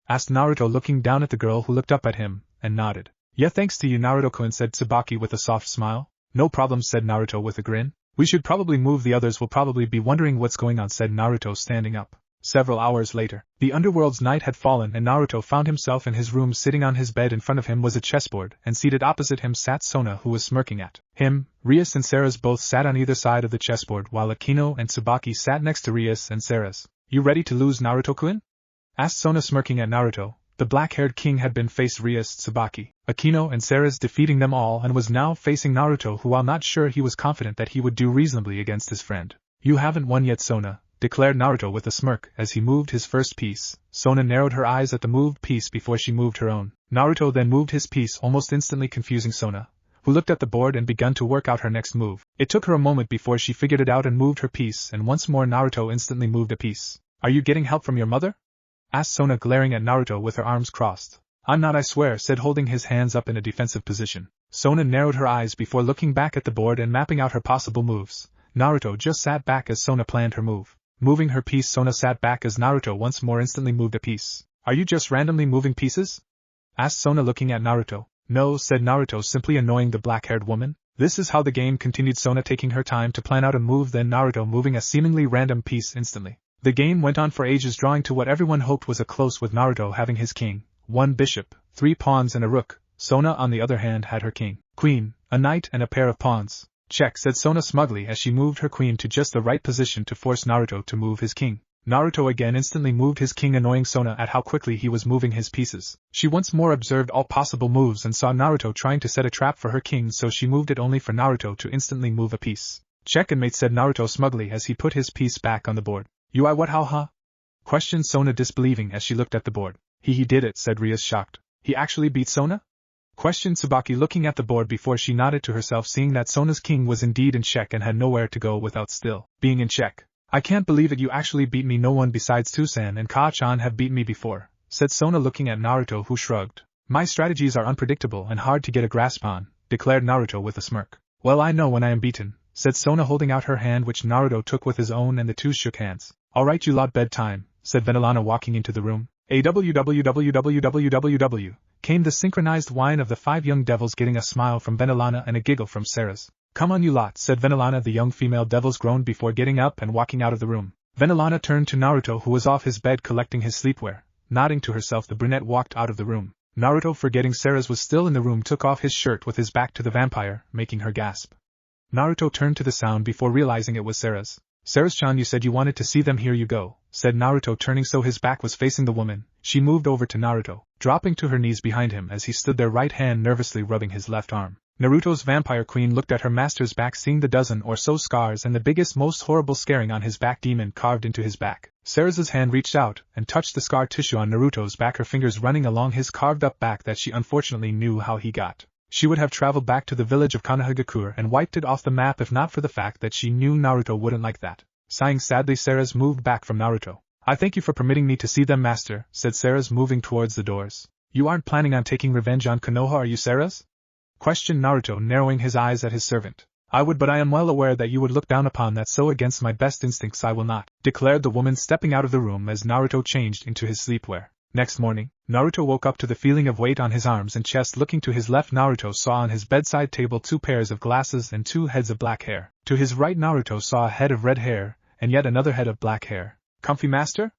Asked Naruto, looking down at the girl who looked up at him, and nodded. Yeah, thanks to you, Naruto-kun, said Tsubaki with a soft smile. No problem, said Naruto with a grin. We should probably move. The others will probably be wondering what's going on, said Naruto, standing up. Several hours later, the underworld's night had fallen and Naruto found himself in his room. Sitting on his bed in front of him was a chessboard, and seated opposite him sat Sona, who was smirking at him. Rias and Seras both sat on either side of the chessboard, while Akino and Tsubaki sat next to Rias and Seras. You ready to lose, Naruto-kun? Asked Sona, smirking at Naruto. The black-haired king had been faced Rias, Tsubaki, Akino and Seras, defeating them all, and was now facing Naruto, who, while not sure, he was confident that he would do reasonably against his friend. You haven't won yet, Sona, declared Naruto with a smirk as he moved his first piece. Sona narrowed her eyes at the moved piece before she moved her own. Naruto then moved his piece, almost instantly confusing Sona, who looked at the board and began to work out her next move. It took her a moment before she figured it out and moved her piece, and once more Naruto instantly moved a piece. Are you getting help from your mother? Asked Sona, glaring at Naruto with her arms crossed. I'm not, I swear, said, holding his hands up in a defensive position. Sona narrowed her eyes before looking back at the board and mapping out her possible moves. Naruto just sat back as Sona planned her move. Moving her piece, Sona sat back as Naruto once more instantly moved a piece. Are you just randomly moving pieces? Asked Sona, looking at Naruto. No, said Naruto, simply annoying the black-haired woman. This is how the game continued, Sona taking her time to plan out a move, then Naruto moving a seemingly random piece instantly. The game went on for ages, drawing to what everyone hoped was a close, with Naruto having his king, 1 bishop, 3 pawns and a rook. Sona, on the other hand, had her king, queen, a knight and a pair of pawns. Check, said Sona smugly as she moved her queen to just the right position to force Naruto to move his king. Naruto again instantly moved his king, annoying Sona at how quickly he was moving his pieces. She once more observed all possible moves and saw Naruto trying to set a trap for her king, so she moved it only for Naruto to instantly move a piece. Checkmate, said Naruto smugly as he put his piece back on the board. You I what, how ha? Questioned Sona, disbelieving as she looked at the board. He did it, said Rias, shocked. He actually beat Sona? Questioned Tsubaki, looking at the board before she nodded to herself, seeing that Sona's king was indeed in check and had nowhere to go without still being in check. I can't believe it, you actually beat me. No one besides Tusan and Ka-chan have beat me before, said Sona looking at Naruto, who shrugged. My strategies are unpredictable and hard to get a grasp on, declared Naruto with a smirk. Well, I know when I am beaten, said Sona holding out her hand, which Naruto took with his own, and the two shook hands. Alright, you lot, bedtime, said Vanillana walking into the room. AWWWWWWW, came the synchronized whine of the 5 young devils, getting a smile from Vanillana and a giggle from Seras. Come on, you lot, said Vanillana. The young female devils groaned before getting up and walking out of the room. Vanillana turned to Naruto, who was off his bed collecting his sleepwear. Nodding to herself, the brunette walked out of the room. Naruto, forgetting Seras was still in the room, took off his shirt with his back to the vampire, making her gasp. Naruto turned to the sound before realizing it was Seras. Seras-chan, you said you wanted to see them, here you go, said Naruto, turning so his back was facing the woman. She moved over to Naruto, dropping to her knees behind him as he stood there, right hand nervously rubbing his left arm. Naruto's vampire queen looked at her master's back, seeing the dozen or so scars and the biggest, most horrible scaring on his back demon carved into his back. Seras's hand reached out and touched the scar tissue on Naruto's back, her fingers running along his carved-up back that she unfortunately knew how he got. She would have traveled back to the village of Konoha and wiped it off the map if not for the fact that she knew Naruto wouldn't like that. Sighing sadly, Seras moved back from Naruto. I thank you for permitting me to see them, master, said Seras, moving towards the doors. You aren't planning on taking revenge on Konoha, are you, Seras? Questioned Naruto, narrowing his eyes at his servant. I would, but I am well aware that you would look down upon that, so against my best instincts I will not, declared the woman, stepping out of the room as Naruto changed into his sleepwear. Next morning, Naruto woke up to the feeling of weight on his arms and chest. Looking to his left, Naruto saw on his bedside table 2 pairs of glasses and 2 heads of black hair. To his right, Naruto saw a head of red hair, and yet another head of black hair. Comfy, master?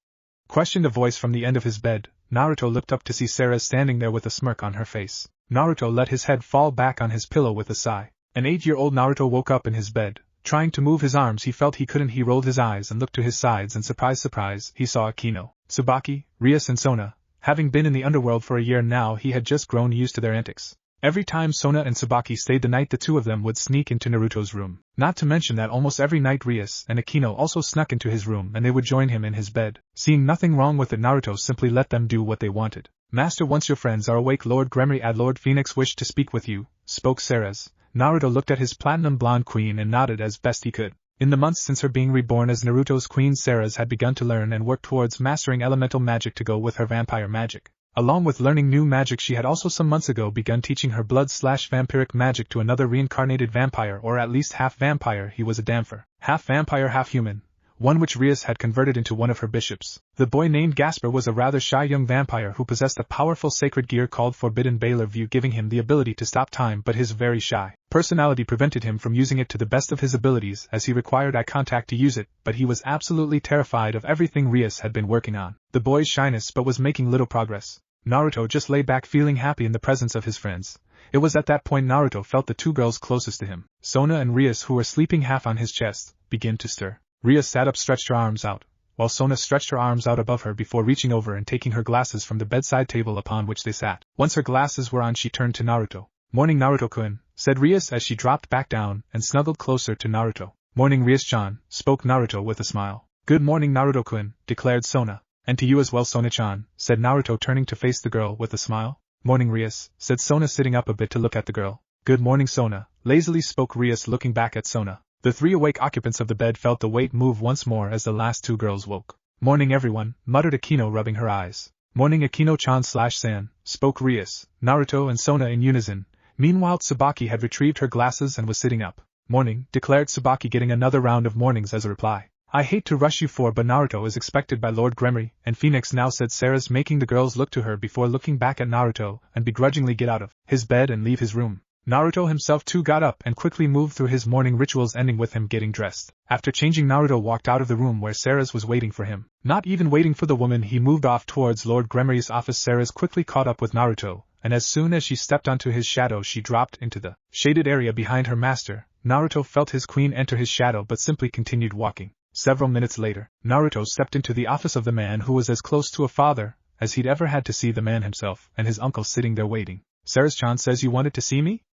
Questioned a voice from the end of his bed. Naruto looked up to see Seras standing there with a smirk on her face. Naruto let his head fall back on his pillow with a sigh. An 8-year-old Naruto woke up in his bed. Trying to move his arms, he felt he couldn't. He rolled his eyes and looked to his sides, and surprise, he saw Akino, Tsubaki, Rias and Sona. Having been in the underworld for a year now, he had just grown used to their antics. Every time Sona and Tsubaki stayed the night, the two of them would sneak into Naruto's room. Not to mention that almost every night Rias and Akino also snuck into his room, and they would join him in his bed. Seeing nothing wrong with it, Naruto simply let them do what they wanted. Master, once your friends are awake, Lord Gremory and Lord Phoenix wish to speak with you, spoke Seras. Naruto looked at his platinum blonde queen and nodded as best he could. In the months since her being reborn as Naruto's queen, Seras had begun to learn and work towards mastering elemental magic to go with her vampire magic. Along with learning new magic, she had also some months ago begun teaching her blood/vampiric magic to another reincarnated vampire, or at least half vampire. He was a Damfer, half vampire, half human, one which Rias had converted into one of her bishops. The boy named Gasper was a rather shy young vampire who possessed a powerful sacred gear called Forbidden Baylor View, giving him the ability to stop time, but his very shy personality prevented him from using it to the best of his abilities, as he required eye contact to use it, but he was absolutely terrified of everything Rias had been working on. The boy's shyness but was making little progress. Naruto just lay back feeling happy in the presence of his friends. It was at that point Naruto felt the 2 girls closest to him, Sona and Rias, who were sleeping half on his chest, begin to stir. Rias sat up, stretched her arms out, while Sona stretched her arms out above her before reaching over and taking her glasses from the bedside table upon which they sat. Once her glasses were on, she turned to Naruto. Morning, Naruto-kun, said Rias as she dropped back down and snuggled closer to Naruto. Morning, Rias-chan, spoke Naruto with a smile. Good morning, Naruto-kun, declared Sona. And to you as well, Sona-chan, said Naruto, turning to face the girl with a smile. Morning, Rias, said Sona, sitting up a bit to look at the girl. Good morning, Sona, lazily spoke Rias, looking back at Sona. The 3 awake occupants of the bed felt the weight move once more as the last 2 girls woke. Morning, everyone, muttered Akino, rubbing her eyes. Morning, Akino-chan/san, spoke Rias, Naruto and Sona in unison. Meanwhile, Tsubaki had retrieved her glasses and was sitting up. Morning, declared Tsubaki, getting another round of mornings as a reply. I hate to rush you but Naruto is expected by Lord Gremory and Phoenix now, said Seras, making the girls look to her before looking back at Naruto and begrudgingly get out of his bed and leave his room. Naruto himself too got up and quickly moved through his morning rituals, ending with him getting dressed. After changing, Naruto walked out of the room where Seras was waiting for him. Not even waiting for the woman, he moved off towards Lord Gremory's office. Seras quickly caught up with Naruto, and as soon as she stepped onto his shadow, she dropped into the shaded area behind her master. Naruto felt his queen enter his shadow but simply continued walking. Several minutes later, Naruto stepped into the office of the man who was as close to a father as he'd ever had to see the man himself, and his uncle sitting there waiting. Seras-chan says you wanted to see me?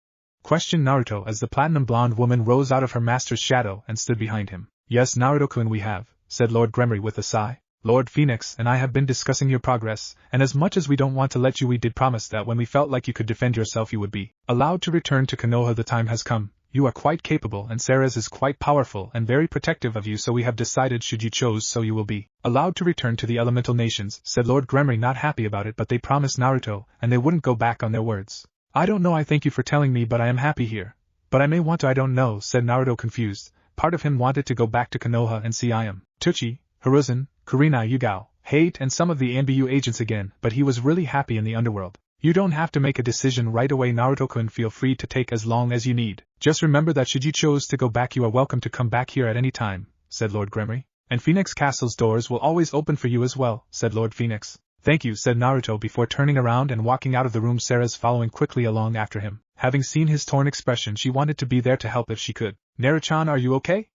Questioned Naruto as the platinum blonde woman rose out of her master's shadow and stood behind him. Yes, Naruto-kun, we have, said Lord Gremory with a sigh. Lord Phoenix and I have been discussing your progress, and as much as we don't want to let you, we did promise that when we felt like you could defend yourself, you would be allowed to return to Konoha. The time has come. You are quite capable and Seras is quite powerful and very protective of you, so we have decided should you choose so you will be allowed to return to the elemental nations, said Lord Gremory, not happy about it, but they promised Naruto, and they wouldn't go back on their words. I don't know, I thank you for telling me, but I am happy here. But I may want to, I don't know, said Naruto confused. Part of him wanted to go back to Konoha and see Iam, Tuchi, Hiruzen, Kurenai Yugao, Hate and some of the NBU agents again, but he was really happy in the underworld. You don't have to make a decision right away, Naruto-kun, feel free to take as long as you need. Just remember that should you choose to go back, you are welcome to come back here at any time, said Lord Gremory. And Phoenix Castle's doors will always open for you as well, said Lord Phoenix. Thank you, said Naruto before turning around and walking out of the room, Seras following quickly along after him. Having seen his torn expression, she wanted to be there to help if she could. Naruto-chan, are you okay?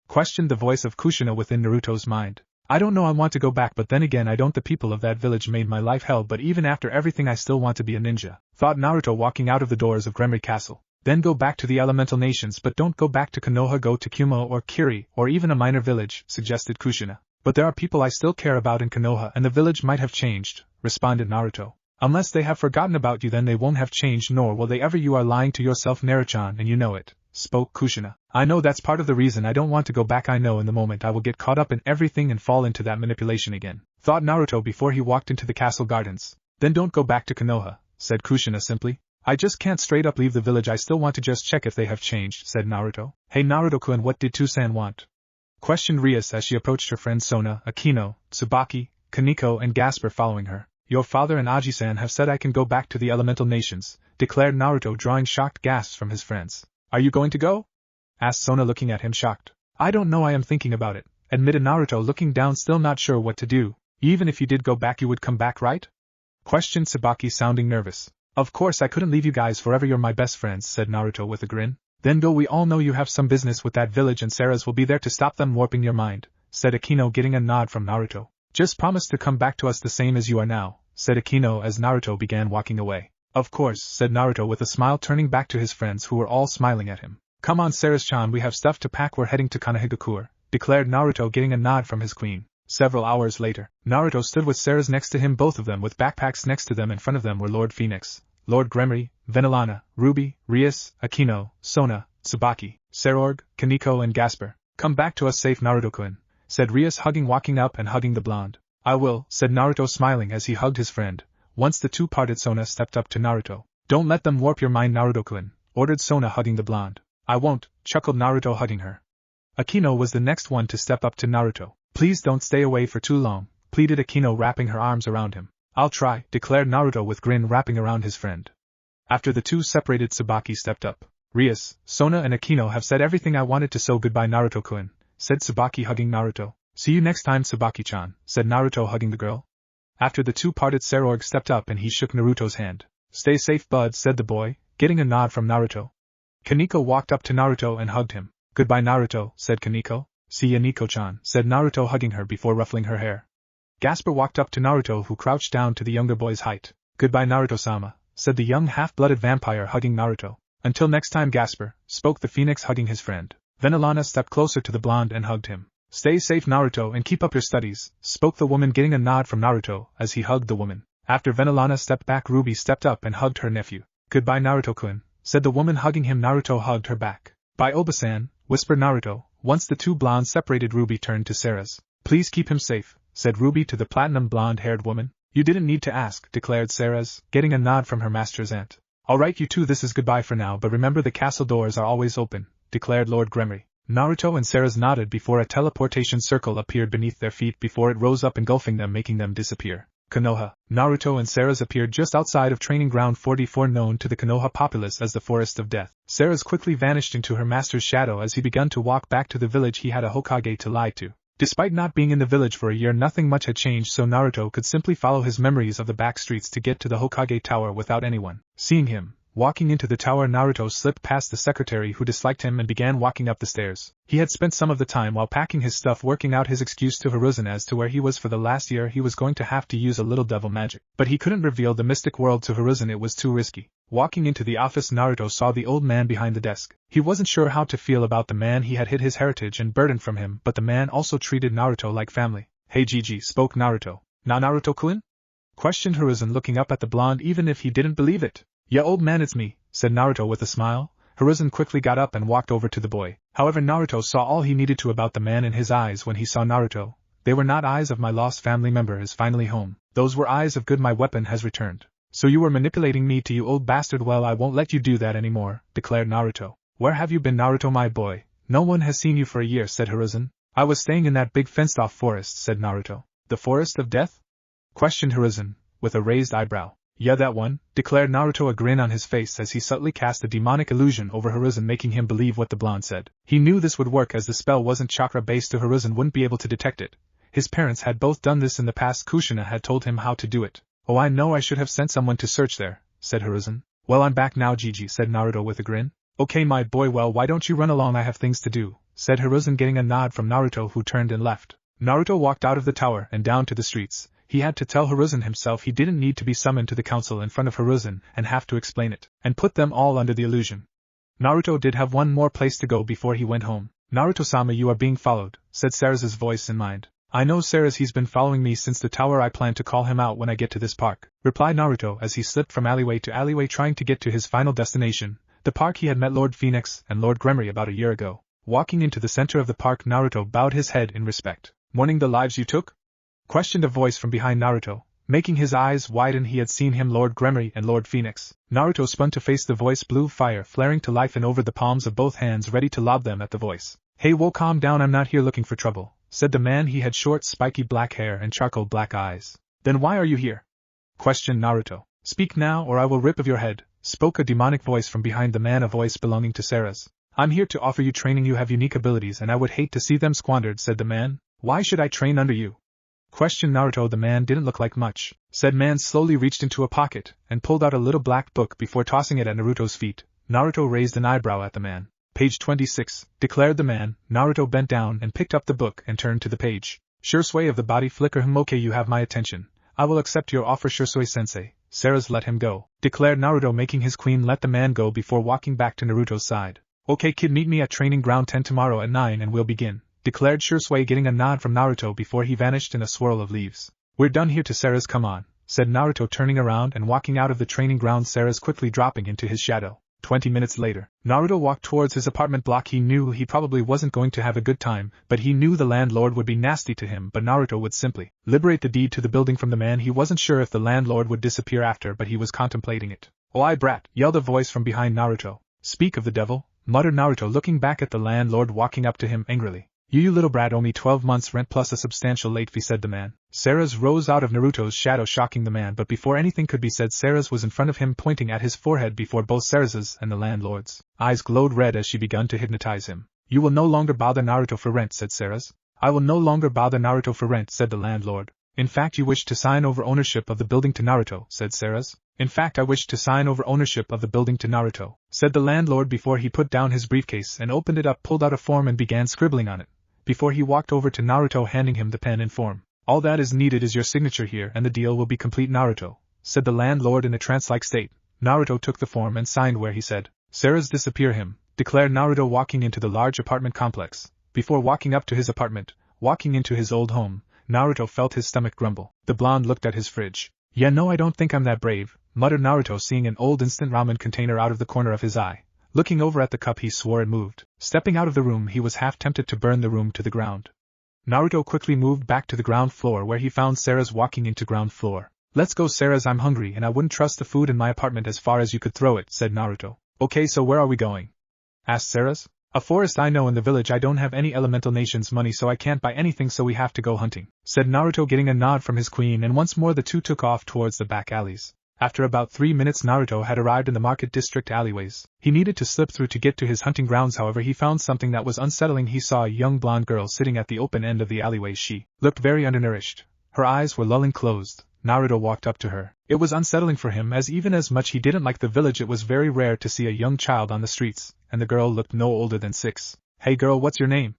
Questioned the voice of Kushina within Naruto's mind. I don't know, I want to go back, but then again I don't. The people of that village made my life hell, but even after everything I still want to be a ninja, thought Naruto walking out of the doors of Gremory Castle. Then go back to the elemental nations, but don't go back to Konoha, go to Kumo or Kiri, or even a minor village, suggested Kushina. But there are people I still care about in Konoha, and the village might have changed, responded Naruto. Unless they have forgotten about you, then they won't have changed, nor will they ever. You are lying to yourself, Naruto-chan, and you know it, spoke Kushina. I know that's part of the reason I don't want to go back. I know in the moment I will get caught up in everything and fall into that manipulation again, thought Naruto before he walked into the castle gardens. Then don't go back to Konoha, said Kushina simply. I just can't straight up leave the village. I still want to just check if they have changed, said Naruto. Hey Naruto-kun, what did Toussaint want? Questioned Rias as she approached her friends Sona, Akino, Tsubaki, Kaneko and Gasper following her. Your father and Aji-san have said I can go back to the elemental nations, declared Naruto, drawing shocked gasps from his friends. Are you going to go? Asked Sona, looking at him shocked. I don't know, I am thinking about it, admitted Naruto, looking down, still not sure what to do. Even if you did go back, you would come back, right? Questioned Tsubaki, sounding nervous. Of course I couldn't leave you guys forever, you're my best friends, said Naruto with a grin. Then go, we all know you have some business with that village and Seras will be there to stop them warping your mind, said Akino, getting a nod from Naruto. Just promise to come back to us the same as you are now, said Akino as Naruto began walking away. Of course, said Naruto with a smile, turning back to his friends who were all smiling at him. Come on Seras-chan, we have stuff to pack, we're heading to Konohagakure, declared Naruto, getting a nod from his queen. Several hours later, Naruto stood with Seras next to him, both of them with backpacks next to them. In front of them were Lord Phoenix, Lord Gremory, Venelana, Ruby, Rias, Akino, Sona, Tsubaki, Serorg, Kaneko and Gasper. Come back to us safe, Naruto-kun, said Rias, walking up and hugging the blonde. I will, said Naruto, smiling as he hugged his friend. Once the two parted, Sona stepped up to Naruto. Don't let them warp your mind, Naruto-kun, ordered Sona, hugging the blonde. I won't, chuckled Naruto, hugging her. Akino was the next one to step up to Naruto. Please don't stay away for too long, pleaded Akino, wrapping her arms around him. I'll try, declared Naruto with grin, wrapping around his friend. After the two separated, Tsubaki stepped up. Rias, Sona and Akino have said everything I wanted to, so goodbye Naruto-kun, said Tsubaki, hugging Naruto. See you next time, Tsubaki-chan, said Naruto, hugging the girl. After the two parted, Serorg stepped up and he shook Naruto's hand. Stay safe, bud, said the boy, getting a nod from Naruto. Kaneko walked up to Naruto and hugged him. Goodbye Naruto, said Kaneko. See ya Nico-chan, said Naruto, hugging her before ruffling her hair. Gasper walked up to Naruto, who crouched down to the younger boy's height. Goodbye Naruto-sama, said the young half-blooded vampire, hugging Naruto. Until next time, Gasper, spoke the phoenix, hugging his friend. Venelana stepped closer to the blonde and hugged him. Stay safe, Naruto, and keep up your studies, spoke the woman, getting a nod from Naruto as he hugged the woman. After Venelana stepped back, Ruby stepped up and hugged her nephew. Goodbye Naruto-kun, said the woman, hugging him. Naruto hugged her back. Bye Oba-san, whispered Naruto. Once the two blondes separated, Ruby turned to Seras. Please keep him safe, said Ruby to the platinum blonde-haired woman. You didn't need to ask, declared Seras, getting a nod from her master's aunt. Alright you two, this is goodbye for now, but remember the castle doors are always open, declared Lord Gremory. Naruto and Seras nodded before a teleportation circle appeared beneath their feet before it rose up, engulfing them, making them disappear. Konoha. Naruto and Seras appeared just outside of Training Ground 44, known to the Konoha populace as the Forest of Death. Seras quickly vanished into her master's shadow as he began to walk back to the village he had a Hokage to lie to. Despite not being in the village for a year, nothing much had changed, so Naruto could simply follow his memories of the back streets to get to the Hokage Tower without anyone seeing him. Walking into the tower, Naruto slipped past the secretary who disliked him and began walking up the stairs. He had spent some of the time while packing his stuff working out his excuse to Hiruzen as to where he was for the last year. He was going to have to use a little devil magic, but he couldn't reveal the mystic world to Hiruzen, it was too risky. Walking into the office, Naruto saw the old man behind the desk. He wasn't sure how to feel about the man. He had hid his heritage and burden from him, but the man also treated Naruto like family. Hey Gigi, spoke Naruto. Na Naruto-kun? Questioned Hiruzen, looking up at the blonde even if he didn't believe it. Yeah old man, it's me, said Naruto with a smile, Hiruzen quickly got up and walked over to the boy. However, Naruto saw all he needed to about the man in his eyes when he saw Naruto. They were not eyes of my lost family member is finally home. Those were eyes of good my weapon has returned. So you were manipulating me to you old bastard. Well, I won't let you do that anymore, declared Naruto. Where have you been, Naruto my boy? No one has seen you for a year, said Hiruzen. I was staying in that big fenced-off forest, said Naruto. The forest of death? Questioned Hiruzen, with a raised eyebrow. Yeah, that one, declared Naruto, a grin on his face as he subtly cast a demonic illusion over Hiruzen, making him believe what the blonde said. He knew this would work as the spell wasn't chakra-based, so Hiruzen wouldn't be able to detect it. His parents had both done this in the past. Kushina had told him how to do it. Oh, I know, I should have sent someone to search there, said Hiruzen. Well, I'm back now, Gigi, said Naruto with a grin. Okay, my boy, well, why don't you run along, I have things to do, said Hiruzen, getting a nod from Naruto, who turned and left. Naruto walked out of the tower and down to the streets. He had to tell Hiruzen himself he didn't need to be summoned to the council in front of Hiruzen and have to explain it, and put them all under the illusion. Naruto did have one more place to go before he went home. Naruto-sama, you are being followed, said Seras' voice in mind. I know, Seras, he's been following me since the tower. I plan to call him out when I get to this park, replied Naruto as he slipped from alleyway to alleyway trying to get to his final destination, the park he had met Lord Phoenix and Lord Gremory about a year ago. Walking into the center of the park, Naruto bowed his head in respect. Mourning the lives you took? Questioned a voice from behind Naruto, making his eyes widen. He had seen him, Lord Gremory and Lord Phoenix. Naruto spun to face the voice, blue fire flaring to life and over the palms of both hands, ready to lob them at the voice. Hey, whoa, calm down, I'm not here looking for trouble, said the man. He had short, spiky black hair and charcoal black eyes. Then why are you here? Questioned Naruto. Speak now or I will rip of your head, spoke a demonic voice from behind the man, a voice belonging to Seras. I'm here to offer you training. You have unique abilities and I would hate to see them squandered, said the man. Why should I train under you? Questioned Naruto. The man didn't look like much. Said man slowly reached into a pocket and pulled out a little black book before tossing it at Naruto's feet. Naruto raised an eyebrow at the man. Page 26, declared the man. Naruto bent down and picked up the book and turned to the page. Shisui of the body flicker. Okay, you have my attention. I will accept your offer, Shisui-sensei. Seras, let him go, declared Naruto, making his queen let the man go before walking back to Naruto's side. Okay kid, meet me at training ground 10 tomorrow at 9 and we'll begin, declared Shisui, getting a nod from Naruto before he vanished in a swirl of leaves. We're done here to Seras, come on, said Naruto, turning around and walking out of the training ground, Seras quickly dropping into his shadow. 20 minutes later, Naruto walked towards his apartment block. He knew he probably wasn't going to have a good time, but he knew the landlord would be nasty to him, but Naruto would simply liberate the deed to the building from the man. He wasn't sure if the landlord would disappear after, but he was contemplating it. Oh, I brat, yelled a voice from behind Naruto. Speak of the devil, muttered Naruto, looking back at the landlord walking up to him angrily. You little brat, owe me 12 months rent plus a substantial late fee, said the man. Seras rose out of Naruto's shadow, shocking the man, but before anything could be said, Seras was in front of him, pointing at his forehead before both Seras's and the landlord's eyes glowed red as she began to hypnotize him. You will no longer bother Naruto for rent, said Seras. I will no longer bother Naruto for rent, said the landlord. In fact, you wish to sign over ownership of the building to Naruto, said Seras. In fact, I wish to sign over ownership of the building to Naruto, said the landlord before he put down his briefcase and opened it up, pulled out a form and began scribbling on it, before he walked over to Naruto, handing him the pen and form. All that is needed is your signature here and the deal will be complete, Naruto, said the landlord in a trance-like state. Naruto took the form and signed where he said, Seras, disappear him, declared Naruto, walking into the large apartment complex. Before walking up to his apartment, walking into his old home, Naruto felt his stomach grumble. The blonde looked at his fridge. Yeah, no, I don't think I'm that brave, muttered Naruto, seeing an old instant ramen container out of the corner of his eye. Looking over at the cup, he swore it moved. Stepping out of the room, he was half tempted to burn the room to the ground. Naruto quickly moved back to the ground floor where he found Seras walking into ground floor. Let's go, Seras, I'm hungry and I wouldn't trust the food in my apartment as far as you could throw it, said Naruto. Okay, so where are we going? Asked Seras. A forest I know in the village. I don't have any elemental nation's money so I can't buy anything, so we have to go hunting, said Naruto, getting a nod from his queen, and once more the two took off towards the back alleys. After about 3 minutes, Naruto had arrived in the market district alleyways. He needed to slip through to get to his hunting grounds. However, he found something that was unsettling. He saw a young blonde girl sitting at the open end of the alleyway. She looked very undernourished. Her eyes were lolling closed. Naruto walked up to her. It was unsettling for him, as even as much he didn't like the village, it was very rare to see a young child on the streets, and the girl looked no older than 6. Hey girl, what's your name?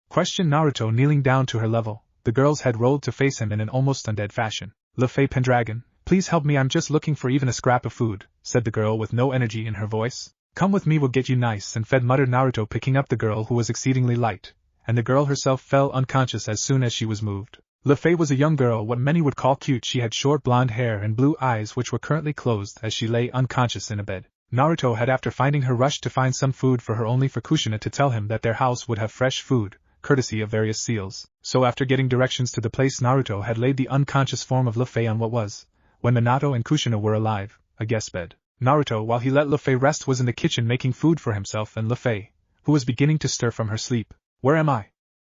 Questioned Naruto, kneeling down to her level. The girl's head rolled to face him in an almost undead fashion. Luffy Pendragon, please help me, I'm just looking for even a scrap of food, said the girl with no energy in her voice. Come with me, we'll get you nice and fed, muttered Naruto, picking up the girl, who was exceedingly light, and the girl herself fell unconscious as soon as she was moved. Luffy was a young girl, what many would call cute. She had short blonde hair and blue eyes which were currently closed as she lay unconscious in a bed. Naruto had after finding her rushed to find some food for her only for Kushina to tell him that their house would have fresh food, courtesy of various seals. So after getting directions to the place Naruto had laid the unconscious form of Luffy on what was, when Minato and Kushina were alive, a guest bed. Naruto, while he let Luffy rest, was in the kitchen making food for himself and Luffy, who was beginning to stir from her sleep. "Where am I?"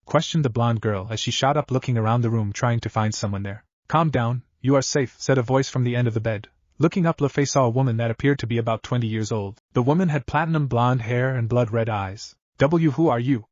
questioned the blonde girl as she shot up looking around the room trying to find someone there. "Calm down, you are safe," said a voice from the end of the bed. Looking up, Luffy saw a woman that appeared to be about 20 years old. The woman had platinum blonde hair and blood-red eyes. "Who are you?"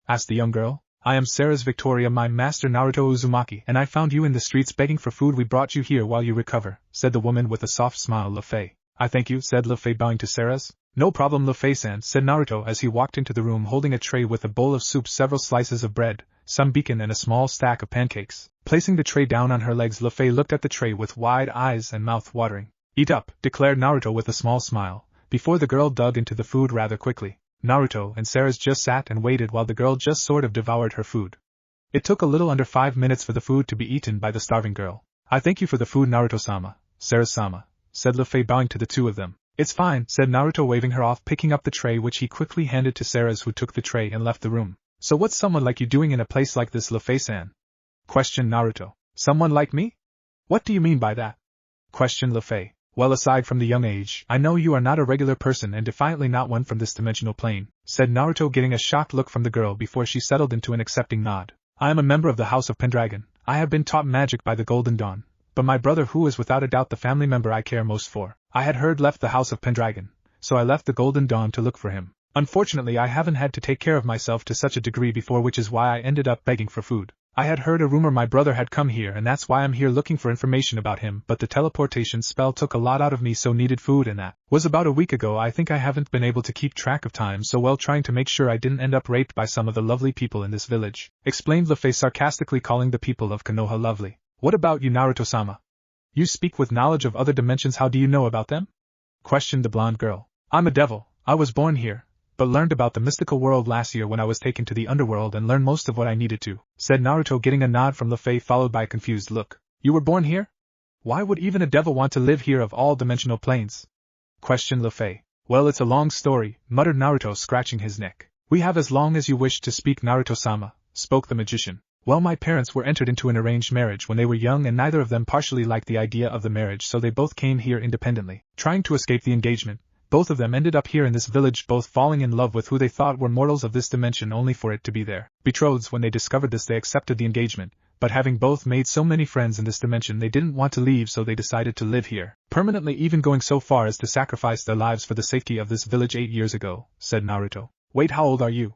asked the young girl. "I am Seras Victoria, my master Naruto Uzumaki, and I found you in the streets begging for food. We brought you here while you recover," said the woman with a soft smile. "Luffy." "I thank you," said Luffy, bowing to Seras. "No problem, Luffy-san," said Naruto as he walked into the room holding a tray with a bowl of soup, several slices of bread, some bacon and a small stack of pancakes. Placing the tray down on her legs, Luffy looked at the tray with wide eyes and mouth watering. "Eat up," declared Naruto with a small smile, before the girl dug into the food rather quickly. Naruto and Seras just sat and waited while the girl just sort of devoured her food. It took a little under 5 minutes for the food to be eaten by the starving girl. "I thank you for the food, Naruto-sama, Seras-sama," said Luffy, bowing to the two of them. "It's fine," said Naruto, waving her off, picking up the tray which he quickly handed to Seras, who took the tray and left the room. "So what's someone like you doing in a place like this, Luffy-san?" questioned Naruto. "Someone like me? What do you mean by that?" questioned Luffy. "Well, aside from the young age, I know you are not a regular person and defiantly not one from this dimensional plane," said Naruto, getting a shocked look from the girl before she settled into an accepting nod. "I am a member of the House of Pendragon. I have been taught magic by the Golden Dawn, but my brother, who is without a doubt the family member I care most for, I had heard left the House of Pendragon, so I left the Golden Dawn to look for him. Unfortunately, I haven't had to take care of myself to such a degree before, which is why I ended up begging for food. I had heard a rumor my brother had come here, and that's why I'm here looking for information about him, but the teleportation spell took a lot out of me, so needed food, and that was about a week ago. I think I haven't been able to keep track of time so well, trying to make sure I didn't end up raped by some of the lovely people in this village," explained Luffy, sarcastically calling the people of Konoha lovely. "What about you, Naruto-sama? You speak with knowledge of other dimensions, how do you know about them?" questioned the blonde girl. "I'm a devil. I was born here, but learned about the mystical world last year when I was taken to the underworld and learned most of what I needed to," said Naruto, getting a nod from Luffy followed by a confused look. "You were born here? Why would even a devil want to live here of all dimensional planes?" questioned Luffy. "Well, it's a long story," muttered Naruto, scratching his neck. "We have as long as you wish to speak, Naruto-sama," spoke the magician. "Well, my parents were entered into an arranged marriage when they were young, and neither of them partially liked the idea of the marriage, so they both came here independently, trying to escape the engagement. Both of them ended up here in this village, both falling in love with who they thought were mortals of this dimension, only for it to be their betrothed. When they discovered this, they accepted the engagement, but having both made so many friends in this dimension, they didn't want to leave, so they decided to live here permanently, even going so far as to sacrifice their lives for the safety of this village 8 years ago," said Naruto. "Wait, how old are you?"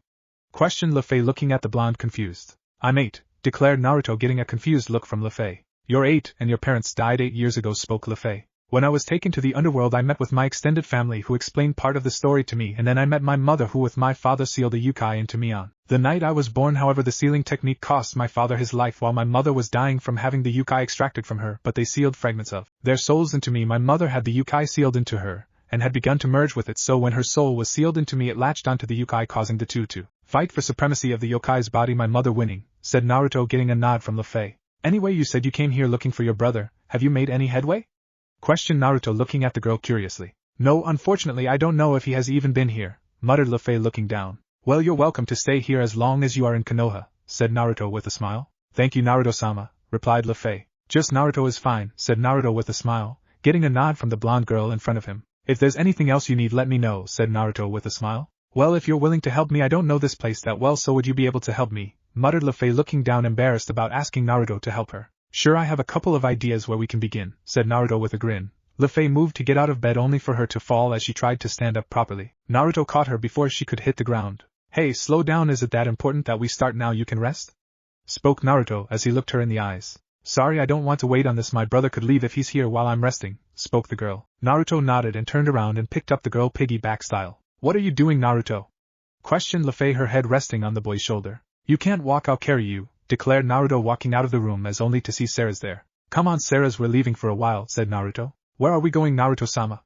questioned Luffy, looking at the blonde confused. "I'm 8, declared Naruto, getting a confused look from Luffy. "You're 8, and your parents died 8 years ago," spoke Luffy. "When I was taken to the underworld, I met with my extended family, who explained part of the story to me, and then I met my mother, who with my father sealed a yukai into me on the night I was born. However, the sealing technique cost my father his life while my mother was dying from having the yukai extracted from her, but they sealed fragments of their souls into me. My mother had the yukai sealed into her, and had begun to merge with it, so when her soul was sealed into me, it latched onto the yukai, causing the two to fight for supremacy of the yokai's body, my mother winning," said Naruto, getting a nod from Luffy. "Anyway, you said you came here looking for your brother. Have you made any headway?" questioned Naruto, looking at the girl curiously. "No, unfortunately, I don't know if he has even been here," muttered Luffy, looking down. "Well, you're welcome to stay here as long as you are in Konoha," said Naruto with a smile. "Thank you, Naruto-sama," replied Luffy. "Just Naruto is fine," said Naruto with a smile, getting a nod from the blonde girl in front of him. "If there's anything else you need, let me know," said Naruto with a smile. "Well, if you're willing to help me, I don't know this place that well, so would you be able to help me?" muttered Luffy, looking down, embarrassed about asking Naruto to help her. "Sure, I have a couple of ideas where we can begin," said Naruto with a grin. Luffy moved to get out of bed, only for her to fall as she tried to stand up properly. Naruto caught her before she could hit the ground. "Hey, slow down, is it that important that we start now? You can rest?" spoke Naruto as he looked her in the eyes. "Sorry, I don't want to wait on this. My brother could leave if he's here while I'm resting," spoke the girl. Naruto nodded and turned around and picked up the girl piggyback style. "What are you doing, Naruto?" questioned Luffy, her head resting on the boy's shoulder. "You can't walk, I'll carry you," declared Naruto, walking out of the room as only to see Seras there. "Come on, Seras, we're leaving for a while," said Naruto. "Where are we going, Naruto-sama?"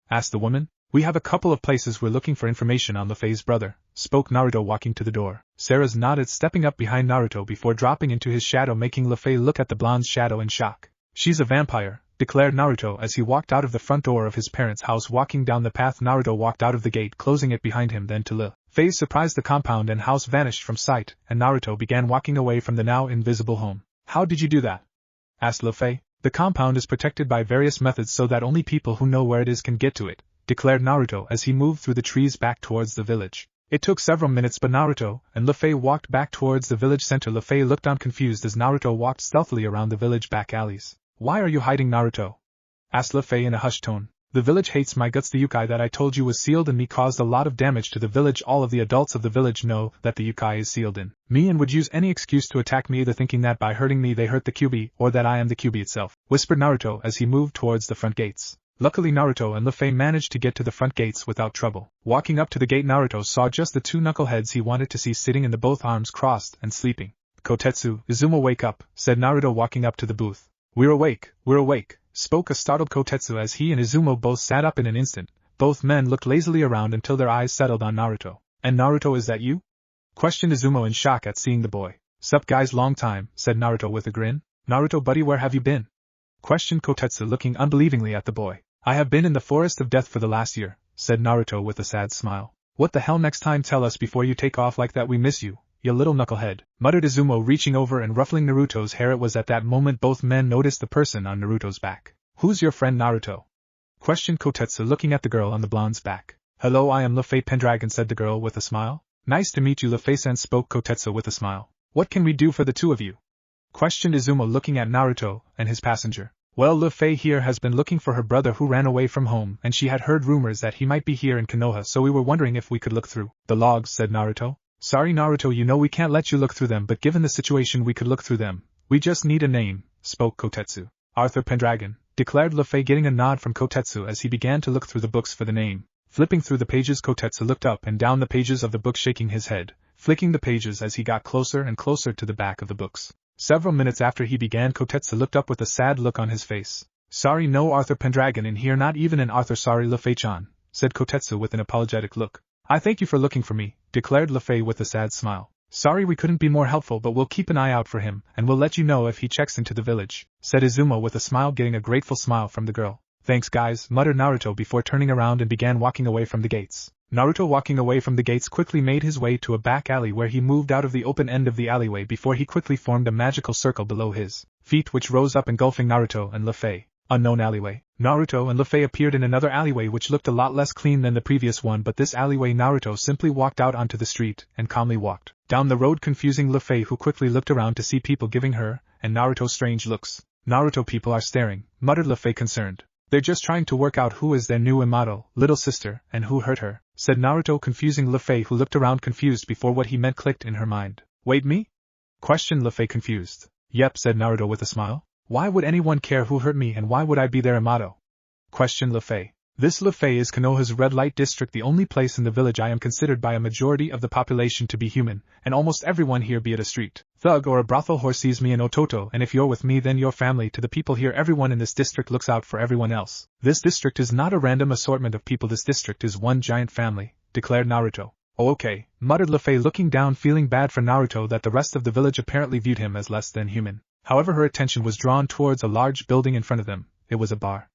asked the woman. "We have a couple of places. We're looking for information on Luffy's brother," spoke Naruto, walking to the door. Seras nodded, stepping up behind Naruto before dropping into his shadow, making Luffy look at the blonde's shadow in shock. "She's a vampire," declared Naruto as he walked out of the front door of his parents' house. Walking down the path, Naruto walked out of the gate, closing it behind him. Then to Luffy's surprise, the compound and house vanished from sight, and Naruto began walking away from the now invisible home. How did you do that? Asked Luffy. The compound is protected by various methods so that only people who know where it is can get to it, declared Naruto as he moved through the trees back towards the village. It took several minutes, but Naruto and Luffy walked back towards the village center. Luffy looked on confused as Naruto walked stealthily around the village back alleys. Why are you hiding, Naruto? Asked Luffy in a hushed tone. The village hates my guts. The yukai that I told you was sealed in me caused a lot of damage to the village. All of the adults of the village know that the yukai is sealed in me and would use any excuse to attack me, either thinking that by hurting me they hurt the Kyuubi, or that I am the Kyuubi itself, whispered Naruto as he moved towards the front gates. Luckily Naruto and Luffy managed to get to the front gates without trouble. Walking up to the gate, Naruto saw just the two knuckleheads he wanted to see sitting in the both arms crossed and sleeping. Kotetsu, Izumo, wake up, said Naruto walking up to the booth. We're awake, spoke a startled Kotetsu as he and Izumo both sat up in an instant. Both men looked lazily around until their eyes settled on Naruto. And Naruto, is that you? Questioned Izumo in shock at seeing the boy. Sup guys, long time, said Naruto with a grin. Naruto buddy, where have you been? Questioned Kotetsu looking unbelievingly at the boy. I have been in the forest of death for the last year, said Naruto with a sad smile. What the hell, next time tell us before you take off like that, we miss you, you little knucklehead, muttered Izumo, reaching over and ruffling Naruto's hair. It was at that moment both men noticed the person on Naruto's back. Who's your friend, Naruto? Questioned Kotetsu looking at the girl on the blonde's back. Hello, I am Luffy Pendragon, said the girl with a smile. Nice to meet you, Luffy-san, spoke Kotetsu with a smile. What can we do for the two of you? Questioned Izumo looking at Naruto and his passenger. Well, Luffy here has been looking for her brother who ran away from home, and she had heard rumors that he might be here in Konoha, so we were wondering if we could look through the logs, said Naruto. Sorry Naruto, you know we can't let you look through them, but given the situation we could look through them. We just need a name, spoke Kotetsu. Arthur Pendragon, declared Luffy, getting a nod from Kotetsu as he began to look through the books for the name. Flipping through the pages, Kotetsu looked up and down the pages of the book, shaking his head, flicking the pages as he got closer and closer to the back of the books. Several minutes after he began, Kotetsu looked up with a sad look on his face. Sorry, no Arthur Pendragon in here, not even an Arthur. Sorry Luffy-chan, said Kotetsu with an apologetic look. I thank you for looking for me, declared Luffy with a sad smile. Sorry we couldn't be more helpful, but we'll keep an eye out for him, and we'll let you know if he checks into the village, said Izumo with a smile, getting a grateful smile from the girl. Thanks guys, muttered Naruto before turning around and began walking away from the gates. Naruto, walking away from the gates, quickly made his way to a back alley where he moved out of the open end of the alleyway before he quickly formed a magical circle below his feet which rose up engulfing Naruto and Luffy. Unknown alleyway. Naruto and Luffy appeared in another alleyway which looked a lot less clean than the previous one, but this alleyway Naruto simply walked out onto the street and calmly walked down the road, confusing Luffy, who quickly looked around to see people giving her and Naruto strange looks. Naruto, people are staring, muttered Luffy concerned. They're just trying to work out who is their new immortal little sister and who hurt her, said Naruto, confusing Luffy, who looked around confused before what he meant clicked in her mind. Wait, me? Questioned Luffy confused. Yep, said Naruto with a smile. Why would anyone care who hurt me, and why would I be their immortal? Questioned Luffy. This Luffy is Konoha's red light district, the only place in the village I am considered by a majority of the population to be human, and almost everyone here, be it a street thug or a brothel whore, sees me in Ototo, and if you're with me then you're family to the people here. Everyone in this district looks out for everyone else. This district is not a random assortment of people, this district is one giant family, declared Naruto. Oh okay, muttered Luffy, looking down, feeling bad for Naruto that the rest of the village apparently viewed him as less than human. However, her attention was drawn towards a large building in front of them. It was a bar.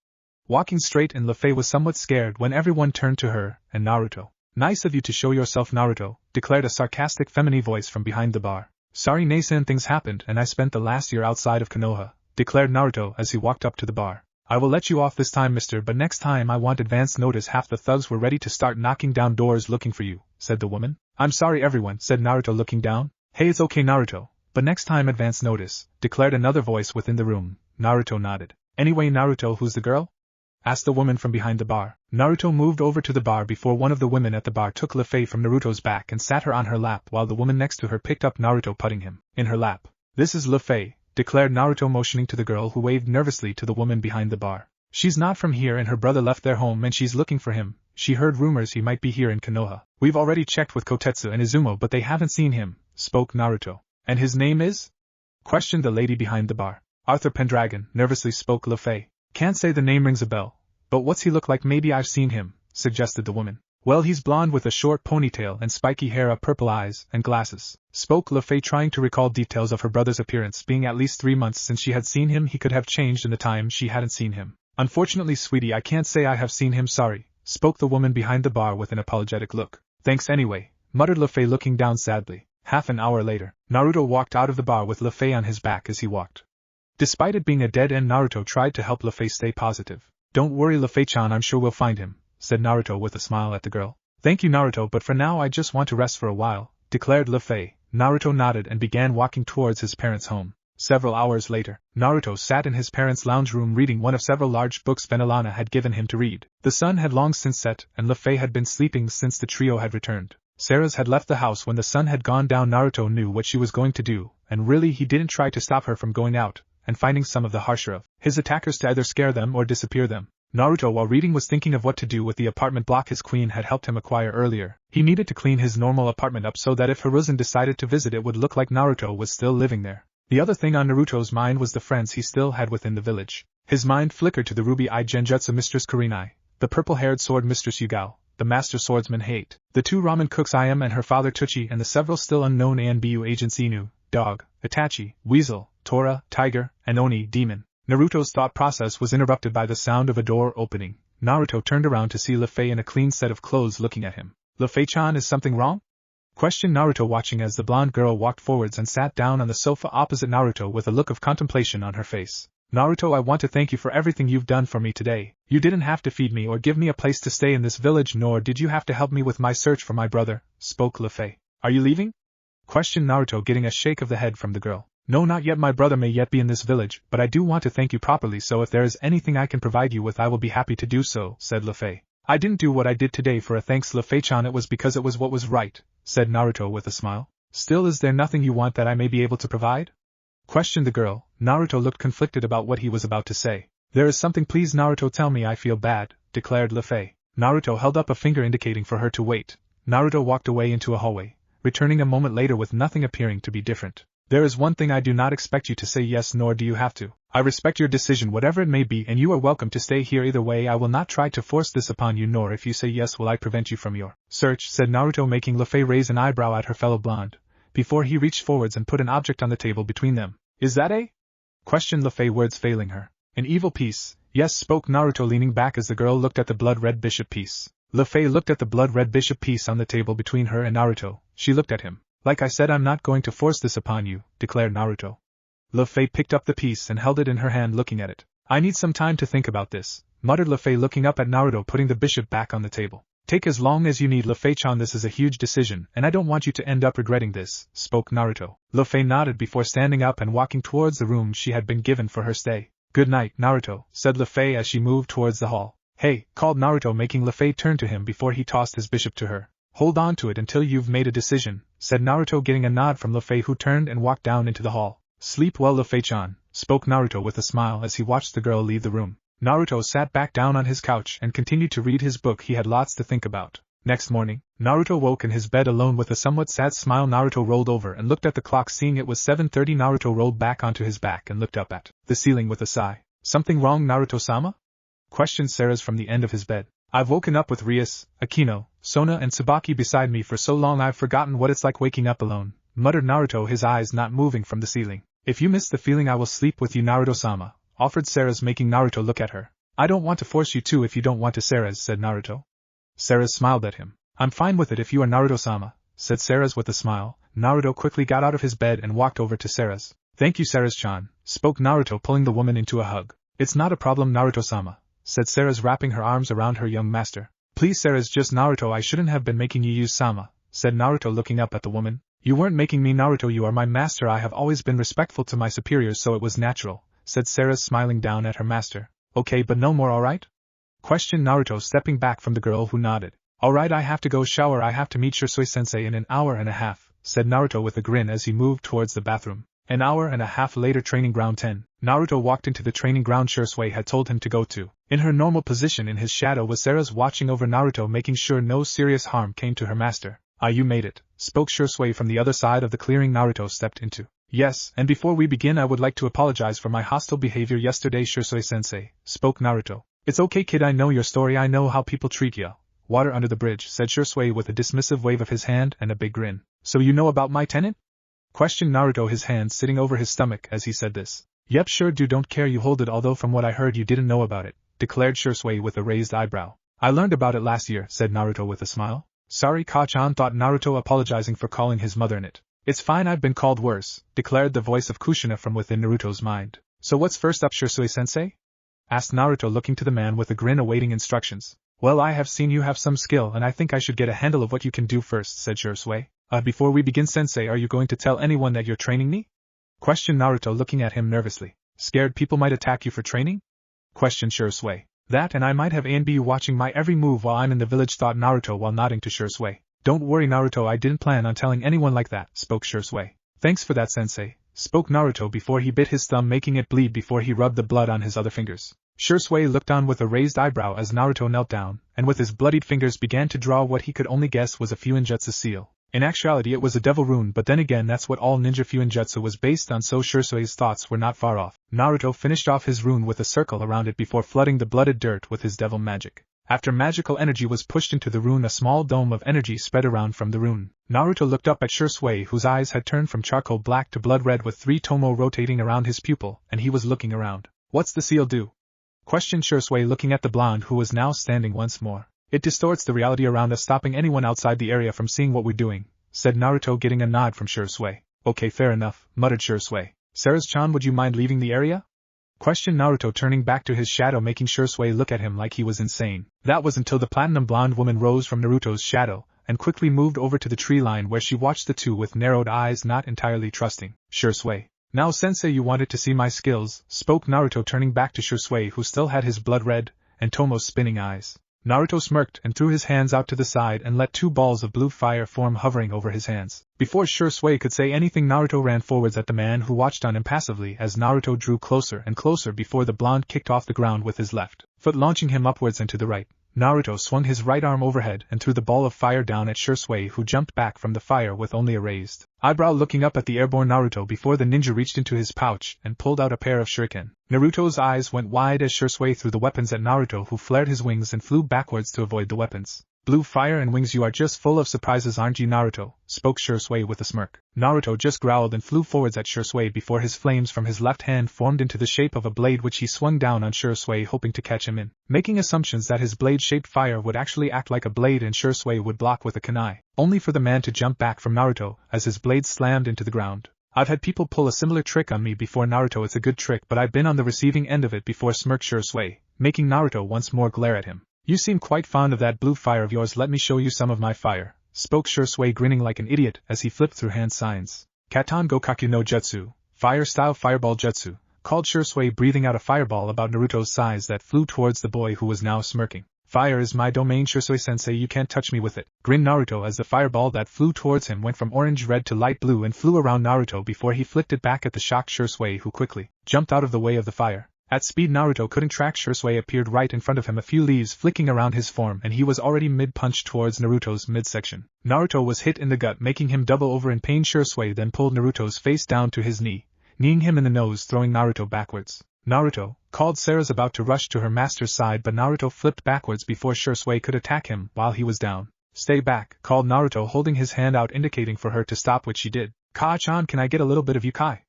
Walking straight, and Luffy was somewhat scared when everyone turned to her and Naruto. Nice of you to show yourself, Naruto, declared a sarcastic feminine voice from behind the bar. Sorry Nasan, things happened and I spent the last year outside of Konoha, declared Naruto as he walked up to the bar. I will let you off this time, mister, but next time I want advance notice. Half the thugs were ready to start knocking down doors looking for you, said the woman. I'm sorry everyone, said Naruto looking down. Hey, it's okay Naruto, but next time advance notice, declared another voice within the room. Naruto nodded. Anyway Naruto, who's the girl? Asked the woman from behind the bar. Naruto moved over to the bar before one of the women at the bar took Luffy from Naruto's back and sat her on her lap, while the woman next to her picked up Naruto, putting him in her lap. This is Luffy, declared Naruto, motioning to the girl, who waved nervously to the woman behind the bar. She's not from here and her brother left their home and she's looking for him. She heard rumors he might be here in Konoha. We've already checked with Kotetsu and Izumo but they haven't seen him, spoke Naruto. And his name is? Questioned the lady behind the bar. Arthur Pendragon, nervously spoke Luffy. Can't say, the name rings a bell. But what's he look like? Maybe I've seen him, suggested the woman. Well, he's blonde with a short ponytail and spiky hair, purple eyes, and glasses, spoke LeFay, trying to recall details of her brother's appearance. Being at least 3 months since she had seen him, he could have changed in the time she hadn't seen him. Unfortunately, sweetie, I can't say I have seen him, sorry, spoke the woman behind the bar with an apologetic look. Thanks anyway, muttered LeFay, looking down sadly. Half an hour later, Naruto walked out of the bar with LeFay on his back as he walked. Despite it being a dead end, Naruto tried to help LeFay stay positive. Don't worry, LeFay-chan, I'm sure we'll find him, said Naruto with a smile at the girl. Thank you, Naruto, but for now I just want to rest for a while, declared LeFay. Naruto nodded and began walking towards his parents' home. Several hours later, Naruto sat in his parents' lounge room reading one of several large books Vanillana had given him to read. The sun had long since set, and LeFay had been sleeping since the trio had returned. Seras had left the house when the sun had gone down. Naruto knew what she was going to do, and really he didn't try to stop her from going out and finding some of the harsher of his attackers to either scare them or disappear them. Naruto, while reading, was thinking of what to do with the apartment block his queen had helped him acquire earlier. He needed to clean his normal apartment up so that if Hiruzen decided to visit, it would look like Naruto was still living there. The other thing on Naruto's mind was the friends he still had within the village. His mind flickered to the ruby-eyed genjutsu mistress Kurenai, the purple-haired sword mistress Yugao, the master swordsman Hate, the 2 ramen cooks Iam and her father Tucci, and the several still unknown ANBU agents Inu, Dog, Itachi, Weasel, Tora, Tiger, and Oni, Demon. Naruto's thought process was interrupted by the sound of a door opening. Naruto turned around to see LeFay in a clean set of clothes looking at him. LeFay-chan, is something wrong? Questioned Naruto, watching as the blonde girl walked forwards and sat down on the sofa opposite Naruto with a look of contemplation on her face. Naruto, I want to thank you for everything you've done for me today. You didn't have to feed me or give me a place to stay in this village, nor did you have to help me with my search for my brother, spoke LeFay. Are you leaving? Questioned Naruto, getting a shake of the head from the girl. No, not yet. My brother may yet be in this village, but I do want to thank you properly, so if there is anything I can provide you with, I will be happy to do so, said LeFay. I didn't do what I did today for a thanks, LeFay-chan, it was because it was what was right, said Naruto with a smile. Still, is there nothing you want that I may be able to provide? Questioned the girl. Naruto looked conflicted about what he was about to say. There is something, please Naruto, tell me. I feel bad, declared LeFay. Naruto held up a finger indicating for her to wait. Naruto walked away into a hallway, returning a moment later with nothing appearing to be different. There is one thing I do not expect you to say yes, nor do you have to. I respect your decision, whatever it may be, and you are welcome to stay here either way. I will not try to force this upon you, nor if you say yes will I prevent you from your search, said Naruto, making LeFay raise an eyebrow at her fellow blonde, before he reached forwards and put an object on the table between them. Is that a? Questioned LeFay, words failing her. An evil piece? Yes, spoke Naruto, leaning back as the girl looked at the blood-red bishop piece. LeFay looked at the blood-red bishop piece on the table between her and Naruto. She looked at him. Like I said, I'm not going to force this upon you, declared Naruto. LeFay picked up the piece and held it in her hand, looking at it. I need some time to think about this, muttered LeFay, looking up at Naruto, putting the bishop back on the table. Take as long as you need, LeFay-chan, this is a huge decision, and I don't want you to end up regretting this, spoke Naruto. LeFay nodded before standing up and walking towards the room she had been given for her stay. Good night, Naruto, said LeFay as she moved towards the hall. Hey, called Naruto, making LeFay turn to him before he tossed his bishop to her. Hold on to it until you've made a decision, said Naruto, getting a nod from LeFay, who turned and walked down into the hall. Sleep well, LeFay-chan, spoke Naruto with a smile as he watched the girl leave the room. Naruto sat back down on his couch and continued to read his book. He had lots to think about. Next morning, Naruto woke in his bed alone with a somewhat sad smile. Naruto rolled over and looked at the clock, seeing it was 7:30. Naruto rolled back onto his back and looked up at the ceiling with a sigh. Something wrong, Naruto-sama? Questioned Seras from the end of his bed. I've woken up with Rias, Akino, Sona and Tsubaki beside me for so long I've forgotten what it's like waking up alone, muttered Naruto, his eyes not moving from the ceiling. If you miss the feeling, I will sleep with you, Naruto-sama, offered Seras, making Naruto look at her. I don't want to force you to if you don't want to, Seras, said Naruto. Seras smiled at him. I'm fine with it if you are, Naruto-sama, said Seras with a smile. Naruto quickly got out of his bed and walked over to Seras. Thank you, Seras-chan, spoke Naruto, pulling the woman into a hug. It's not a problem, Naruto-sama, said Seras, wrapping her arms around her young master. Please, Seras, just Naruto, I shouldn't have been making you use Sama, said Naruto, looking up at the woman. You weren't making me, Naruto, you are my master. I have always been respectful to my superiors, so it was natural, said Seras, smiling down at her master. Okay, but no more, alright? Questioned Naruto, stepping back from the girl, who nodded. Alright, I have to go shower. I have to meet Shisui-sensei in an hour and a half, said Naruto with a grin as he moved towards the bathroom. An hour and a half later, training ground 10. Naruto walked into the training ground Shisui had told him to go to. In her normal position in his shadow was Seras, watching over Naruto, making sure no serious harm came to her master. Ah, you made it, spoke Shisui from the other side of the clearing Naruto stepped into. Yes, and before we begin I would like to apologize for my hostile behavior yesterday, Shisui-sensei, spoke Naruto. It's okay, kid, I know your story, I know how people treat you. Water under the bridge, said Shisui with a dismissive wave of his hand and a big grin. So you know about my tenant? Questioned Naruto, his hand sitting over his stomach as he said this. Yep, sure do, don't care you hold it, although from what I heard you didn't know about it, declared Shisui with a raised eyebrow. I learned about it last year, said Naruto with a smile. Sorry Ka-chan, thought Naruto, apologizing for calling his mother in it. It's fine, I've been called worse, declared the voice of Kushina from within Naruto's mind. So what's first up, Shisui-sensei? Asked Naruto, looking to the man with a grin awaiting instructions. Well, I have seen you have some skill and I think I should get a handle of what you can do first, said Shisui. Before we begin, sensei, are you going to tell anyone that you're training me? Questioned Naruto, looking at him nervously. Scared people might attack you for training? Questioned Shisui. That, and I might have A&B watching my every move while I'm in the village, thought Naruto while nodding to Shisui. Don't worry Naruto, I didn't plan on telling anyone like that, spoke Shisui. Thanks for that, sensei, spoke Naruto before he bit his thumb, making it bleed before he rubbed the blood on his other fingers. Shisui looked on with a raised eyebrow as Naruto knelt down, and with his bloodied fingers began to draw what he could only guess was a Fuinjutsu seal. In actuality it was a devil rune, but then again that's what all ninja Fuinjutsu was based on, so Shisui's thoughts were not far off. Naruto finished off his rune with a circle around it before flooding the blooded dirt with his devil magic. After magical energy was pushed into the rune, a small dome of energy spread around from the rune. Naruto looked up at Shisui, whose eyes had turned from charcoal black to blood red with 3 tomo rotating around his pupil, and he was looking around. What's the seal do? Questioned Shisui, looking at the blonde who was now standing once more. It distorts the reality around us, stopping anyone outside the area from seeing what we're doing, said Naruto, getting a nod from Shisui. Okay, fair enough, muttered Shisui. Seras-chan, would you mind leaving the area? Questioned Naruto, turning back to his shadow, making Shisui look at him like he was insane. That was until the platinum blonde woman rose from Naruto's shadow, and quickly moved over to the tree line where she watched the two with narrowed eyes, not entirely trusting. Shisui. Now sensei, you wanted to see my skills, spoke Naruto, turning back to Shisui, who still had his blood red, and Tomo's spinning eyes. Naruto smirked and threw his hands out to the side and let 2 balls of blue fire form, hovering over his hands. Before Shisui could say anything, Naruto ran forwards at the man who watched on impassively as Naruto drew closer and closer before the blonde kicked off the ground with his left foot, launching him upwards and to the right. Naruto swung his right arm overhead and threw the ball of fire down at Shisui, who jumped back from the fire with only a raised eyebrow, looking up at the airborne Naruto before the ninja reached into his pouch and pulled out a pair of shuriken. Naruto's eyes went wide as Shisui threw the weapons at Naruto, who flared his wings and flew backwards to avoid the weapons. Blue fire and wings, you are just full of surprises, aren't you, Naruto? Spoke Shisui with a smirk. Naruto just growled and flew forwards at Shisui before his flames from his left hand formed into the shape of a blade, which he swung down on Shisui, hoping to catch him in, making assumptions that his blade-shaped fire would actually act like a blade and Shisui would block with a kunai, only for the man to jump back from Naruto as his blade slammed into the ground. I've had people pull a similar trick on me before, Naruto. It's a good trick, but I've been on the receiving end of it before, smirked Shisui, making Naruto once more glare at him. You seem quite fond of that blue fire of yours, let me show you some of my fire, spoke Shisui, grinning like an idiot as he flipped through hand signs. Katan Gokaku no Jutsu, fire-style fireball jutsu, called Shisui, breathing out a fireball about Naruto's size that flew towards the boy who was now smirking. Fire is my domain, Shisui-sensei, you can't touch me with it, grinned Naruto as the fireball that flew towards him went from orange-red to light blue and flew around Naruto before he flicked it back at the shocked Shisui, who quickly jumped out of the way of the fire. At speed Naruto couldn't track, Shisui appeared right in front of him, a few leaves flicking around his form, and he was already mid-punch towards Naruto's midsection. Naruto was hit in the gut, making him double over in pain. Shisui then pulled Naruto's face down to his knee, kneeing him in the nose, throwing Naruto backwards. Naruto, called Seras, about to rush to her master's side, but Naruto flipped backwards before Shisui could attack him while he was down. Stay back, called Naruto, holding his hand out indicating for her to stop, which she did. Ka-chan, can I get a little bit of yukai?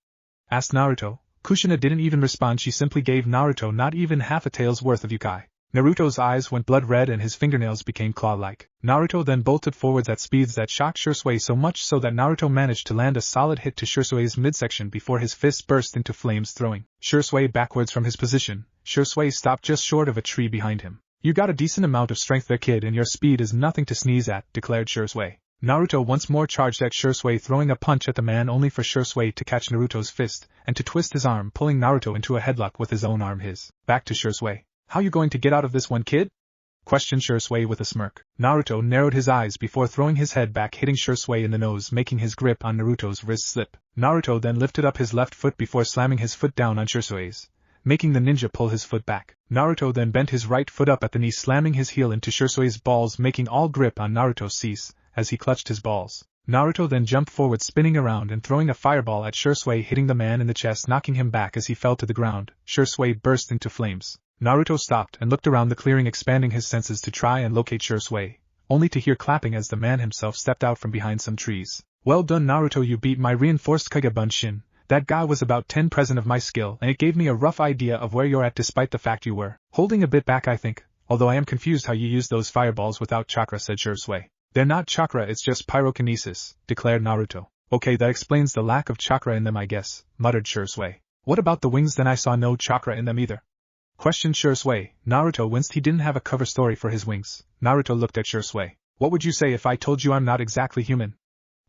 Asked Naruto. Kushina didn't even respond, she simply gave Naruto not even half a tail's worth of yukai. Naruto's eyes went blood red and his fingernails became claw-like. Naruto then bolted forwards at speeds that shocked Shisui, so much so that Naruto managed to land a solid hit to Shisui's midsection before his fist burst into flames, throwing Shisui backwards from his position. Shisui stopped just short of a tree behind him. You got a decent amount of strength there, kid, and your speed is nothing to sneeze at, declared Shisui. Naruto once more charged at Shisui, throwing a punch at the man only for Shisui to catch Naruto's fist and to twist his arm, pulling Naruto into a headlock with his own arm. His back to Shisui. How you going to get out of this one, kid? Questioned Shisui with a smirk. Naruto narrowed his eyes before throwing his head back, hitting Shisui in the nose, making his grip on Naruto's wrist slip. Naruto then lifted up his left foot before slamming his foot down on Shisui's, making the ninja pull his foot back. Naruto then bent his right foot up at the knee, slamming his heel into Shisui's balls, making all grip on Naruto cease as he clutched his balls. Naruto then jumped forward, spinning around and throwing a fireball at Shisui, hitting the man in the chest, knocking him back as he fell to the ground. Shisui burst into flames. Naruto stopped and looked around the clearing, expanding his senses to try and locate Shisui, only to hear clapping as the man himself stepped out from behind some trees. Well done Naruto, you beat my reinforced Kage Bunshin. That guy was about 10% of my skill and it gave me a rough idea of where you're at despite the fact you were holding a bit back I think, although I am confused how you used those fireballs without chakra, said Shisui. They're not chakra, it's just pyrokinesis, declared Naruto. Okay, that explains the lack of chakra in them I guess, muttered Shisui. What about the wings then? I saw no chakra in them either. Questioned Shisui. Naruto winced. He didn't have a cover story for his wings. Naruto looked at Shisui. What would you say if I told you I'm not exactly human?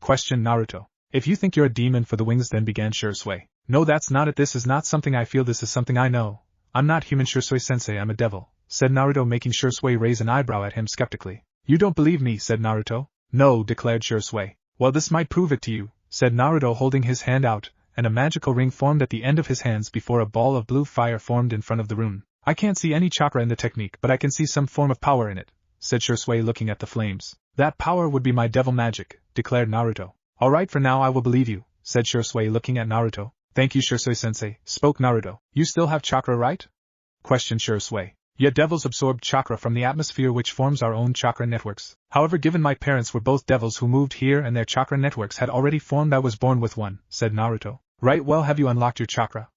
Questioned Naruto. If you think you're a demon for the wings then, began Shisui. No, that's not it. This is not something I feel, this is something I know. I'm not human Shisui-sensei, I'm a devil, said Naruto, making Shisui raise an eyebrow at him skeptically. You don't believe me, said Naruto. No, declared Shisui. Well, this might prove it to you, said Naruto, holding his hand out, and a magical ring formed at the end of his hands before a ball of blue fire formed in front of the rune. I can't see any chakra in the technique, but I can see some form of power in it, said Shisui, looking at the flames. That power would be my devil magic, declared Naruto. Alright, for now I will believe you, said Shisui, looking at Naruto. Thank you Shisui-sensei, spoke Naruto. You still have chakra, right? Questioned Shisui. Yeah, devils absorb chakra from the atmosphere, which forms our own chakra networks. However, given my parents were both devils who moved here and their chakra networks had already formed, I was born with one, said Naruto. Right, well, have you unlocked your chakra?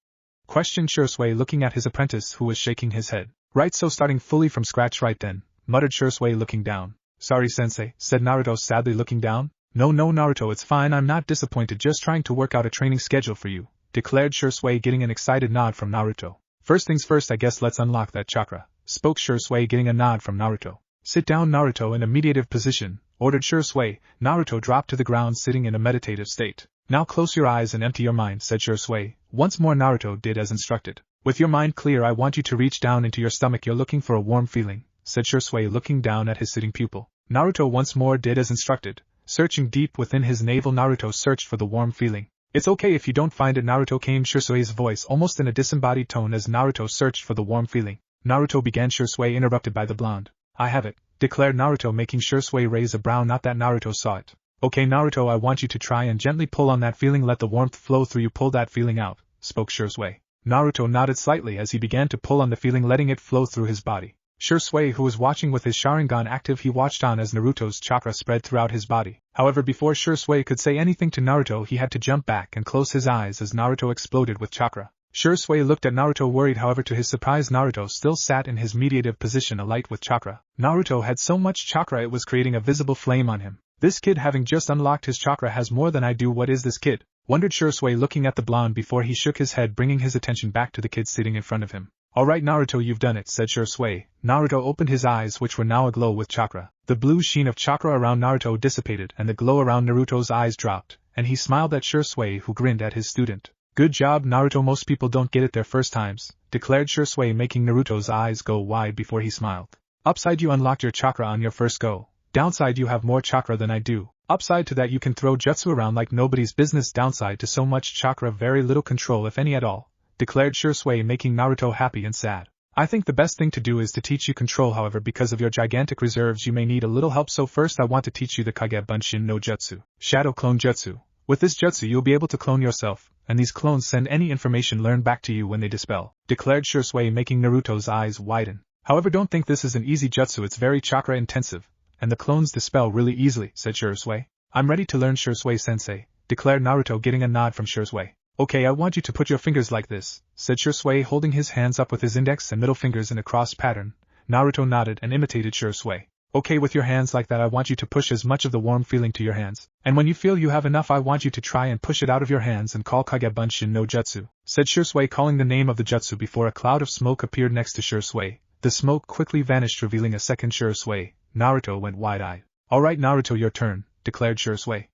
Questioned Shisui, looking at his apprentice who was shaking his head. Right, so starting fully from scratch right then, muttered Shisui, looking down. Sorry sensei, said Naruto, sadly looking down. No Naruto, it's fine, I'm not disappointed, just trying to work out a training schedule for you, declared Shisui, getting an excited nod from Naruto. First things first, I guess let's unlock that chakra, spoke Shisui, getting a nod from Naruto. Sit down Naruto, in a meditative position, ordered Shisui. Naruto dropped to the ground, sitting in a meditative state. Now close your eyes and empty your mind, said Shisui. Once more Naruto did as instructed. With your mind clear, I want you to reach down into your stomach, you're looking for a warm feeling, said Shisui, looking down at his sitting pupil. Naruto once more did as instructed. Searching deep within his navel, Naruto searched for the warm feeling. It's okay if you don't find it, Naruto, came Shisui's voice almost in a disembodied tone as Naruto searched for the warm feeling. Naruto began. Shisui interrupted by the blonde. I have it, declared Naruto, making Shisui raise a brow. Not that Naruto saw it. Okay Naruto, I want you to try and gently pull on that feeling, let the warmth flow through you, pull that feeling out, spoke Shisui. Naruto nodded slightly as he began to pull on the feeling, letting it flow through his body. Shisui, who was watching with his Sharingan active, he watched on as Naruto's chakra spread throughout his body. However, before Shisui could say anything to Naruto, he had to jump back and close his eyes as Naruto exploded with chakra. Shisui looked at Naruto worried, however to his surprise Naruto still sat in his meditative position alight with chakra. Naruto had so much chakra it was creating a visible flame on him. This kid, having just unlocked his chakra, has more than I do. What is this kid? Wondered Shisui, looking at the blonde before he shook his head, bringing his attention back to the kid sitting in front of him. Alright Naruto, you've done it, said Shisui. Naruto opened his eyes, which were now aglow with chakra. The blue sheen of chakra around Naruto dissipated and the glow around Naruto's eyes dropped, and he smiled at Shisui, who grinned at his student. Good job Naruto, most people don't get it their first times, declared Shisui, making Naruto's eyes go wide before he smiled. Upside, you unlocked your chakra on your first go. Downside, you have more chakra than I do. Upside to that, you can throw jutsu around like nobody's business. Downside to so much chakra, very little control if any at all, declared Shisui, making Naruto happy and sad. I think the best thing to do is to teach you control, however because of your gigantic reserves you may need a little help, so first I want to teach you the Kage Bunshin no Jutsu, Shadow Clone Jutsu. With this jutsu you'll be able to clone yourself, and these clones send any information learned back to you when they dispel, declared Shisui, making Naruto's eyes widen. However, don't think this is an easy jutsu, it's very chakra intensive, and the clones dispel really easily, said Shisui. I'm ready to learn Shisui-sensei, declared Naruto, getting a nod from Shisui. Okay, I want you to put your fingers like this, said Shisui, holding his hands up with his index and middle fingers in a cross pattern. Naruto nodded and imitated Shisui. Okay, with your hands like that I want you to push as much of the warm feeling to your hands, and when you feel you have enough I want you to try and push it out of your hands and call Kage Bunshin no Jutsu, said Shisui, calling the name of the jutsu before a cloud of smoke appeared next to Shisui. The smoke quickly vanished, revealing a second Shisui. Naruto went wide-eyed. Alright Naruto, your turn, declared Shisui.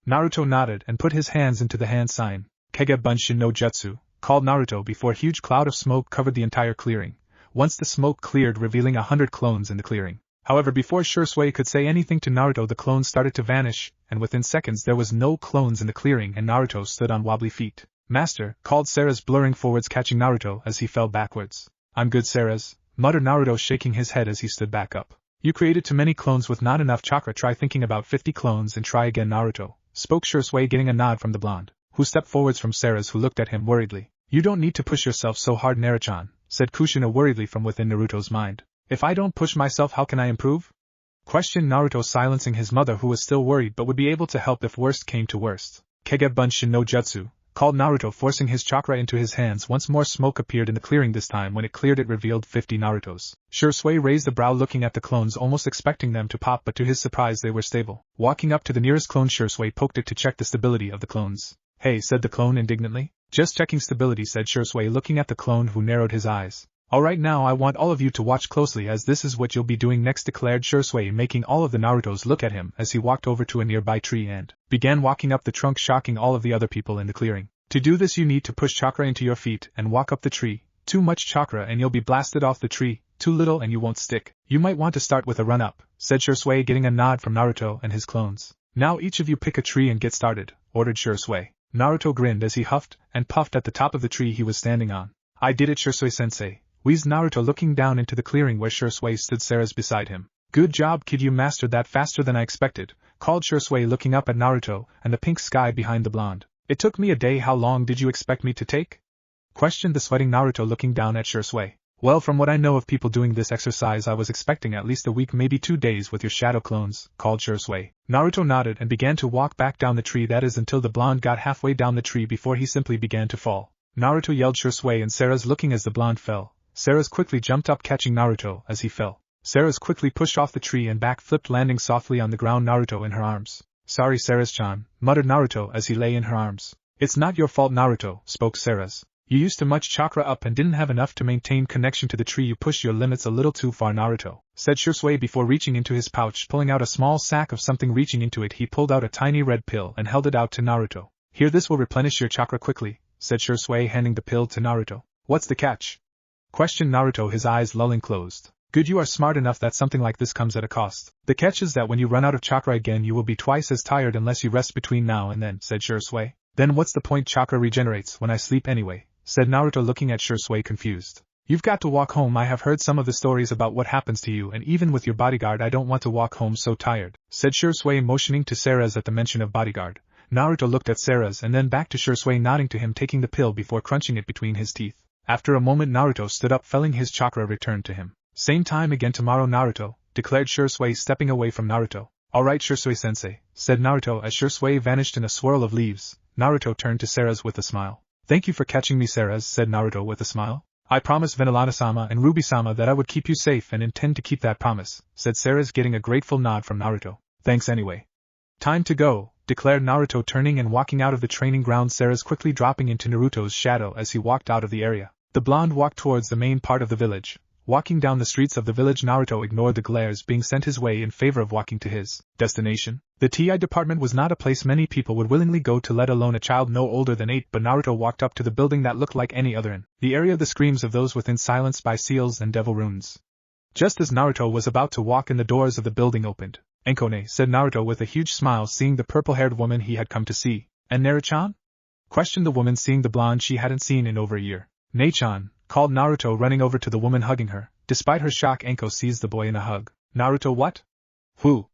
Naruto nodded and put his hands into the hand sign. Kage Bunshin no Jutsu, called Naruto before a huge cloud of smoke covered the entire clearing. Once the smoke cleared, revealing 100 clones in the clearing. However, before Shisui could say anything to Naruto, the clones started to vanish, and within seconds there was no clones in the clearing and Naruto stood on wobbly feet. Master, called Seras, blurring forwards, catching Naruto as he fell backwards. I'm good Seras, muttered Naruto, shaking his head as he stood back up. You created too many clones with not enough chakra, try thinking about 50 clones and try again Naruto, spoke Shisui, getting a nod from the blonde, who stepped forwards from Seras, who looked at him worriedly. You don't need to push yourself so hard Naruto-chan, said Kushina worriedly from within Naruto's mind. If I don't push myself, how can I improve? Questioned Naruto, silencing his mother, who was still worried but would be able to help if worst came to worst. Kage Bunshin no Jutsu, called Naruto, forcing his chakra into his hands. Once more smoke appeared in the clearing. This time when it cleared, it revealed 50 Narutos. Shisui raised a brow looking at the clones, almost expecting them to pop, but to his surprise they were stable. Walking up to the nearest clone, Shisui poked it to check the stability of the clones. Hey, said the clone indignantly. Just checking stability, said Shisui, looking at the clone, who narrowed his eyes. Alright, now I want all of you to watch closely, as this is what you'll be doing next, declared Shisui, making all of the Narutos look at him as he walked over to a nearby tree and began walking up the trunk, shocking all of the other people in the clearing. To do this you need to push chakra into your feet and walk up the tree. Too much chakra and you'll be blasted off the tree, too little and you won't stick. You might want to start with a run up, said Shisui, getting a nod from Naruto and his clones. Now each of you pick a tree and get started, ordered Shisui. Naruto grinned as he huffed and puffed at the top of the tree he was standing on. I did it, Shisui-sensei, wheezed Naruto, looking down into the clearing where Shisui stood, Seras beside him. Good job, kid, you mastered that faster than I expected, called Shisui, looking up at Naruto and the pink sky behind the blonde. It took me a day. How long did you expect me to take? Questioned the sweating Naruto, looking down at Shisui. Well, from what I know of people doing this exercise, I was expecting at least a week, maybe 2 days with your shadow clones, called Shisui. Naruto nodded and began to walk back down the tree, that is until the blonde got halfway down the tree before he simply began to fall. Naruto yelled Shisui and Seras, looking as the blonde fell. Seras quickly jumped up, catching Naruto as he fell. Seras quickly pushed off the tree and back flipped, landing softly on the ground, Naruto in her arms. Sorry, Seras-chan, muttered Naruto as he lay in her arms. It's not your fault, Naruto, spoke Seras. You used too much chakra up and didn't have enough to maintain connection to the tree. You pushed your limits a little too far, Naruto, said Shisui before reaching into his pouch, pulling out a small sack of something. Reaching into it, he pulled out a tiny red pill and held it out to Naruto. Here, this will replenish your chakra quickly, said Shisui, handing the pill to Naruto. What's the catch? Questioned Naruto, his eyes lolling closed. Good, you are smart enough that something like this comes at a cost. The catch is that when you run out of chakra again, you will be twice as tired unless you rest between now and then, said Shisui. Then what's the point? Chakra regenerates when I sleep anyway, said Naruto, looking at Shisui confused. You've got to walk home. I have heard some of the stories about what happens to you, and even with your bodyguard I don't want to walk home so tired, said Shisui, motioning to Seras at the mention of bodyguard. Naruto looked at Seras and then back to Shisui, nodding to him, taking the pill before crunching it between his teeth. After a moment Naruto stood up, feeling his chakra return to him. Same time again tomorrow, Naruto, declared Shisui, stepping away from Naruto. Alright, Shisui-sensei, said Naruto as Shisui vanished in a swirl of leaves. Naruto turned to Seras with a smile. Thank you for catching me, Seras, said Naruto with a smile. I promised Venelana-sama and Ruby-sama that I would keep you safe and intend to keep that promise, said Seras, getting a grateful nod from Naruto. Thanks anyway. Time to go, declared Naruto, turning and walking out of the training ground, Seras quickly dropping into Naruto's shadow as he walked out of the area. The blonde walked towards the main part of the village. Walking down the streets of the village, Naruto ignored the glares being sent his way in favor of walking to his destination. The TI department was not a place many people would willingly go to, let alone a child no older than 8, but Naruto walked up to the building that looked like any other in the area, the screams of those within silenced by seals and devil runes. Just as Naruto was about to walk in, the doors of the building opened. Enkone, said Naruto with a huge smile, seeing the purple-haired woman he had come to see. And Naru-chan? Questioned the woman, seeing the blonde she hadn't seen in over a year. Nei-chan, called Naruto, running over to the woman, hugging her. Despite her shock, Enko seized the boy in a hug. Naruto, what? Who?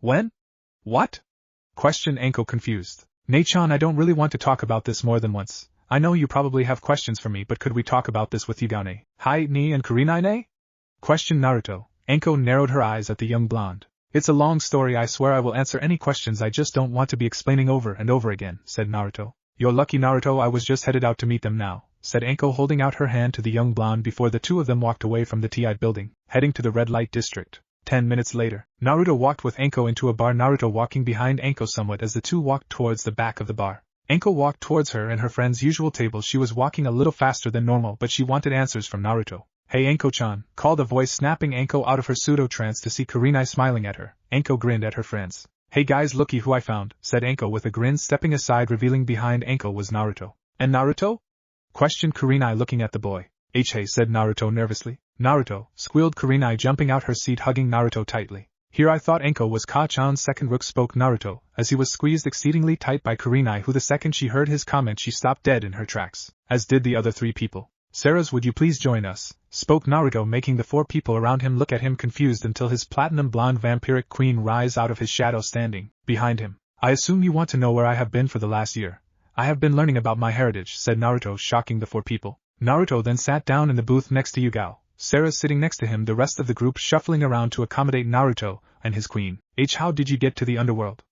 When? What? Questioned Enko, confused. Nei-chan, I don't really want to talk about this more than once. I know you probably have questions for me, but could we talk about this with Yugane, Hai, Ni and Kurinai-ne? Questioned Naruto. Enko narrowed her eyes at the young blonde. It's a long story, I swear I will answer any questions, I just don't want to be explaining over and over again, said Naruto. You're lucky, Naruto, I was just headed out to meet them now, said Enko, holding out her hand to the young blonde before the two of them walked away from the TI building, heading to the red light district. 10 minutes later, Naruto walked with Enko into a bar, Naruto walking behind Enko somewhat as the two walked towards the back of the bar. Enko walked towards her and her friend's usual table. She was walking a little faster than normal, but she wanted answers from Naruto. Hey Enko-chan, called a voice, snapping Enko out of her pseudo-trance to see Kurinai smiling at her. Enko grinned at her friends. Hey guys, looky who I found, said Enko with a grin, stepping aside, revealing behind Enko was Naruto. And Naruto? Questioned Kurinai, looking at the boy. Hey, said Naruto nervously. Naruto, squealed Kurinai, jumping out her seat, hugging Naruto tightly. Here I thought Enko was Ka-chan's second rook, spoke Naruto, as he was squeezed exceedingly tight by Kurinai, who the second she heard his comment she stopped dead in her tracks, as did the other 3 people. Seras, would you please join us? Spoke Naruto, making the 4 people around him look at him confused until his platinum blonde vampiric queen rise out of his shadow, standing behind him. I assume you want to know where I have been for the last year. I have been learning about my heritage, said Naruto, shocking the 4 people. Naruto then sat down in the booth next to Yugao, Seras sitting next to him, the rest of the group shuffling around to accommodate Naruto and his queen. How did you get to the underworld?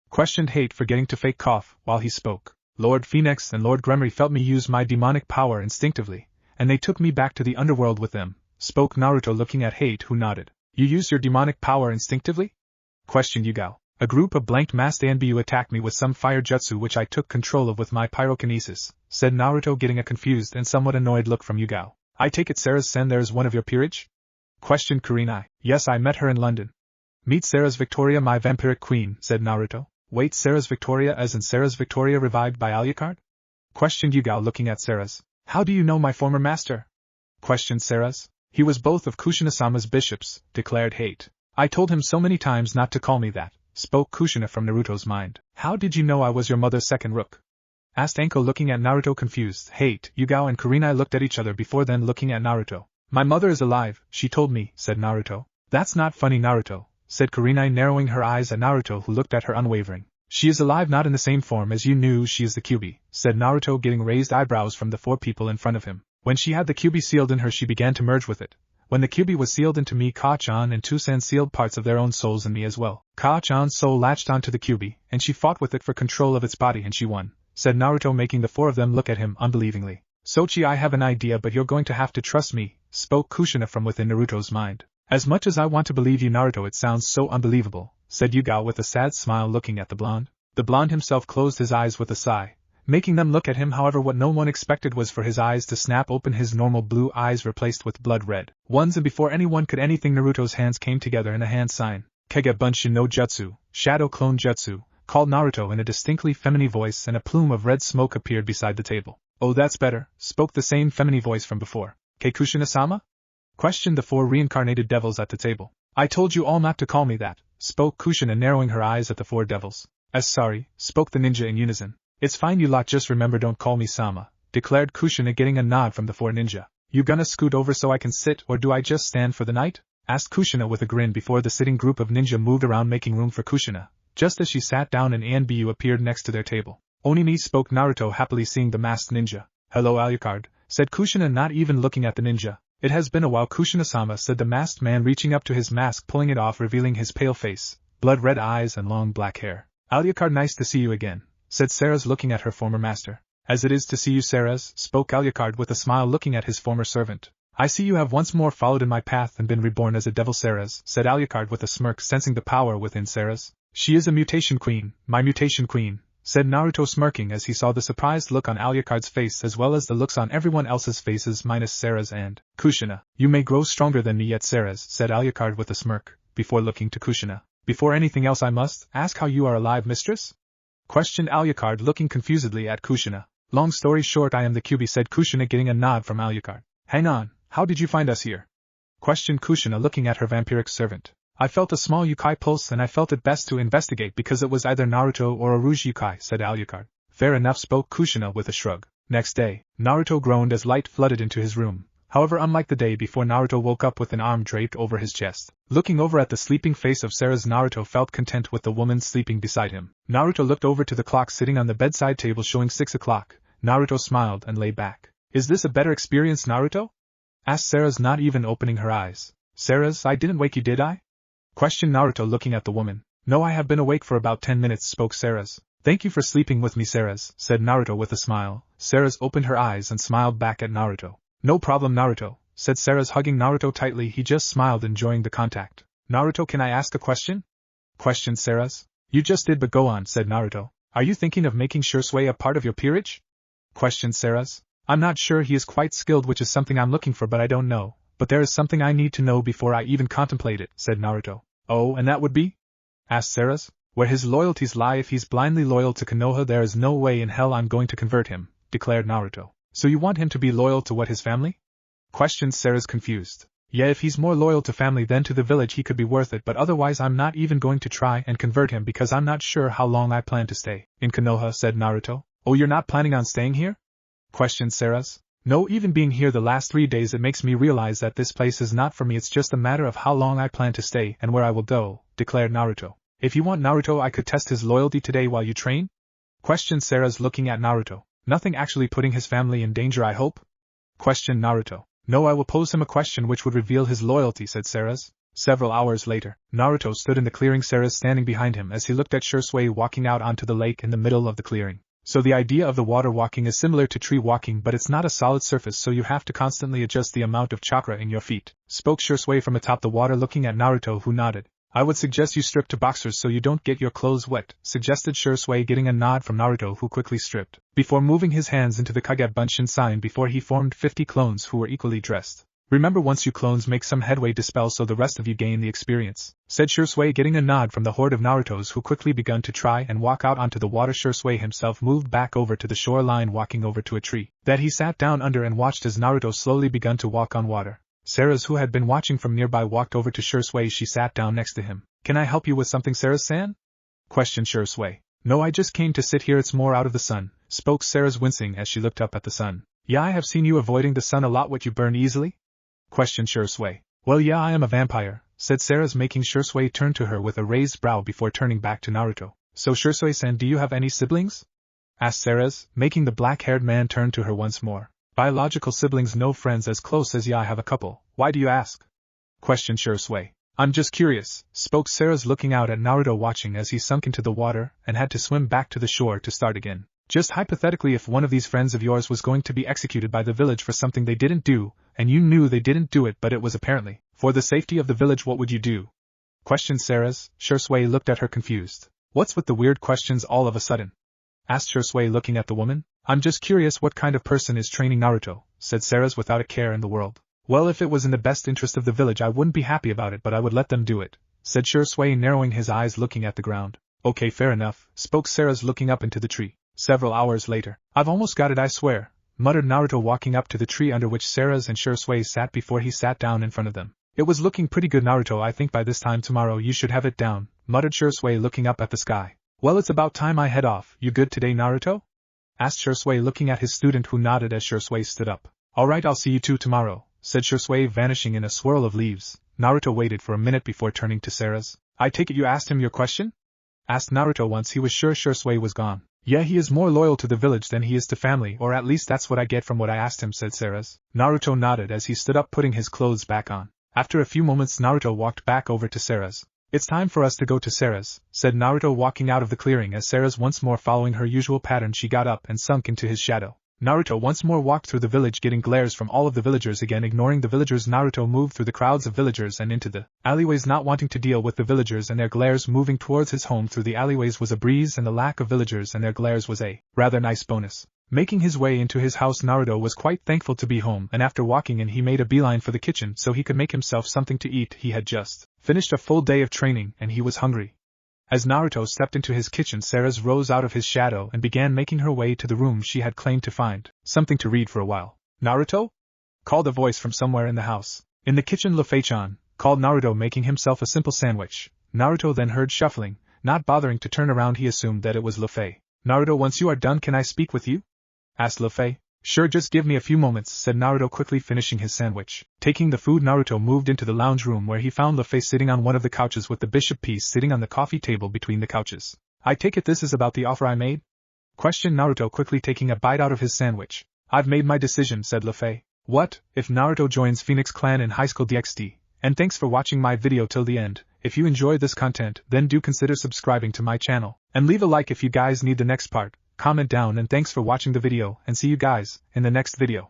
Questioned Hate, forgetting to fake cough while he spoke. Lord Phoenix and Lord Gremory felt me use my demonic power instinctively, and they took me back to the underworld with them, spoke Naruto, looking at Hate, who nodded. You used your demonic power instinctively? Questioned Yugao. A group of blank-masked Anbu attacked me with some fire jutsu which I took control of with my pyrokinesis, said Naruto, getting a confused and somewhat annoyed look from Yugao. I take it Seras-sen there is one of your peerage? Questioned Kurenai. Yes, I met her in London. Meet Seras Victoria, my vampiric queen, said Naruto. Wait, Seras Victoria as in Seras Victoria revived by Alucard? Questioned Yugao, looking at Seras. How do you know my former master? Questioned Seras. He was both of Kushina-sama's bishops, declared Hate. I told him so many times not to call me that, spoke Kushina from Naruto's mind. How did you know I was your mother's second rook? Asked Anko, looking at Naruto confused. Hate, Yugao and Kurenai looked at each other before then looking at Naruto. My mother is alive, she told me, said Naruto. That's not funny, Naruto, said Kurenai, narrowing her eyes at Naruto, who looked at her unwavering. She is alive, not in the same form as you knew. She is the Kyuubi, said Naruto, getting raised eyebrows from the four people in front of him. When she had the Kyuubi sealed in her, she began to merge with it. When the Kyuubi was sealed into me, Ka-chan and Tusen sealed parts of their own souls in me as well. Ka-chan's soul latched onto the Kyuubi, and she fought with it for control of its body, and she won, said Naruto, making the four of them look at him unbelievingly. Sochi, I have an idea, but you're going to have to trust me, spoke Kushina from within Naruto's mind. As much as I want to believe you, Naruto, it sounds so unbelievable, said Yugao with a sad smile, looking at the blonde. The blonde himself closed his eyes with a sigh, making them look at him. However, what no one expected was for his eyes to snap open, his normal blue eyes replaced with blood red ones, and before anyone could anything, Naruto's hands came together in a hand sign. Kege Bunshin no Jutsu, Shadow Clone Jutsu, called Naruto in a distinctly feminine voice, and a plume of red smoke appeared beside the table. Oh, that's better, spoke the same feminine voice from before. Kushina-sama? Questioned the four reincarnated devils at the table. I told you all not to call me that, spoke Kushina, narrowing her eyes at the four devils. Sorry, spoke the ninja in unison. It's fine, you lot, just remember don't call me Sama, declared Kushina, getting a nod from the four ninja. You gonna scoot over so I can sit, or do I just stand for the night? Asked Kushina with a grin before the sitting group of ninja moved around, making room for Kushina. Just as she sat down, an Anbu appeared next to their table. Onimi, spoke Naruto, happily seeing the masked ninja. Hello, Alucard, said Kushina, not even looking at the ninja. It has been a while, Kushina-sama, said the masked man, reaching up to his mask, pulling it off, revealing his pale face, blood-red eyes and long black hair. Alucard, nice to see you again, said Seras, looking at her former master. As it is to see you, Seras, spoke Alucard with a smile, looking at his former servant. I see you have once more followed in my path and been reborn as a devil, Seras, said Alucard with a smirk, sensing the power within Seras. She is a mutation queen, my mutation queen, said Naruto, smirking as he saw the surprised look on Alucard's face as well as the looks on everyone else's faces minus Seras and Kushina. You may grow stronger than me yet, Seras, said Alucard with a smirk, before looking to Kushina. Before anything else, I must ask how you are alive, mistress? Questioned Alucard, looking confusedly at Kushina. Long story short, I am the Kyuubi, said Kushina, getting a nod from Alucard. Hang on, how did you find us here? Questioned Kushina, looking at her vampiric servant. I felt a small yokai pulse and I felt it best to investigate because it was either Naruto or a Rouge yokai, said Alucard. Fair enough, spoke Kushina with a shrug. Next day, Naruto groaned as light flooded into his room. However, unlike the day before, Naruto woke up with an arm draped over his chest. Looking over at the sleeping face of Seras, Naruto felt content with the woman sleeping beside him. Naruto looked over to the clock sitting on the bedside table showing 6 o'clock. Naruto smiled and lay back. Is this a better experience, Naruto? Asked Seras, not even opening her eyes. Seras, I didn't wake you, did I? Questioned Naruto, looking at the woman. No, I have been awake for about 10 minutes, spoke Seras. Thank you for sleeping with me, Seras, said Naruto with a smile. Seras opened her eyes and smiled back at Naruto. No problem, Naruto, said Seras, hugging Naruto tightly. He just smiled, enjoying the contact. Naruto, can I ask a question? Questioned Seras. You just did, but go on, said Naruto. Are you thinking of making Shisui a part of your peerage? Questioned Seras. I'm not sure, he is quite skilled, which is something I'm looking for, but I don't know. But there is something I need to know before I even contemplate it, said Naruto. Oh, and that would be? Asked Seras. Where his loyalties lie. If he's blindly loyal to Konoha, there is no way in hell I'm going to convert him, declared Naruto. So you want him to be loyal to what, his family? Questioned Seras, confused. Yeah, if he's more loyal to family than to the village, he could be worth it, but otherwise I'm not even going to try and convert him because I'm not sure how long I plan to stay in Konoha, said Naruto. Oh, you're not planning on staying here? Questioned Seras. No, even being here the last 3 days, it makes me realize that this place is not for me. It's just a matter of how long I plan to stay and where I will go, declared Naruto. If you want, Naruto, I could test his loyalty today while you train? Questioned Seras, looking at Naruto. Nothing actually putting his family in danger, I hope? questioned Naruto. No, I will pose him a question which would reveal his loyalty, said Seras. Several hours later, Naruto stood in the clearing, Seras standing behind him as he looked at Shisui walking out onto the lake in the middle of the clearing. So the idea of the water walking is similar to tree walking, but it's not a solid surface, so you have to constantly adjust the amount of chakra in your feet, spoke Shisui from atop the water looking at Naruto, who nodded. I would suggest you strip to boxers so you don't get your clothes wet, suggested Shisui, getting a nod from Naruto, who quickly stripped, before moving his hands into the Kage Bunshin sign before he formed 50 clones who were equally dressed. Remember, once you clones make some headway, dispel so the rest of you gain the experience, said Shisui, getting a nod from the horde of Narutos who quickly begun to try and walk out onto the water. Shisui himself moved back over to the shoreline, walking over to a tree that he sat down under and watched as Naruto slowly begun to walk on water. Seras, who had been watching from nearby, walked over to Shisui. She sat down next to him. Can I help you with something, Seras-san? questioned Shisui. No, I just came to sit here, it's more out of the sun, spoke Seras, wincing as she looked up at the sun. Yeah, I have seen you avoiding the sun a lot. Would you burn easily? questioned Shisui. Well, yeah, I am a vampire, said Seras, making Shisui turn to her with a raised brow before turning back to Naruto. So Shisui-san, do you have any siblings? asked Seras, making the black-haired man turn to her once more. Biological siblings, no friends as close as. Yeah, I have a couple. Why do you ask? questioned Shisui. I'm just curious, spoke Seras, looking out at Naruto watching as he sunk into the water and had to swim back to the shore to start again. Just hypothetically, if one of these friends of yours was going to be executed by the village for something they didn't do, and you knew they didn't do it but it was apparently for the safety of the village, what would you do? questioned Seras. Shisui looked at her confused. What's with the weird questions all of a sudden? asked Shisui, looking at the woman. I'm just curious what kind of person is training Naruto, said Seras without a care in the world. Well, if it was in the best interest of the village, I wouldn't be happy about it, but I would let them do it, said Shisui, narrowing his eyes looking at the ground. Okay, fair enough, spoke Seras, looking up into the tree. Several hours later. I've almost got it, I swear, muttered Naruto, walking up to the tree under which Seras and Shisui sat before he sat down in front of them. It was looking pretty good, Naruto. I think by this time tomorrow you should have it down, muttered Shisui, looking up at the sky. Well, it's about time I head off. You good today, Naruto? asked Shisui, looking at his student, who nodded as Shisui stood up. Alright, I'll see you two tomorrow, said Shisui, vanishing in a swirl of leaves. Naruto waited for a minute before turning to Seras. I take it you asked him your question? asked Naruto once he was sure Shisui was gone. Yeah, he is more loyal to the village than he is to family, or at least that's what I get from what I asked him, said Seras. Naruto nodded as he stood up, putting his clothes back on. After a few moments, Naruto walked back over to Seras. It's time for us to go to Seras, said Naruto, walking out of the clearing as Seras, once more following her usual pattern, she got up and sunk into his shadow. Naruto once more walked through the village, getting glares from all of the villagers. Again ignoring the villagers, Naruto moved through the crowds of villagers and into the alleyways, not wanting to deal with the villagers and their glares. Moving towards his home through the alleyways was a breeze, and the lack of villagers and their glares was a rather nice bonus. Making his way into his house, Naruto was quite thankful to be home, and after walking in, he made a beeline for the kitchen so he could make himself something to eat. He had just finished a full day of training and he was hungry. As Naruto stepped into his kitchen, Seras rose out of his shadow and began making her way to the room she had claimed to find something to read for a while. Naruto? called a voice from somewhere in the house. In the kitchen, Luffy-chan, called Naruto, making himself a simple sandwich. Naruto then heard shuffling. Not bothering to turn around, he assumed that it was Luffy. Naruto, once you are done, can I speak with you? asked Luffy. Sure, just give me a few moments, said Naruto, quickly finishing his sandwich. Taking the food, Naruto moved into the lounge room where he found Luffy sitting on one of the couches with the bishop piece sitting on the coffee table between the couches. I take it this is about the offer I made? questioned Naruto, quickly taking a bite out of his sandwich. I've made my decision, said Luffy. What if Naruto joins Phoenix Clan in High School DxD? And thanks for watching my video till the end. If you enjoyed this content, then do consider subscribing to my channel, and leave a like if you guys need the next part. Comment down, and thanks for watching the video, and see you guys in the next video.